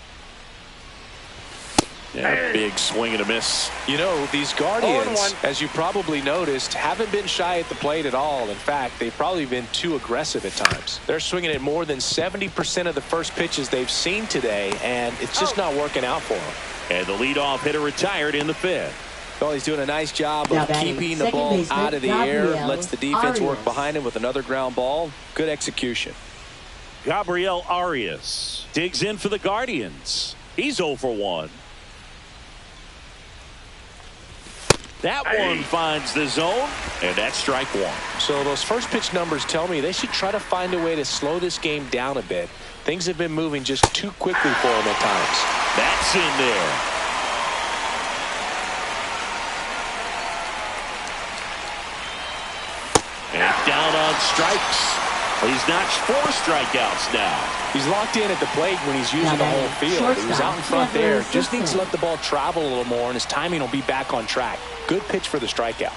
Yeah, big swing and a miss. You know, these Guardians, as you probably noticed, haven't been shy at the plate at all. In fact, they've probably been too aggressive at times. They're swinging at more than 70% of the first pitches they've seen today, and it's just not working out for them. And the leadoff hitter retired in the 5th. Well, he's doing a nice job of keeping the ball out of the air, lets the defense work behind him with another ground ball. Good execution. Gabriel Arias digs in for the Guardians. He's 0 for 1. That one finds the zone, and that's strike 1. So those first pitch numbers tell me they should try to find a way to slow this game down a bit. Things have been moving just too quickly for him at times. That's in there. And down on strikes. He's notched 4 strikeouts now. He's locked in at the plate when he's using the whole field. He was out in front there. Just needs to let the ball travel a little more, and his timing will be back on track. Good pitch for the strikeout.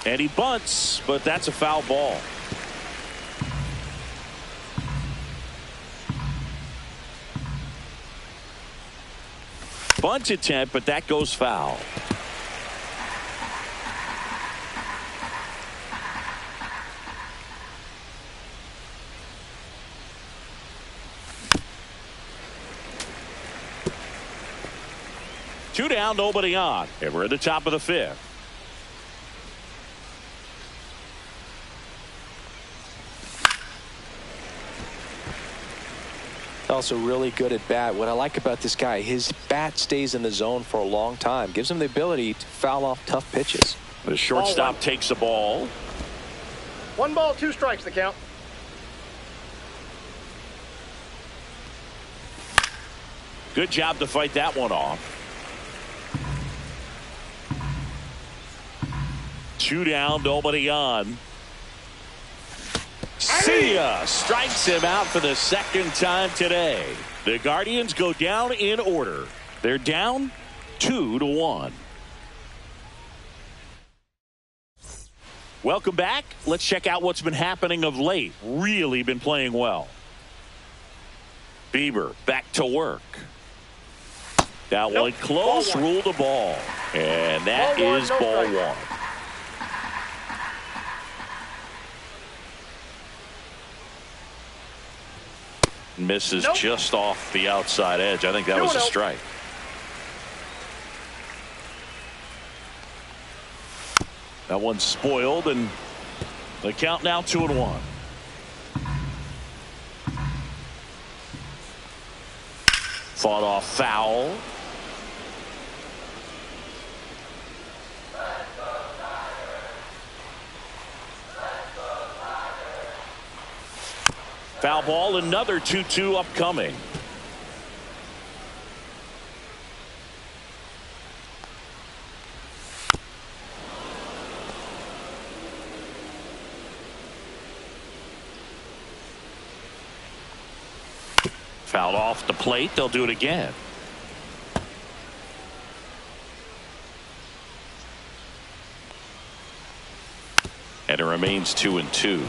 And he bunts, but that's a foul ball. Bunt attempt, but that goes foul. Two down, nobody on, and we're at the top of the 5th. Also really good at bat. What I like about this guy, his bat stays in the zone for a long time. Gives him the ability to foul off tough pitches. The shortstop takes the ball. 1 ball, 2 strikes the count. Good job to fight that one off. 2 down, nobody on. See ya! Strikes him out for the 2nd time today. The Guardians go down in order. They're down 2-1. Welcome back. Let's check out what's been happening of late. Really been playing well. Bieber back to work. That one close, ruled the ball. And that is ball 1. Misses just off the outside edge. I think that was a strike. That one's spoiled, and the count now 2-1. Fought off foul. Foul ball, another 2-2 upcoming. Fouled off the plate. They'll do it again. And it remains 2-2.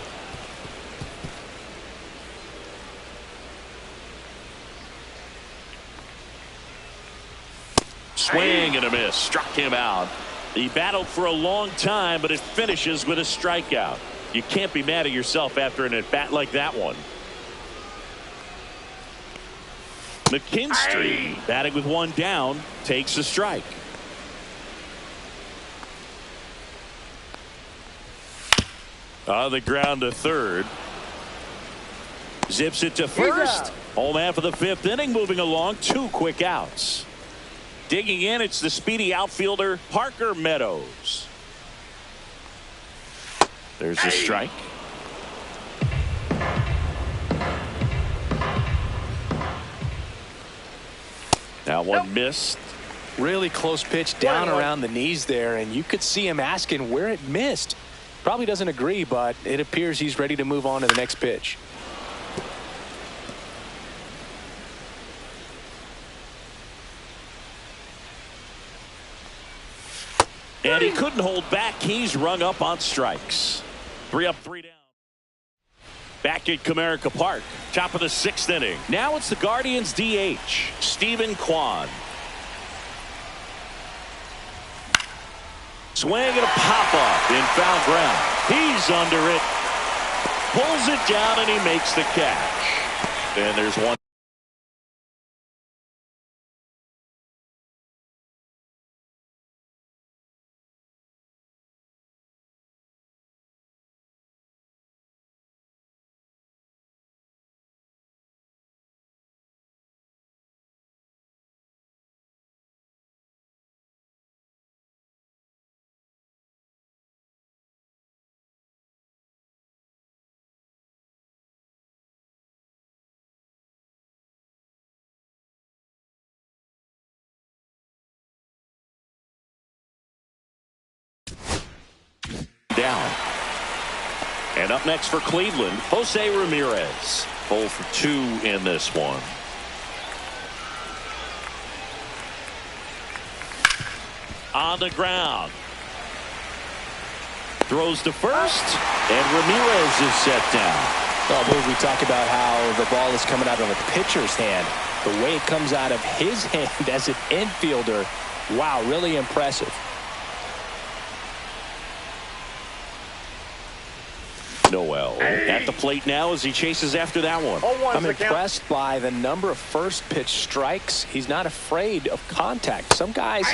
Swing and a miss. Struck him out. He battled for a long time, but it finishes with a strikeout. You can't be mad at yourself after an at-bat like that one. McKinstry, batting with 1 down, takes a strike. On the ground to third. Zips it to first. Home half of the 5th inning, moving along. 2 quick outs. Digging in, it's the speedy outfielder Parker Meadows. There's a strike. Now one missed. Really close pitch down around the knees there, and you could see him asking where it missed. Probably doesn't agree, but it appears he's ready to move on to the next pitch. And he couldn't hold back. He's rung up on strikes. 3 up, 3 down. Back at Comerica Park, top of the 6th inning. Now it's the Guardians DH, Stephen Kwan. Swing and a pop-up in foul ground. He's under it. Pulls it down and he makes the catch. And there's one. down. And up next for Cleveland, Jose Ramirez. 0 for 2 in this one. On the ground. Throws to first, and Ramirez is set down. We talk about how the ball is coming out of a pitcher's hand. The way it comes out of his hand as an infielder, wow, really impressive. Noel at the plate now as he chases after that one. I'm impressed by the number of first pitch strikes. He's not afraid of contact. Some guys,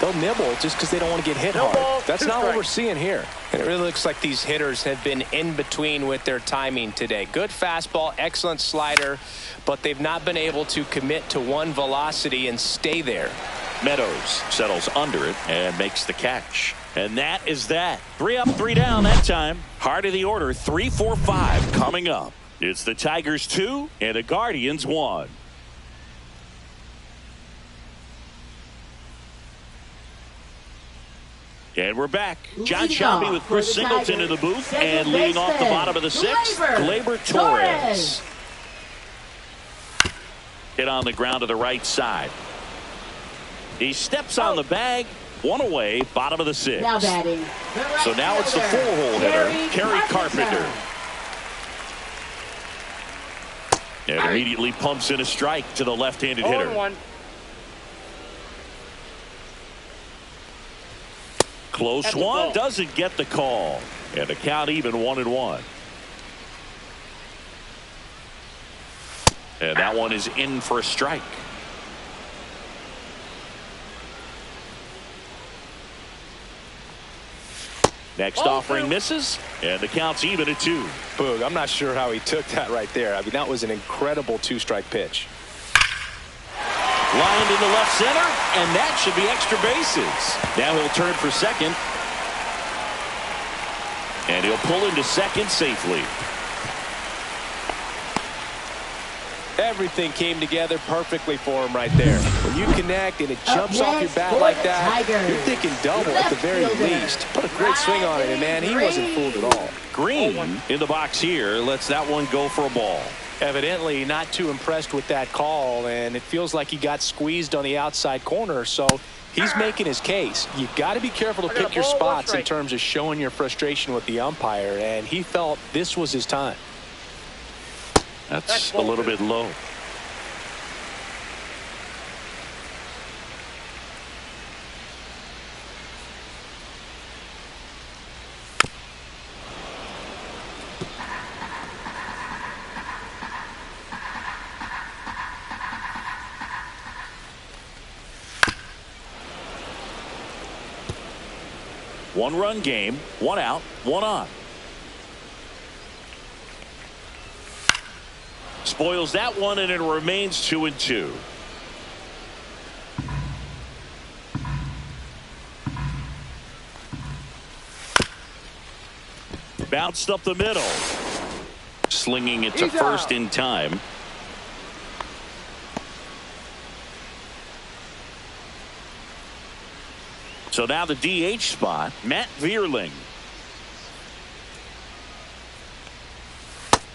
they'll nibble just because they don't want to get hit hard. That's not what we're seeing here. And it really looks like these hitters have been in between with their timing today. Good fastball, excellent slider, but they've not been able to commit to one velocity and stay there. Meadows settles under it and makes the catch. And that is that. 3 up, 3 down that time. Heart of the order, 3, 4, 5 coming up. It's the Tigers 2 and the Guardians 1. And we're back. John Shelby with Chris Singleton in the booth. And leading off the bottom of the 6th, Gleyber Torres. Hit on the ground to the right side. He steps on the bag. 1 away, bottom of the 6th. Now batting. So now it's the 4-hole hitter, Kerry Carpenter. And immediately pumps in a strike to the left-handed hitter. 0-1. Close one, doesn't get the call. And the count even 1-1. And that one is in for a strike. Next offering misses, and the count's even at 2. Boog, I'm not sure how he took that right there. I mean, that was an incredible 2-strike pitch. Lined into left center, and that should be extra bases. Now he'll turn for second. And he'll pull into second safely. Everything came together perfectly for him right there. When you connect and it jumps off your bat like that, you're thinking double at the very least. Put a great swing on it, and man, he wasn't fooled at all. Green in the box here lets that one go for a ball. Evidently not too impressed with that call, and it feels like he got squeezed on the outside corner, so he's making his case. You've got to be careful to pick your spots in terms of showing your frustration with the umpire, and he felt this was his time. That's a little bit low. One-run game, 1 out, 1 on. Spoils that one, and it remains 2-2. Bounced up the middle. Slinging it to first in time. So now the DH spot, Matt Vierling.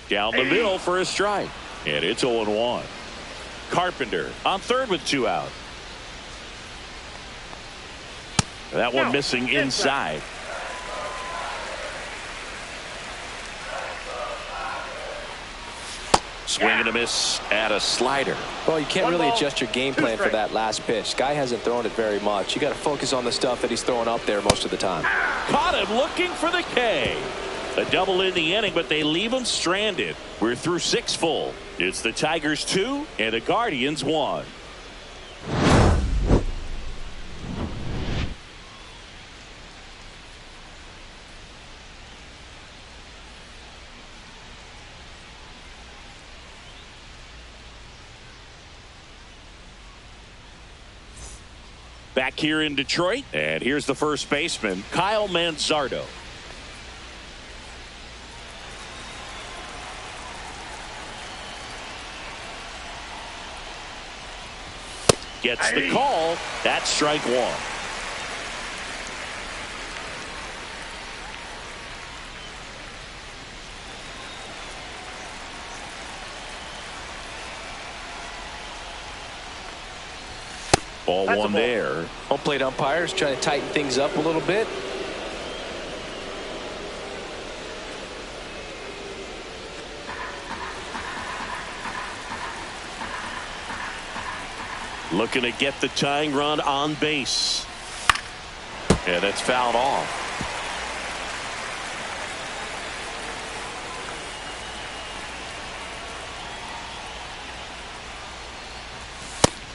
Down the middle for a strike. And it's 0-1. Carpenter on third with 2 out. That one missing inside. Swing and a miss at a slider. Well, you can't really adjust your game plan for that last pitch. Guy hasn't thrown it very much. You got to focus on the stuff that he's throwing up there most of the time. Caught him looking for the K. A double in the inning, but they leave him stranded. We're through 6 full. It's the Tigers 2 and the Guardians 1. Back here in Detroit, and here's the first baseman, Kyle Manzardo. Gets the call. That's strike 1. Ball That's a one ball. there. Home plate umpires trying to tighten things up a little bit. Looking to get the tying run on base. And it's fouled off.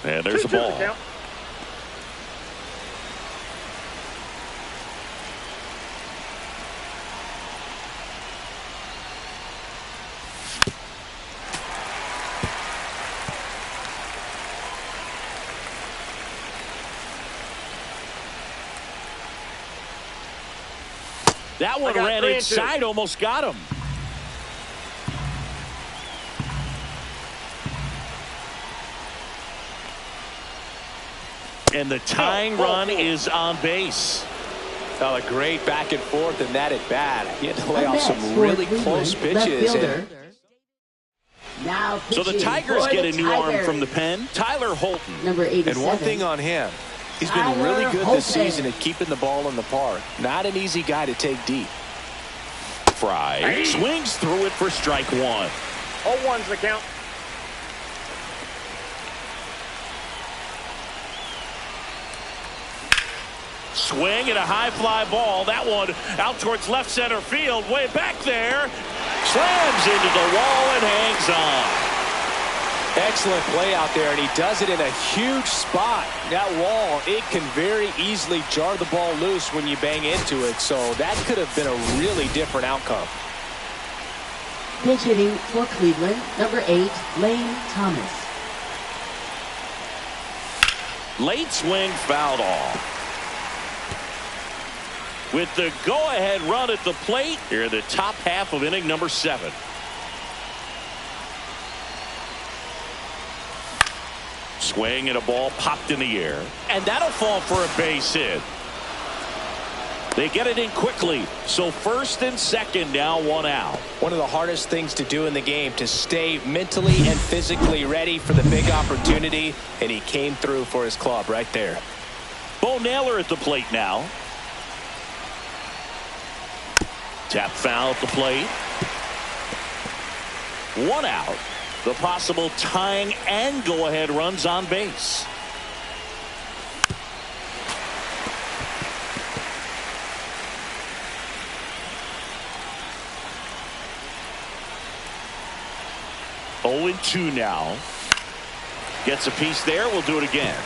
And there's the 2-2 ball. count. That one ran 3-2. inside, almost got him. And the tying run is on base. A great back and forth in that at bat. He had to lay Up off next some for really Cleveland, close left pitches. fielder. Now So the pitching Tigers for get the a new arm Tigers. from the pen. Tyler Holton. Number 87. And one thing on him, he's been really Tyler good this Holton. season at keeping the ball in the park. Not an easy guy to take deep. Fry swings through it for strike one. 0-1's the count. Swing and a high fly ball. That one out towards left center field. Way back there. Slams into the wall and hangs on. Excellent play out there, and he does it in a huge spot. That wall, it can very easily jar the ball loose when you bang into it, so that could have been a really different outcome. Pinch hitting for Cleveland, number 8, Lane Thomas. Late swing fouled off. With the go-ahead run at the plate, here in the top half of inning number 7. Swing and a ball popped in the air. And that'll fall for a base hit. They get it in quickly. So first and second, now one out. One of the hardest things to do in the game, to stay mentally and physically ready for the big opportunity, and he came through for his club right there. Bo Naylor at the plate now. Tap foul at the plate. One out. The possible tying and go-ahead runs on base. Oh and 2 now. Gets a piece there. We'll do it again.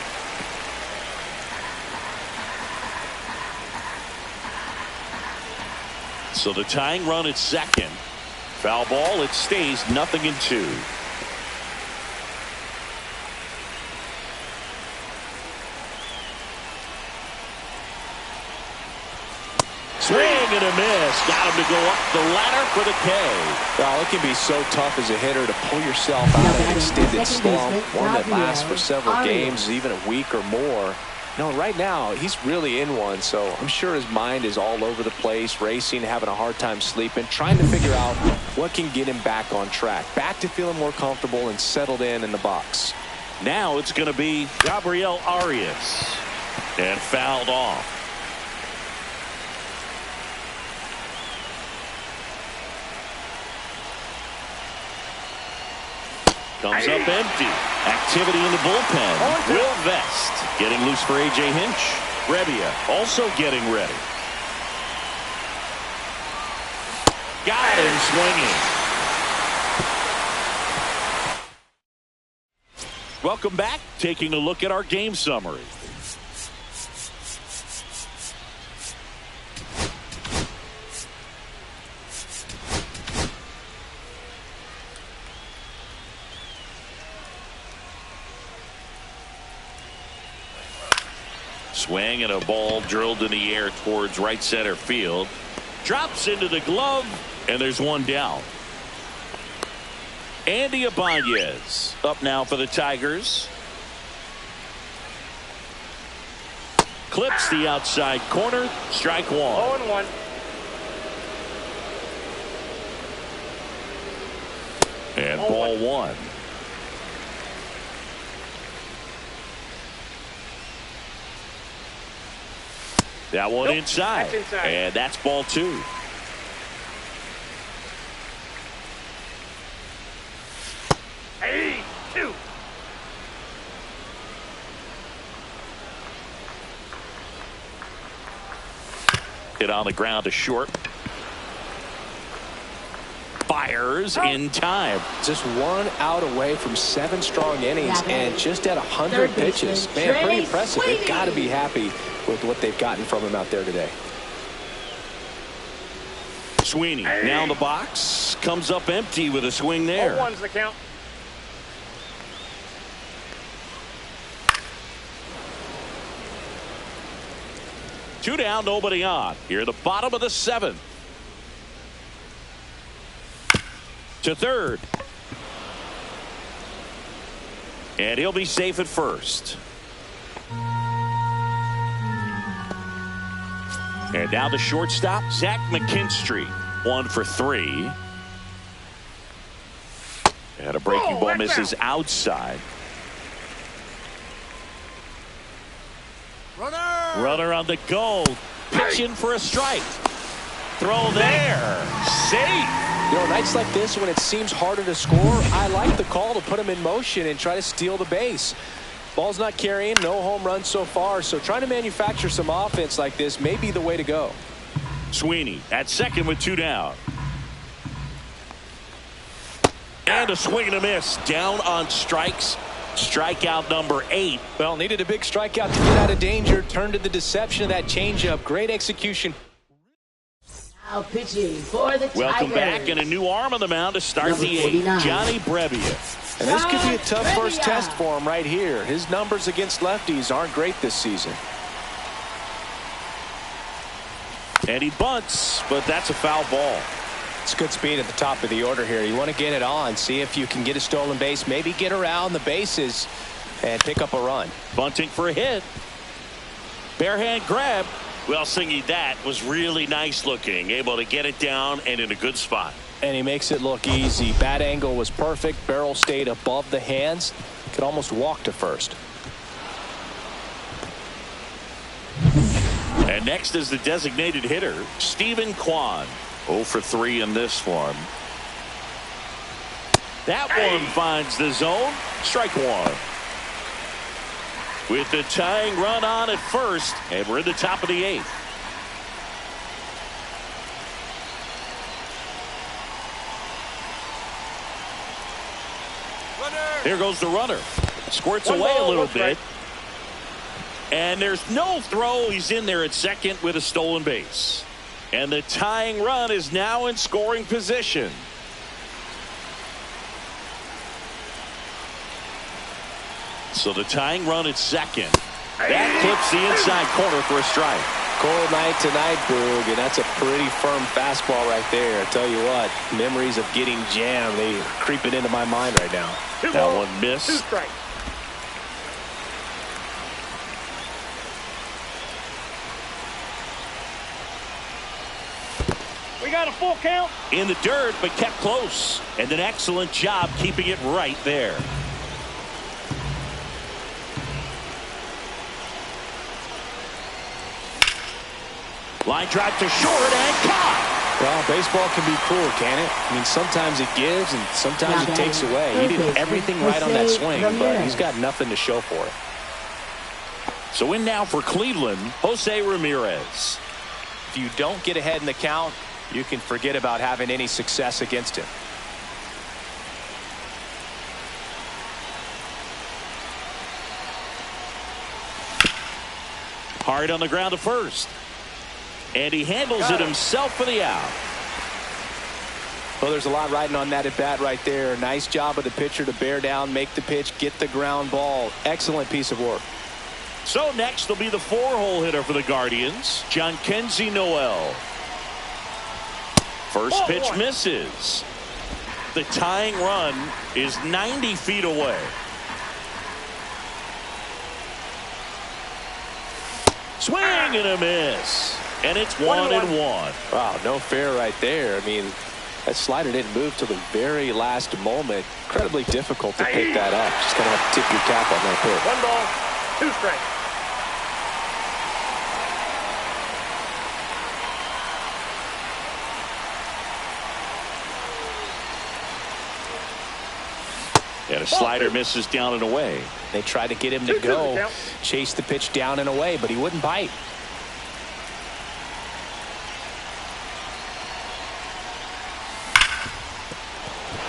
So the tying run at second. Foul ball. It stays 0-2. Swing and a miss. Got him to go up the ladder for the K. Well, it can be so tough as a hitter to pull yourself out of an extended slump, one that lasts for several games, even a week or more. No, right now, he's really in one, so I'm sure his mind is all over the place, racing, having a hard time sleeping, trying to figure out what can get him back on track, back to feeling more comfortable and settled in the box. Now it's going to be Gabriel Arias. And fouled off. Comes up empty. Activity in the bullpen. Will Vest getting loose for A.J. Hinch. Rebbia also getting ready. Got him swinging. Welcome back. Taking a look at our game summary. Swing and a ball drilled in the air towards right center field. Drops into the glove, and there's one down. Andy Ibanez up now for the Tigers. Clips the outside corner. Strike one. 0-1. And ball one. That one Nope, inside. that's inside. And that's ball 2. Hey, 2. Hit on the ground to short. Fires in time. Just 1 out away from 7 strong innings and just at 100 Third pitches. baseman, Man, pretty impressive. They've Sweeney. got to be happy with what they've gotten from him out there today. Sweeney now in the box. Comes up empty with a swing there. 0-1's the count. Two down, nobody on. Here at the bottom of the 7th. To third. And he'll be safe at first. And now the shortstop, Zach McKinstry. 1 for 3. And a breaking ball misses outside. Runner on the go. Pitching for a strike. Throw there. Safe. You know, nights like this when it seems harder to score, I like the call to put him in motion and try to steal the base. Ball's not carrying, no home runs so far, so trying to manufacture some offense like this may be the way to go. Sweeney at second with 2 down. And a swing and a miss. Down on strikes. Strikeout number 8. Well, needed a big strikeout to get out of danger. Turned to the deception of that changeup. Great execution. Now pitching for the Welcome Tigers. back, and a new arm on the mound to start Number the 8th. 49. Johnny Brebbia. And this could be a tough John first Brebbia. test for him right here. His numbers against lefties aren't great this season. And he bunts, but that's a foul ball. It's good speed at the top of the order here. You want to get it on, see if you can get a stolen base, maybe get around the bases and pick up a run. Bunting for a hit. Barehand grab. Well, Singy, that was really nice looking. Able to get it down and in a good spot. And he makes it look easy. Bat angle was perfect. Barrel stayed above the hands. Could almost walk to first. And next is the designated hitter, Stephen Kwan. 0 for 3 in this one. That one finds the zone. Strike 1. With the tying run on at first, and we're in the top of the 8th. Here goes the runner. Squirts One away ball, a little one bit. strike. And there's no throw. He's in there at second with a stolen base. And the tying run is now in scoring position. So the tying run at second. That clips the inside corner for a strike. Cold night tonight, Boog, and that's a pretty firm fastball right there. I tell you what, memories of getting jammed, they are creeping into my mind right now. 2 That balls, one missed. 2 strikes. We got a full count. In the dirt, but kept close. And an excellent job keeping it right there. Line drive to short and caught. Well, baseball can be cruel, can it? I mean, sometimes it gives and sometimes it takes away. He did everything right on that swing, but he's got nothing to show for it. So in now for Cleveland, Jose Ramirez. If you don't get ahead in the count, you can forget about having any success against him. Hard on the ground to first. And he handles it himself for the out. Well, there's a lot riding on that at bat right there. Nice job of the pitcher to bear down, make the pitch, get the ground ball. Excellent piece of work. So next will be the 4-hole hitter for the Guardians, John Kenzie Noel. First pitch misses. The tying run is 90 feet away. Swing and a miss. And it's 1-1. Wow, no fair right there. I mean, that slider didn't move till the very last moment. Incredibly difficult to pick that up. Just going to have to tip your cap on that pitch. 1 ball, 2 strikes. And a slider misses down and away. They tried to get him to go, chase the pitch down and away, but he wouldn't bite.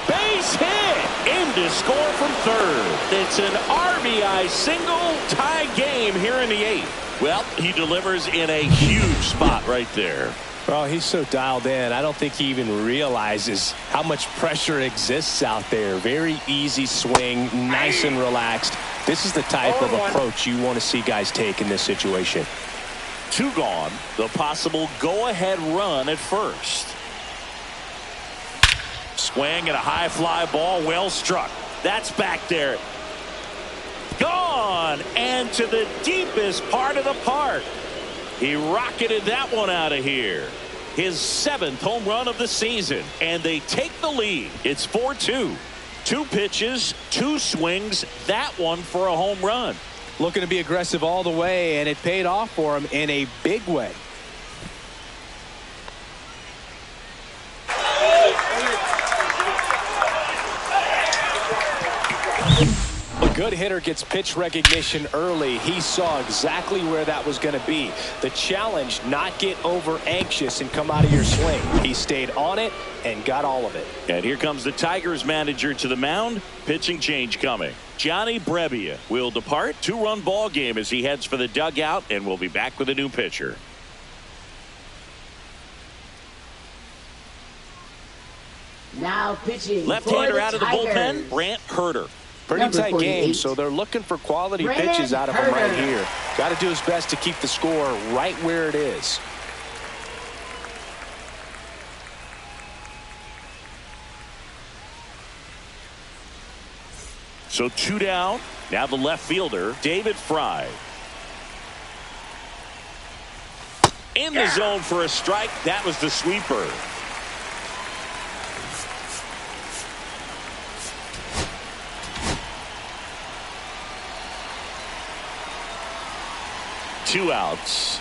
Base hit! In to score from third. It's an RBI single, tie game here in the 8th. Well, he delivers in a huge spot right there. Well, he's so dialed in, I don't think he even realizes how much pressure exists out there. Very easy swing, nice and relaxed. This is the type of approach you want to see guys take in this situation. 2 gone. The possible go-ahead run at first. Swing and a high fly ball, well struck. That's back there. Gone, and to the deepest part of the park. He rocketed that one out of here. His 7th home run of the season, and they take the lead. It's 4-2. 2 pitches, 2 swings, that one for a home run. Looking to be aggressive all the way, and it paid off for him in a big way. A good hitter gets pitch recognition early. He saw exactly where that was going to be. The challenge, not get over anxious and come out of your swing. He stayed on it and got all of it. And here comes the Tigers manager to the mound. Pitching change coming. Johnny Brebbia will depart. 2-run ball game as he heads for the dugout, and we'll be back with a new pitcher. Now pitching. Left-hander out of the bullpen, Brant Herter. Pretty tight game, so they're looking for quality pitches out of him right here. Got to do his best to keep the score right where it is. So 2 down. Now the left fielder, David Fry. In the zone for a strike. That was the sweeper. Two outs.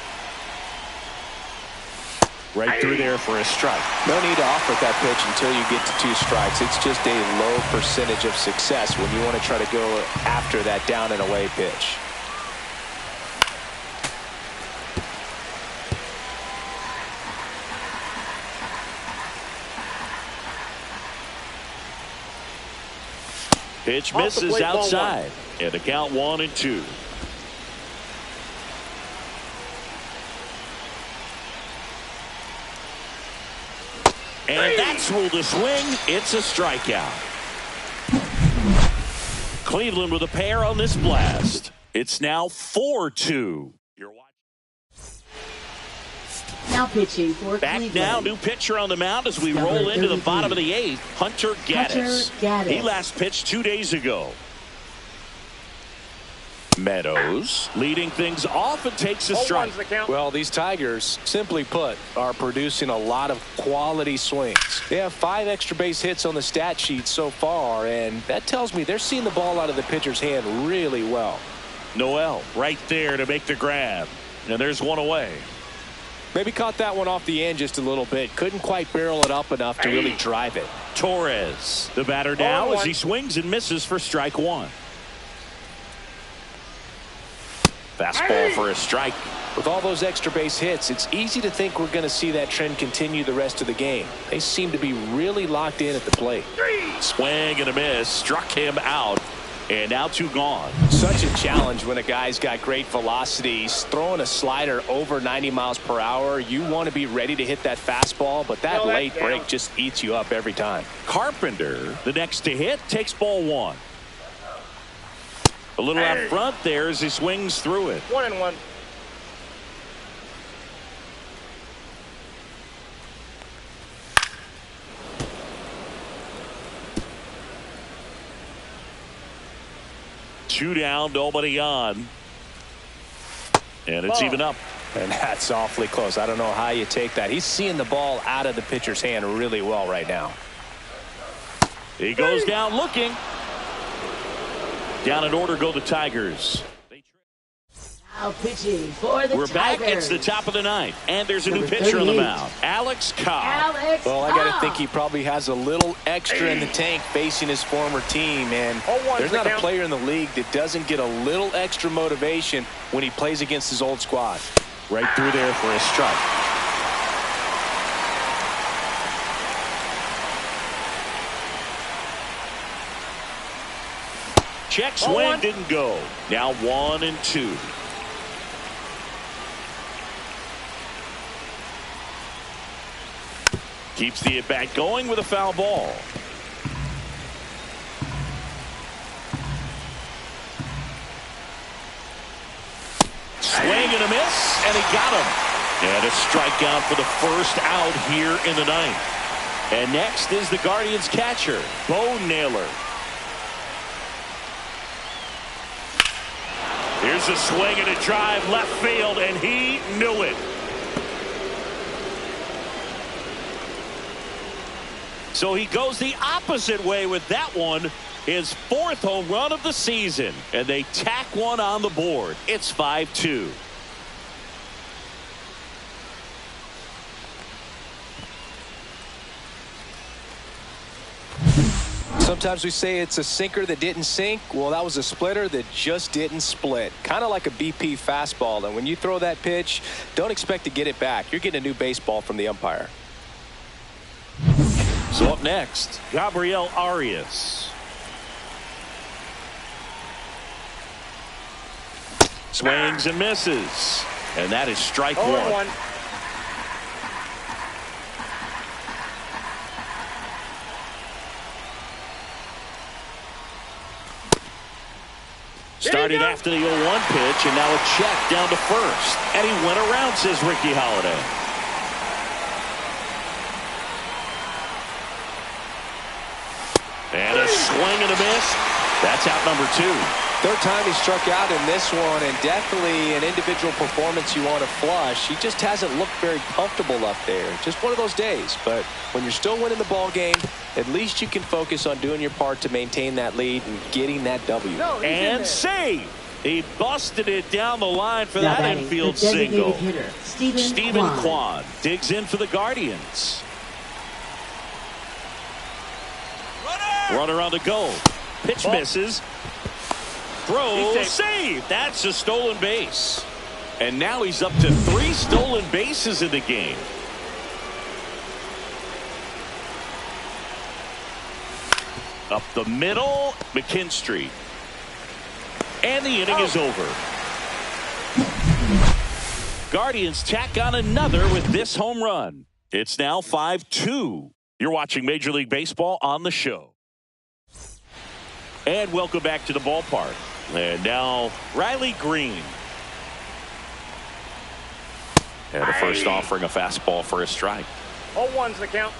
Right through there for a strike. No need to offer that pitch until you get to 2 strikes. It's just a low percentage of success when you want to try to go after that down and away pitch. Pitch misses outside. And the count 1-2. And that's ruled a swing. It's a strikeout. Cleveland with a pair on this blast. It's now 4-2. Now pitching for Back Cleveland. now, new pitcher on the mound as we roll into the bottom of the 8th. Hunter Gaddis. He last pitched 2 days ago. Meadows leading things off and takes a strike. Well, these Tigers, simply put, are producing a lot of quality swings. They have 5 extra base hits on the stat sheet so far, and that tells me they're seeing the ball out of the pitcher's hand really well. Noel right there to make the grab. And there's one away. Maybe caught that one off the end just a little bit. Couldn't quite barrel it up enough to really drive it. Torres, the batter now as he swings and misses for strike 1. Fastball for a strike. With all those extra base hits, it's easy to think we're going to see that trend continue the rest of the game. They seem to be really locked in at the plate. Swing and a miss. Struck him out. And now 2 gone. Such a challenge when a guy's got great velocity. He's throwing a slider over 90 miles per hour. You want to be ready to hit that fastball, but that late break just eats you up every time. Carpenter, the next to hit, takes ball 1. A little out front there as he swings through it. 1-1. Two down, nobody on. And it's even up. And that's awfully close. I don't know how you take that. He's seeing the ball out of the pitcher's hand really well right now. He goes down looking. Down in order go the Tigers. Now pitching for the We're back. It's the top of the ninth, and there's a new pitcher on the mound, Alex Cobb. Well, I got to think he probably has a little extra in the tank facing his former team, and there's not a player in the league that doesn't get a little extra motivation when he plays against his old squad. Right through there for a strike. Check swing didn't go. Now 1-2. Keeps the at-bat going with a foul ball. Swing and a miss, and he got him. And a strikeout for the first out here in the ninth. And next is the Guardians catcher, Bo Naylor. Here's a swing and a drive left field, and he knew it. So he goes the opposite way with that one. His fourth home run of the season. And they tack one on the board. It's 5-2. Sometimes we say it's a sinker that didn't sink. Well, that was a splitter that just didn't split. Kind of like a BP fastball. And when you throw that pitch, don't expect to get it back. You're getting a new baseball from the umpire. So up next, Gabriel Arias. Swings and misses. And that is strike one. Started after the 0-1 pitch, and now a check down to first. And he went around, says Ricky Holiday. And a swing and a miss. That's out number 2. Third time he struck out in this one, and definitely an individual performance you want to flush. He just hasn't looked very comfortable up there. Just one of those days. But when you're still winning the ball game, at least you can focus on doing your part to maintain that lead and getting that W. And save. He busted it down the line for that infield single. Hitter, Stephen Kwan digs in for the Guardians. Runner on the goal. Pitch misses. Throw, save. That's a stolen base. And now he's up to 3 stolen bases in the game. Up the middle, McKinstry. And the inning is over. Guardians tack on another with this home run. It's now 5-2. You're watching Major League Baseball on the show. And welcome back to the ballpark. And now Riley Green. And the first offering a fastball for a strike. 0-1's the count.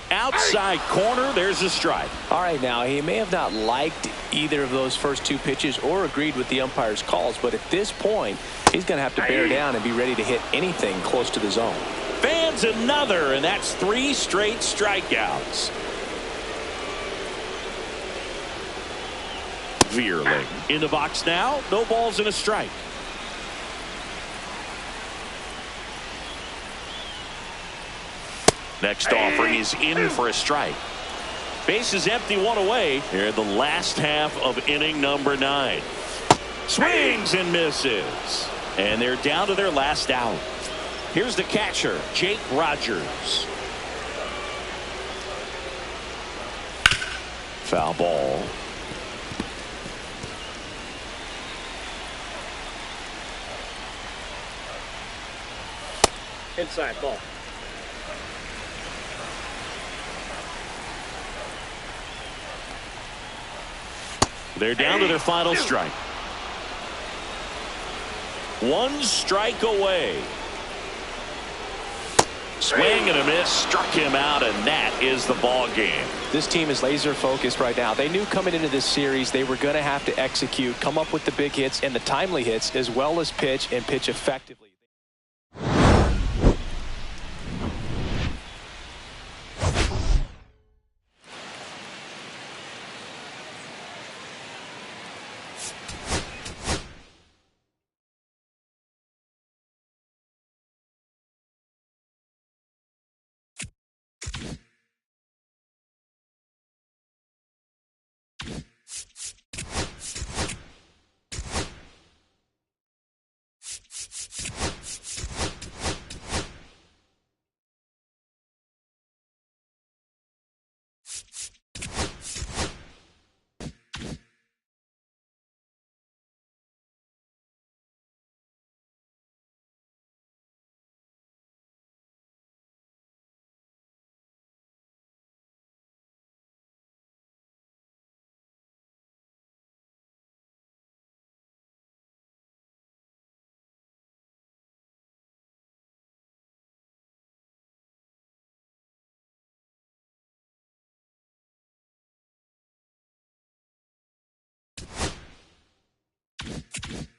Outside corner, there's a strike. All right, now he may have not liked either of those first 2 pitches or agreed with the umpire's calls, but at this point, he's going to have to bear down and be ready to hit anything close to the zone. Fans another, and that's 3 straight strikeouts. Veerling in the box now. No balls and a strike. Next offering is in for a strike. Base is empty, 1 away. Here in the last half of inning number 9. Swings and misses. And they're down to their last out. Here's the catcher, Jake Rogers. Foul ball. Inside ball. They're down to their final strike. 1 strike away. Swing and a miss, struck him out, and that is the ball game. This team is laser focused right now. They knew coming into this series they were going to have to execute, come up with the big hits and the timely hits, as well as pitch and pitch effectively. it.